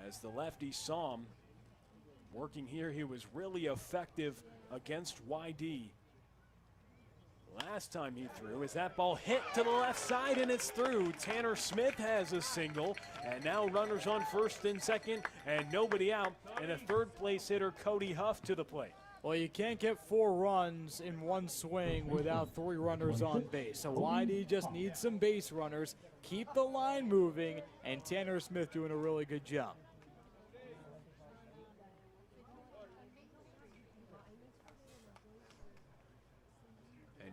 As the lefty Somm working here, he was really effective against YD. Last time he threw, as that ball hit to the left side and it's through. Tanner Smith has a single, and now runners on first and second and nobody out, and a third place hitter Cody Huff to the plate. Well, you can't get 4 runs in one swing without 3 runners on base. So YD just needs some base runners, keep the line moving, and Tanner Smith doing a really good job.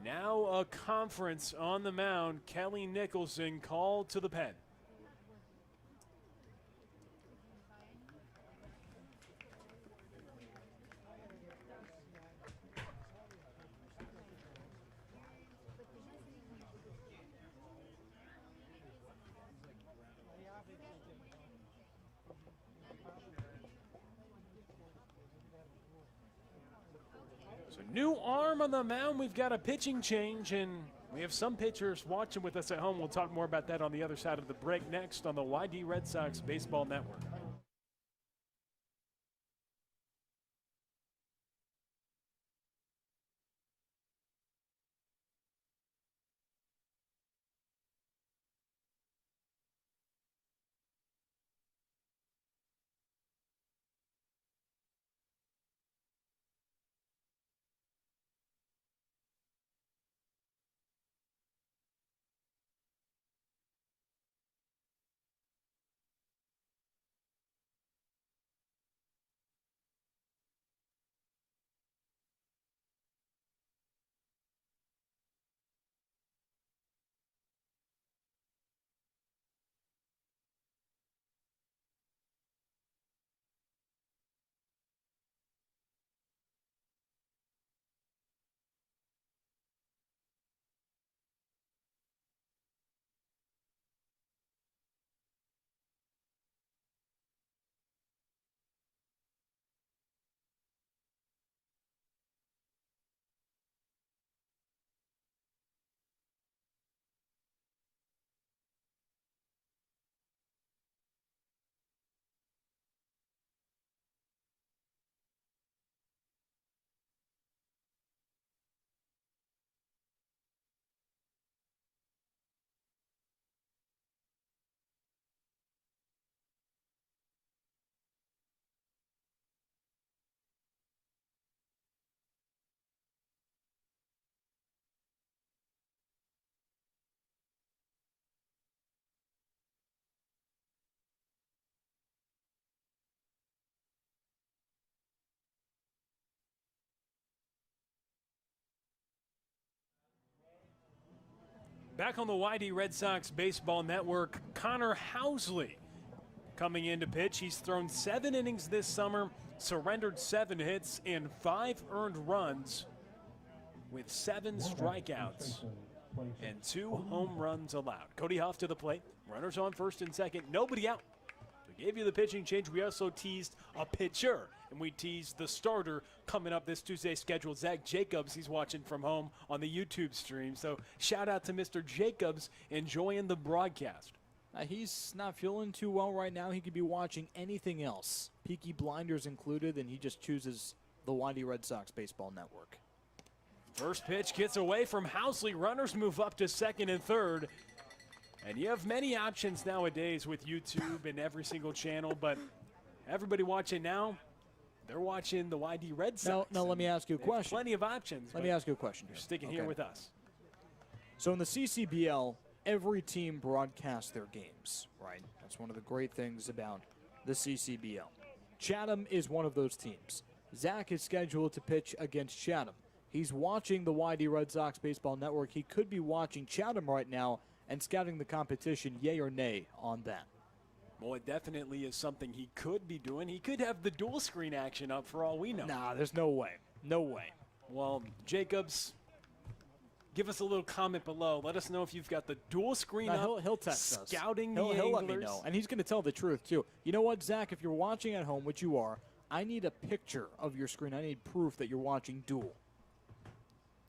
Now a conference on the mound. Kelly Nicholson called to the pen. So new arm on the mound. We've got a pitching change, and we have some pitchers watching with us at home. We'll talk more about that on the other side of the break next on the YD Red Sox Baseball Network. Back on the YD Red Sox Baseball Network, Connor Housley coming in to pitch. He's thrown 7 innings this summer, surrendered 7 hits and 5 earned runs with 7 strikeouts and 2 home runs allowed. Cody Huff to the plate. Runners on first and second. Nobody out. We gave you the pitching change. We also teased a pitcher, and we teased the starter coming up this Tuesday scheduled. Zach Jacobs, he's watching from home on the YouTube stream. So shout out to Mr. Jacobs enjoying the broadcast. He's not feeling too well right now. He could be watching anything else, Peaky Blinders included, and he just chooses the YD Red Sox Baseball Network. First pitch gets away from Housley. Runners move up to second and third. And you have many options nowadays with YouTube and every single channel, but everybody watching now, they're watching the YD Red Sox. Now let me ask you a question. Plenty of options. Let me ask you a question. You're sticking here with us. So in the CCBL, every team broadcasts their games, right? That's one of the great things about the CCBL. Chatham is one of those teams. Zach is scheduled to pitch against Chatham. He's watching the YD Red Sox Baseball Network. He could be watching Chatham right now and scouting the competition, yay or nay on that. Well, it definitely is something he could be doing. He could have the dual screen action up for all we know. Nah, there's no way. No way. Well, Jacobs, give us a little comment below. Let us know if you've got the dual screen up. He'll text us. Scouting he'll let me know. And he's going to tell the truth, too. You know what, Zach? If you're watching at home, which you are, I need a picture of your screen. I need proof that you're watching dual.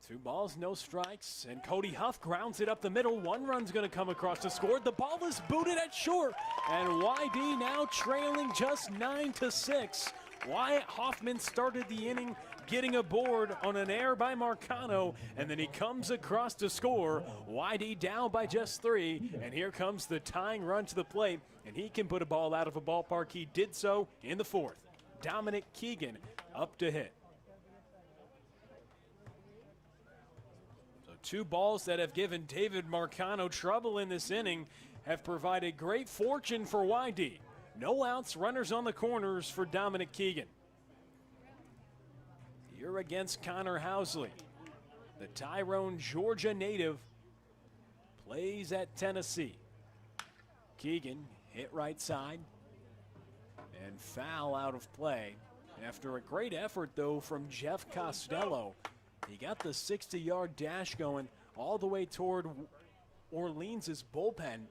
2 balls, no strikes, and Cody Huff grounds it up the middle. 1 run's going to come across to score. The ball is booted at short, and YD now trailing just 9-6. Wyatt Hoffman started the inning getting a board on an error by Marcano, and then he comes across to score. YD down by just 3, and here comes the tying run to the plate, and he can put a ball out of a ballpark. He did so in the 4th. Dominic Keegan up to hit. 2 balls that have given David Marcano trouble in this inning have provided great fortune for YD. No outs, runners on the corners for Dominic Keegan. Here against Connor Housley. The Tyrone, Georgia native, plays at Tennessee. Keegan hit right side and foul out of play. After a great effort, though, from Jeff Costello. He got the 60-yard dash going all the way toward Orleans' bullpen,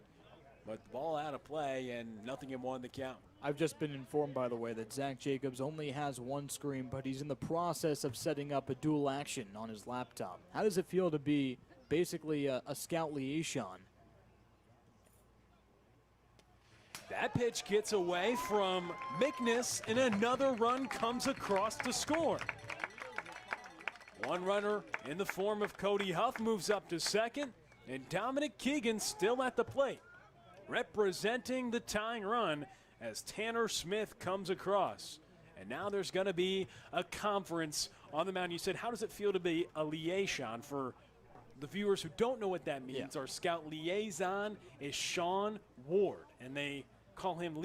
but the ball out of play and nothing in one to count. I've just been informed, by the way, that Zach Jacobs only has one screen, but he's in the process of setting up a dual action on his laptop. How does it feel to be basically a scout liaison? That pitch gets away from McNiss, and another run comes across to score. One runner in the form of Cody Huff moves up to second, and Dominic Keegan still at the plate, representing the tying run as Tanner Smith comes across. And now there's going to be a conference on the mound. You said, how does it feel to be a liaison? For the viewers who don't know what that means, our scout liaison is Sean Ward, and they call him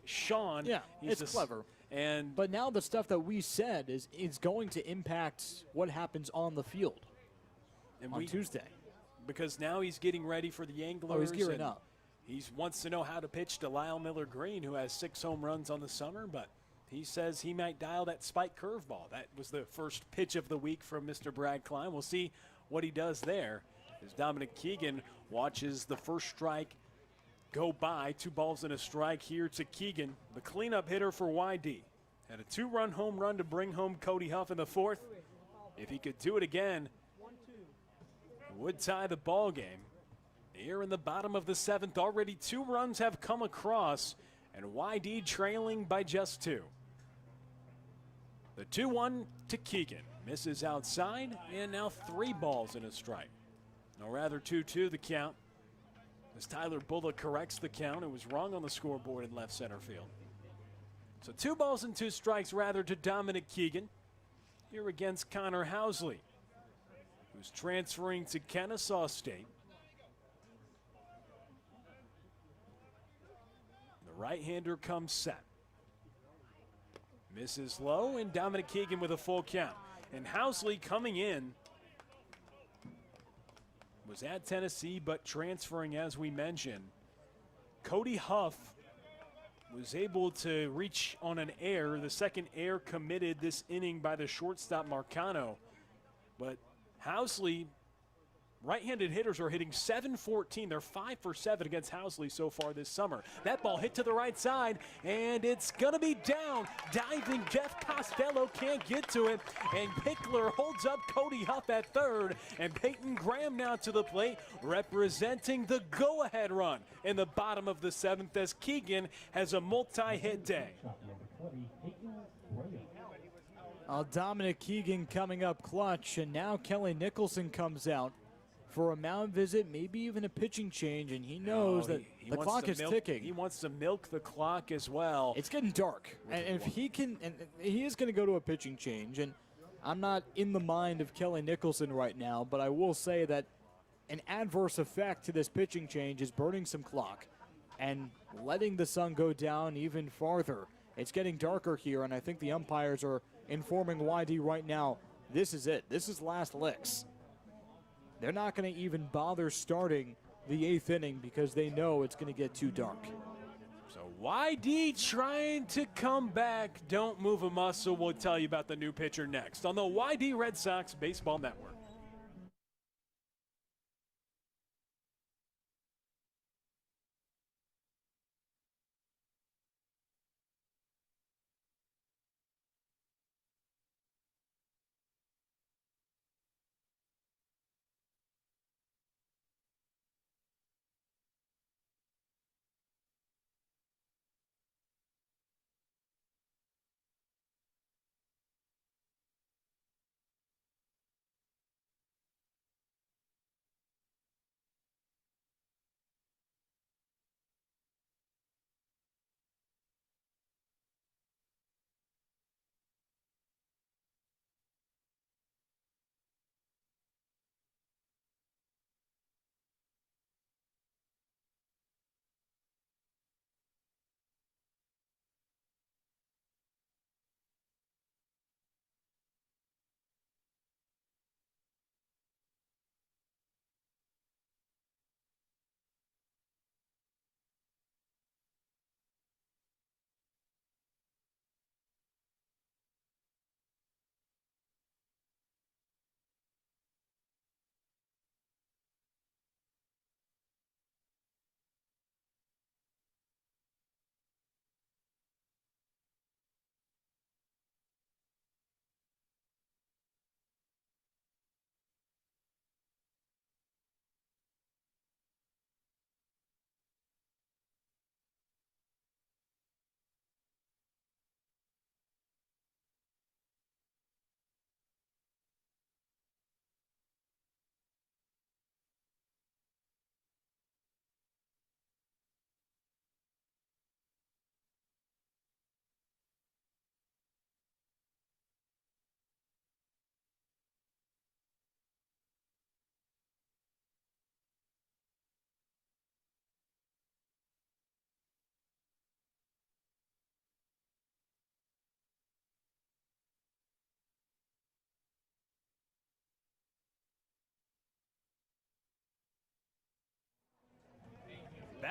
Sean. Yeah, it's clever. But now the stuff that we said is going to impact what happens on the field on Tuesday. Because now he's getting ready for the Anglers. Oh, he's gearing up. He wants to know how to pitch to Lyle Miller Green, who has 6 home runs on the summer, but he says he might dial that spike curveball. That was the first pitch of the week from Mr. Brad Klein. We'll see what he does there as Dominic Keegan watches the first strike go by. 2 balls and a strike here to Keegan, the cleanup hitter for YD. Had a 2-run home run to bring home Cody Huff in the 4th. If he could do it again, it would tie the ball game. Here in the bottom of the 7th, already 2 runs have come across, and YD trailing by just 2. The 2-1 to Keegan. Misses outside, and now 3 balls and a strike. No, rather 2-2 the count. As Tyler Bullock corrects the count, it was wrong on the scoreboard in left center field. So 2 balls and 2 strikes rather to Dominic Keegan here against Connor Housley, who's transferring to Kennesaw State. The right-hander comes set. Misses low, and Dominic Keegan with a full count. And Housley coming in was at Tennessee, but transferring, as we mentioned. Cody Huff was able to reach on an error, the second error committed this inning by the shortstop Marcano. But Housley, right-handed hitters are hitting .714. They're 5 for 7 against Housley so far this summer. That ball hit to the right side, and it's going to be down. Diving Jeff Costello can't get to it, and Pickler holds up Cody Huff at third, and Peyton Graham now to the plate, representing the go-ahead run in the bottom of the 7th as Keegan has a multi-hit day. Dominic Keegan coming up clutch, and now Kelly Nicholson comes out for a mound visit, maybe even a pitching change, and he knows that the clock is ticking. He wants to milk the clock as well. It's getting dark, and if he can, and he is going to go to a pitching change, and I'm not in the mind of Kelly Nicholson right now, but I will say that an adverse effect to this pitching change is burning some clock and letting the sun go down even farther. It's getting darker here, and I think the umpires are informing YD right now, this is it. This is last licks. They're not going to even bother starting the 8th inning because they know it's going to get too dark. So YD trying to come back. Don't move a muscle. We'll tell you about the new pitcher next on the YD Red Sox Baseball Network.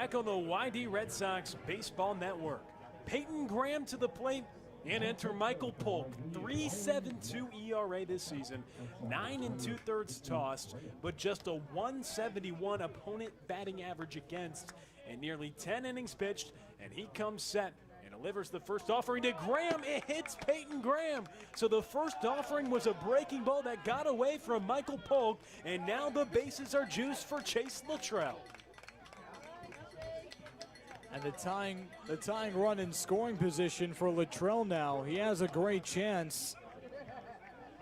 back on the YD Red Sox Baseball Network. Peyton Graham to the plate, and enter Michael Polk. 3.72 ERA this season, 9 2/3 tossed, but just a 171 opponent batting average against, and nearly 10 innings pitched, and he comes set and delivers the first offering to Graham. It hits Peyton Graham. So the first offering was a breaking ball that got away from Michael Polk, and now the bases are juiced for Chase Luttrell. And the tying run in scoring position for Luttrell now. He has a great chance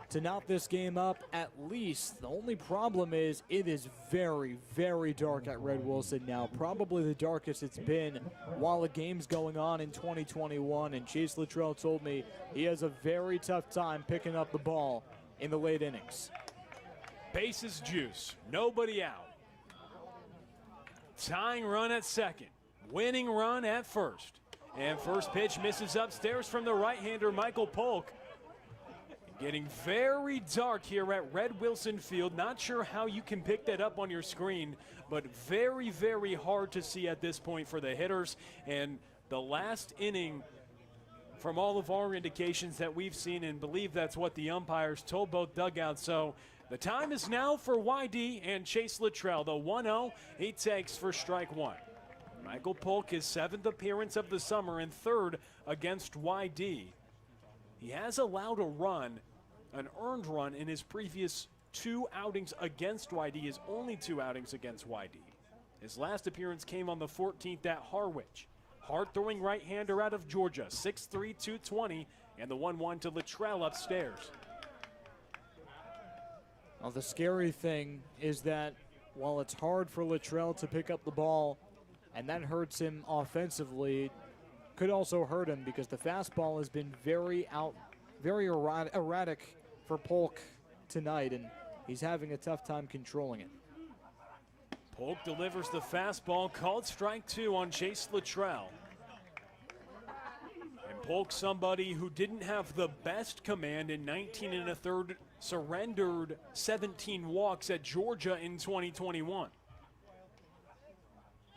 to knock this game up at least. The only problem is it is very, very dark at Red Wilson now. Probably the darkest it's been while the game's going on in 2021. And Chase Luttrell told me he has a very tough time picking up the ball in the late innings. Bases juice, nobody out. Tying run at second. Winning run at first. And first pitch misses upstairs from the right-hander Michael Polk. Getting very dark here at Red Wilson Field. Not sure how you can pick that up on your screen, but very, very hard to see at this point for the hitters. And the last inning, from all of our indications that we've seen, and believe that's what the umpires told both dugouts. So the time is now for YD and Chase Luttrell. The 1-0 he takes for strike one. Michael Polk, his 7th appearance of the summer and 3rd against YD. He has allowed a run, an earned run, in his previous 2 outings against YD, his only 2 outings against YD. His last appearance came on the 14th at Harwich. Hard-throwing right-hander out of Georgia, 6'3", 220, and the 1-1 to Luttrell upstairs. Well, the scary thing is that while it's hard for Luttrell to pick up the ball, and that hurts him offensively, could also hurt him because the fastball has been very erratic for Polk tonight, and he's having a tough time controlling it. Polk delivers the fastball, called strike 2 on Chase Luttrell. And Polk, somebody who didn't have the best command in 19 1/3, surrendered 17 walks at Georgia in 2021.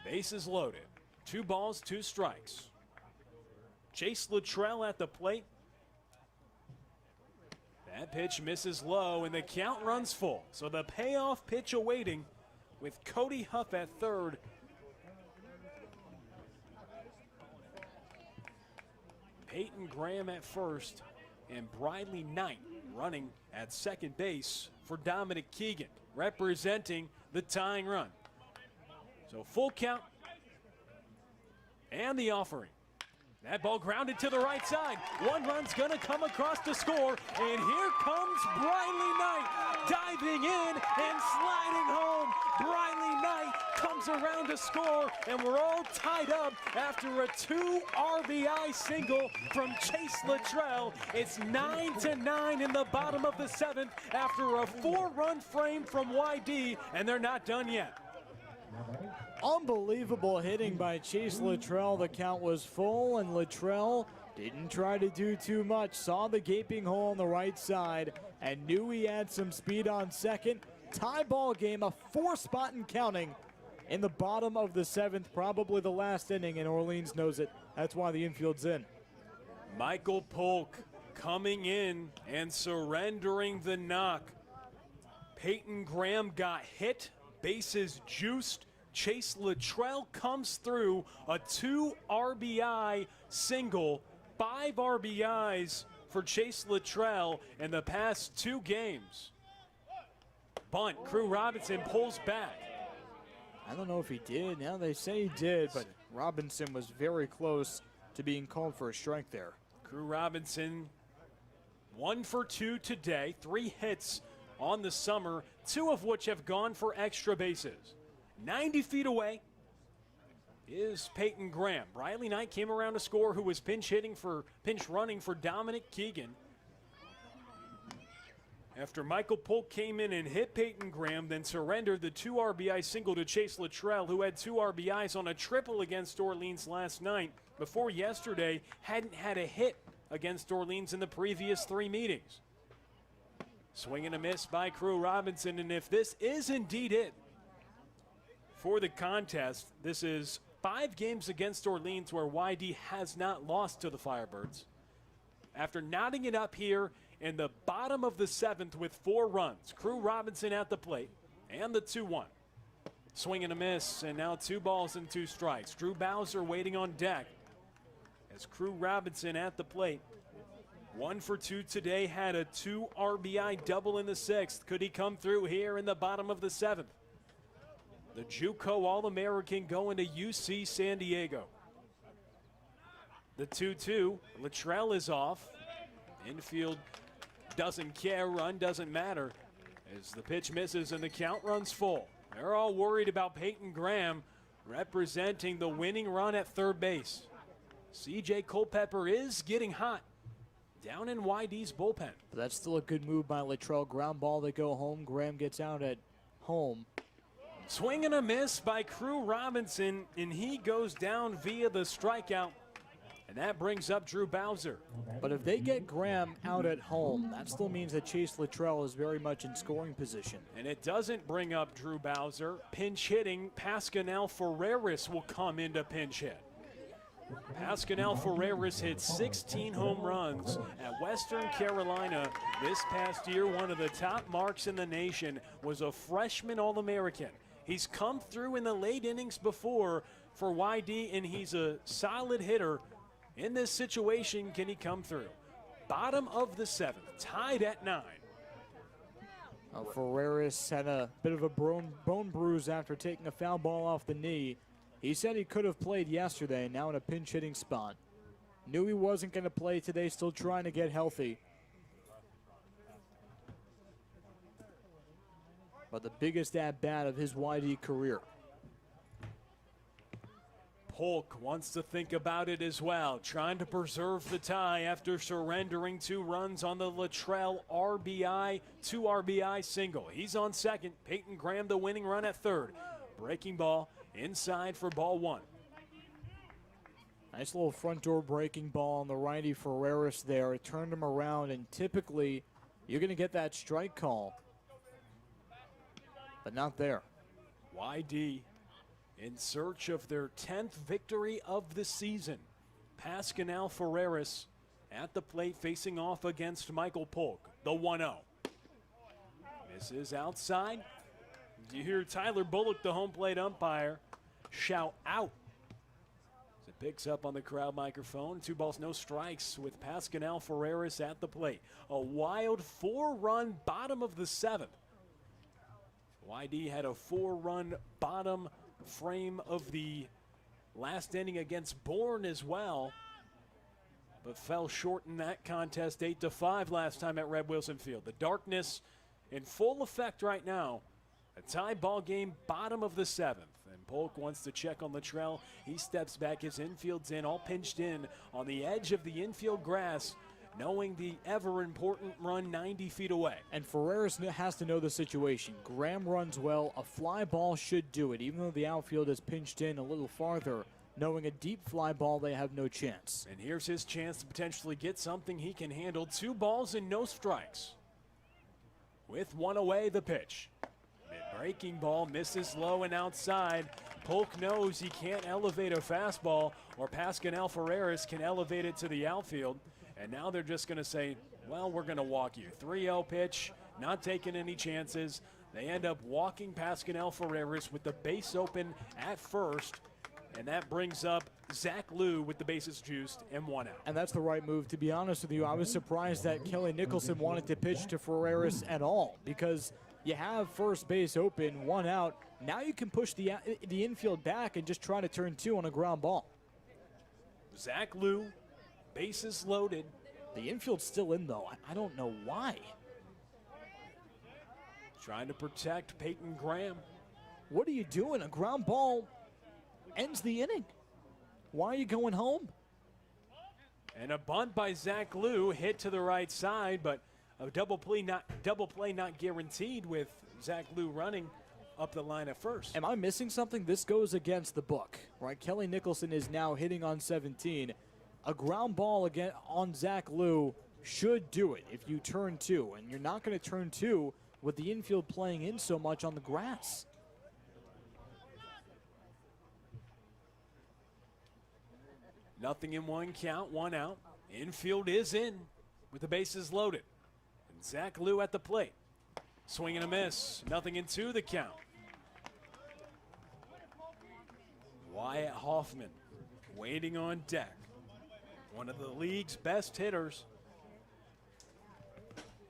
Bases loaded. 2 balls, 2 strikes. Chase Luttrell at the plate. That pitch misses low, and the count runs full. So the payoff pitch awaiting with Cody Huff at third. Peyton Graham at first, and Briley Knight running at second base for Dominic Keegan, representing the tying run. So full count, and the offering. That ball grounded to the right side. 1 run's gonna come across to score, and here comes Briley Knight diving in and sliding home. Briley Knight comes around to score, and we're all tied up after a 2 RBI single from Chase Luttrell. It's 9-9 in the bottom of the 7th after a 4-run frame from YD, and they're not done yet. Unbelievable hitting by Chase Luttrell. The count was full, and Luttrell didn't try to do too much. Saw the gaping hole on the right side and knew he had some speed on second. Tie ball game, a 4-spot and counting in the bottom of the 7th, probably the last inning, and Orleans knows it. That's why the infield's in. Michael Polk coming in and surrendering the knock. Peyton Graham got hit, bases juiced. Chase Luttrell comes through, a 2 RBI single, 5 RBIs for Chase Luttrell in the past 2 games. Bunt, Crew Robinson pulls back. I don't know if he did. Now they say he did, but Robinson was very close to being called for a strike there. Crew Robinson, 1 for 2 today, 3 hits on the summer, 2 of which have gone for extra bases. 90 feet away is Peyton Graham. Briley Knight came around to score, who was pinch running for Dominic Keegan. After Michael Polk came in and hit Peyton Graham, then surrendered the 2 RBI single to Chase Luttrell, who had 2 RBIs on a triple against Orleans last night. Before yesterday, hadn't had a hit against Orleans in the previous 3 meetings. Swing and a miss by Crew Robinson, and if this is indeed it for the contest, this is 5 games against Orleans where YD has not lost to the Firebirds. After knotting it up here in the bottom of the 7th with 4 runs, Crew Robinson at the plate and the 2-1. Swing and a miss, and now 2 balls and 2 strikes. Drew Bowser waiting on deck as Crew Robinson at the plate. 1 for 2 today, had a 2 RBI double in the 6th. Could he come through here in the bottom of the 7th? The JUCO All-American going to UC San Diego. The 2-2, Luttrell is off. Infield doesn't care, run doesn't matter as the pitch misses and the count runs full. They're all worried about Peyton Graham representing the winning run at third base. CJ Culpepper is getting hot down in YD's bullpen. But that's still a good move by Luttrell. Ground ball, they go home. Graham gets out at home. Swing and a miss by Crew Robinson, and he goes down via the strikeout. And that brings up Drew Bowser. But if they get Graham out at home, that still means that Chase Luttrell is very much in scoring position. And it doesn't bring up Drew Bowser. Pinch hitting, Pascanel Ferreris will come into pinch hit. Pascanel Ferreris hit 16 home runs at Western Carolina this past year. One of the top marks in the nation, was a freshman All-American. He's come through in the late innings before for YD, and he's a solid hitter. In this situation, can he come through? Bottom of the 7th, tied at 9. Ferreris had a bit of a bone bruise after taking a foul ball off the knee. He said he could have played yesterday, now in a pinch hitting spot. Knew he wasn't going to play today, still trying to get healthy. But the biggest at-bat of his YD career. Polk wants to think about it as well, trying to preserve the tie after surrendering 2 runs on the Luttrell RBI, 2 RBI single. He's on second. Peyton Graham the winning run at third. Breaking ball inside for ball 1. Nice little front door breaking ball on the righty Ferreris there. It turned him around, and typically you're going to get that strike call. But not there. YD in search of their 10th victory of the season. Pascanel Ferreris at the plate facing off against Michael Polk, the 1-0. Misses outside. You hear Tyler Bullock, the home plate umpire, shout out. As it picks up on the crowd microphone. 2 balls, no strikes with Pascanel Ferreris at the plate. A wild 4-run bottom of the 7th. YD had a 4-run bottom frame of the last inning against Bourne as well, but fell short in that contest 8-5 last time at Red Wilson Field. The darkness in full effect right now. A tie ball game, bottom of the 7th. And Polk wants to check on Luttrell. He steps back, his infield's in, all pinched in on the edge of the infield grass, knowing the ever-important run 90 feet away. And Ferreris has to know the situation. Graham runs well. A fly ball should do it, even though the outfield is pinched in a little farther. Knowing a deep fly ball, they have no chance. And here's his chance to potentially get something he can handle. 2 balls and no strikes. With 1 away, the pitch. Mid-breaking ball misses low and outside. Polk knows he can't elevate a fastball, or Pascanel Ferreris can elevate it to the outfield. And now they're just going to say, well, we're going to walk you. 3-0 pitch, not taking any chances. They end up walking Pascanel Ferreris with the base open at first. And that brings up Zach Liu with the bases juiced and 1 out. And that's the right move. To be honest with you, I was surprised that Kelly Nicholson wanted to pitch to Ferreris at all, because you have first base open, 1 out. Now you can push the infield back and just try to turn 2 on a ground ball. Zach Liu, bases loaded. The infield's still in, though. I don't know why. Trying to protect Peyton Graham. What are you doing? A ground ball ends the inning. Why are you going home? And a bunt by Zach Liu, hit to the right side, but a double play not guaranteed with Zach Liu running up the line at first. Am I missing something? This goes against the book, right? Kelly Nicholson is now hitting on 17. A ground ball again on Zach Liu should do it if you turn 2, and you're not going to turn 2 with the infield playing in so much on the grass. Nothing in one count, one out. Infield is in with the bases loaded. And Zach Liu at the plate. Swing and a miss. Nothing in two, the count. Wyatt Hoffman waiting on deck. One of the league's best hitters.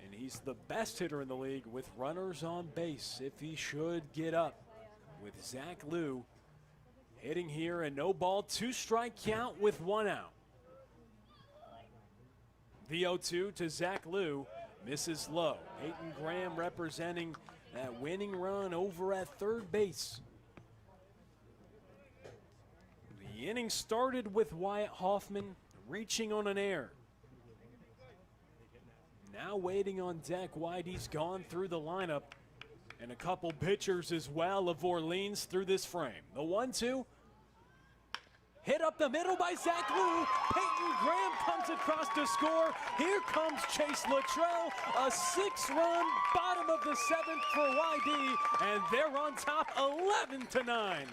And he's the best hitter in the league with runners on base if he should get up. With Zach Liu hitting here, a no ball, 2-strike count with one out. The 0-2 to Zach Liu, misses low. Peyton Graham representing that winning run over at third base. The inning started with Wyatt Hoffman reaching on an error. Now waiting on deck, Whitey's gone through the lineup. And a couple pitchers as well of Orleans through this frame. The 1-2. Hit up the middle by Zach Liu. Peyton Graham comes across to score. Here comes Chase Luttrell. A 6-run bottom of the 7th for YD. And they're on top 11-9.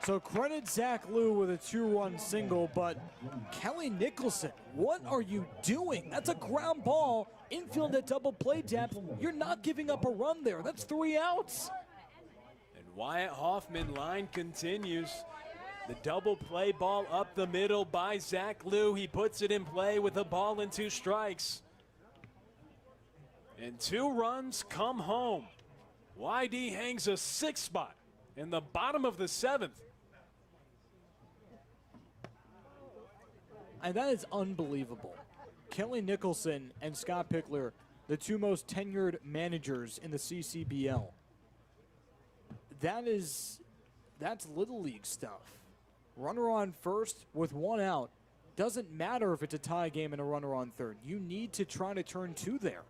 So credit Zach Liu with a 2-run single, but Kelly Nicholson, what are you doing? That's a ground ball. Infield at double play depth. You're not giving up a run there. That's 3 outs. And Wyatt Hoffman line continues. The double play ball up the middle by Zach Liu. He puts it in play with a ball and 2 strikes. And 2 runs come home. YD hangs a 6th spot in the bottom of the 7th. And that is unbelievable. Kelly Nicholson and Scott Pickler, the 2 most tenured managers in the CCBL. That's Little League stuff. Runner on first with 1 out. Doesn't matter if it's a tie game and a runner on third. You need to try to turn 2 there.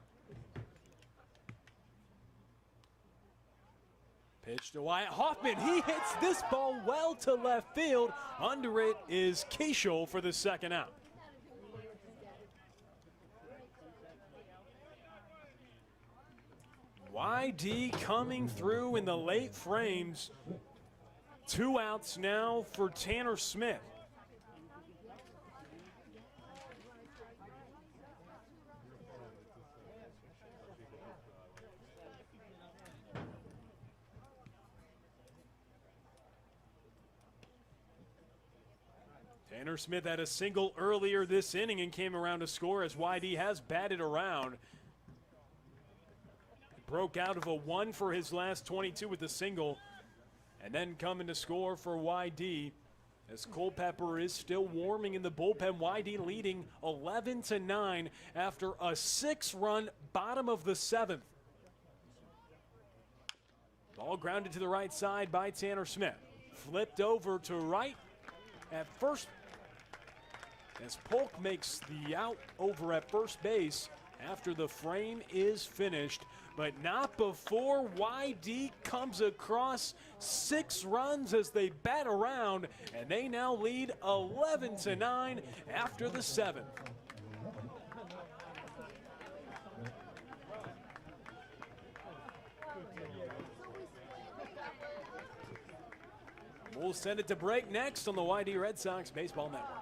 Pitch to Wyatt Hoffman. He hits this ball well to left field. Under it is Keishel for the 2nd out. YD coming through in the late frames. 2 outs now for Tanner Smith. Tanner Smith had a single earlier this inning and came around to score as YD has batted around. Broke out of a 1 for his last 22 with a single, and then coming to score for YD as Culpepper is still warming in the bullpen. YD leading 11-9 after a 6-run bottom of the 7th. Ball grounded to the right side by Tanner Smith. Flipped over to right at first as Polk makes the out over at first base after the frame is finished, but not before YD comes across 6 runs as they bat around, and they now lead 11-9 after the 7th. We'll send it to break next on the YD Red Sox Baseball Network.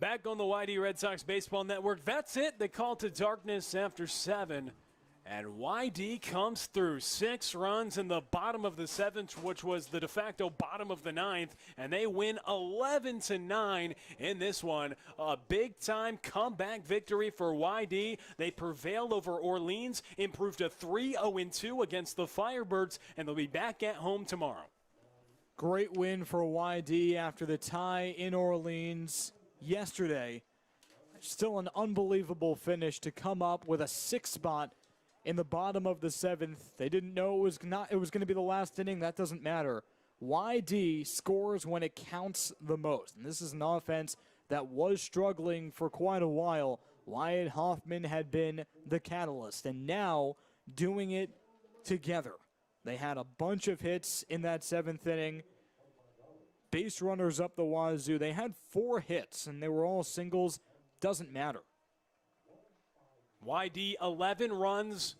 Back on the YD Red Sox Baseball Network. That's it. The call to darkness after 7. And YD comes through 6 runs in the bottom of the 7th, which was the de facto bottom of the 9th. And they win 11-9 in this one. A big-time comeback victory for YD. They prevailed over Orleans, improved to 3-0-2 against the Firebirds, and they'll be back at home tomorrow. Great win for YD after the tie in Orleans yesterday. Still an unbelievable finish to come up with a 6th spot in the bottom of the 7th. They didn't know it was going to be the last inning. That doesn't matter. YD scores when it counts the most. And this is an offense that was struggling for quite a while. Wyatt Hoffman had been the catalyst, and now doing it together. They had a bunch of hits in that 7th inning. Base runners up the wazoo. They had 4 hits, and they were all singles. Doesn't matter. YD 11 runs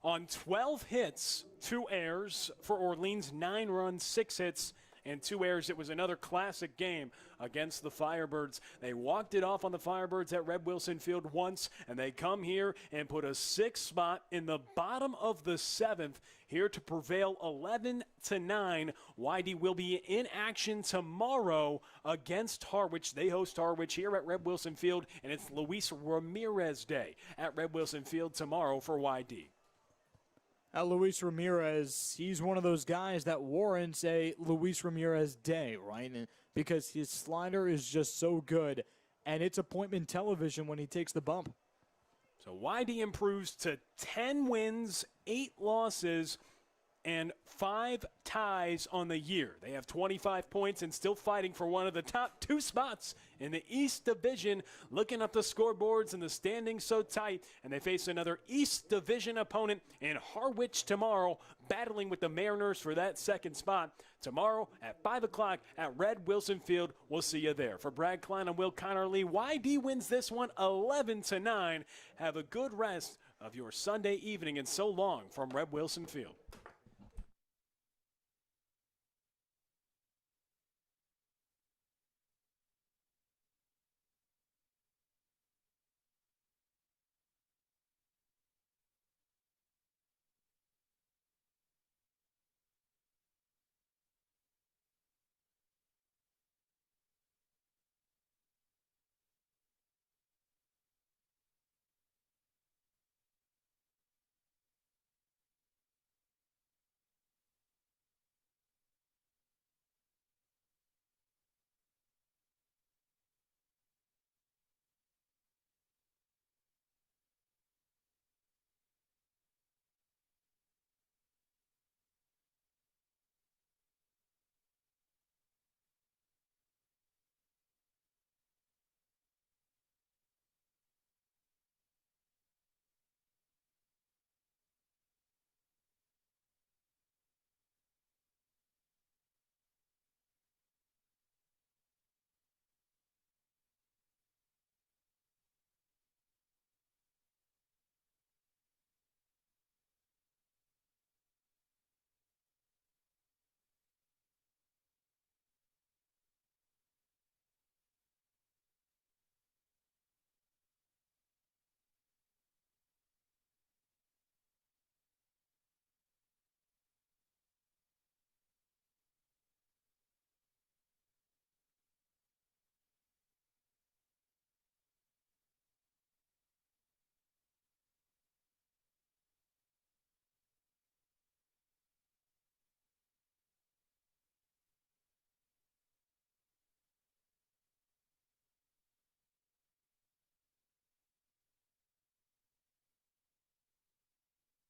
on 12 hits, 2 errors. For Orleans, 9 runs, 6 hits, and 2 errors. It was another classic game against the Firebirds. They walked it off on the Firebirds at Red Wilson Field once, and they come here and put a 6th spot in the bottom of the 7th here to prevail 11-9. YD will be in action tomorrow against Harwich. They host Harwich here at Red Wilson Field, and it's Luis Ramirez Day at Red Wilson Field tomorrow for YD. Luis Ramirez, he's one of those guys that warrants a Luis Ramirez day, right? And because his slider is just so good, and it's appointment television when he takes the bump. So YD improves to 10 wins, 8 losses, and 5 ties on the year. They have 25 points and still fighting for one of the top 2 spots in the East Division. Looking up the scoreboards and the standings so tight, and they face another East Division opponent in Harwich tomorrow, battling with the Mariners for that 2nd spot. Tomorrow at 5 o'clock at Red Wilson Field. We'll see you there. For Brad Klein and Will Connerly, YD wins this one 11-9. Have a good rest of your Sunday evening, and so long from Red Wilson Field.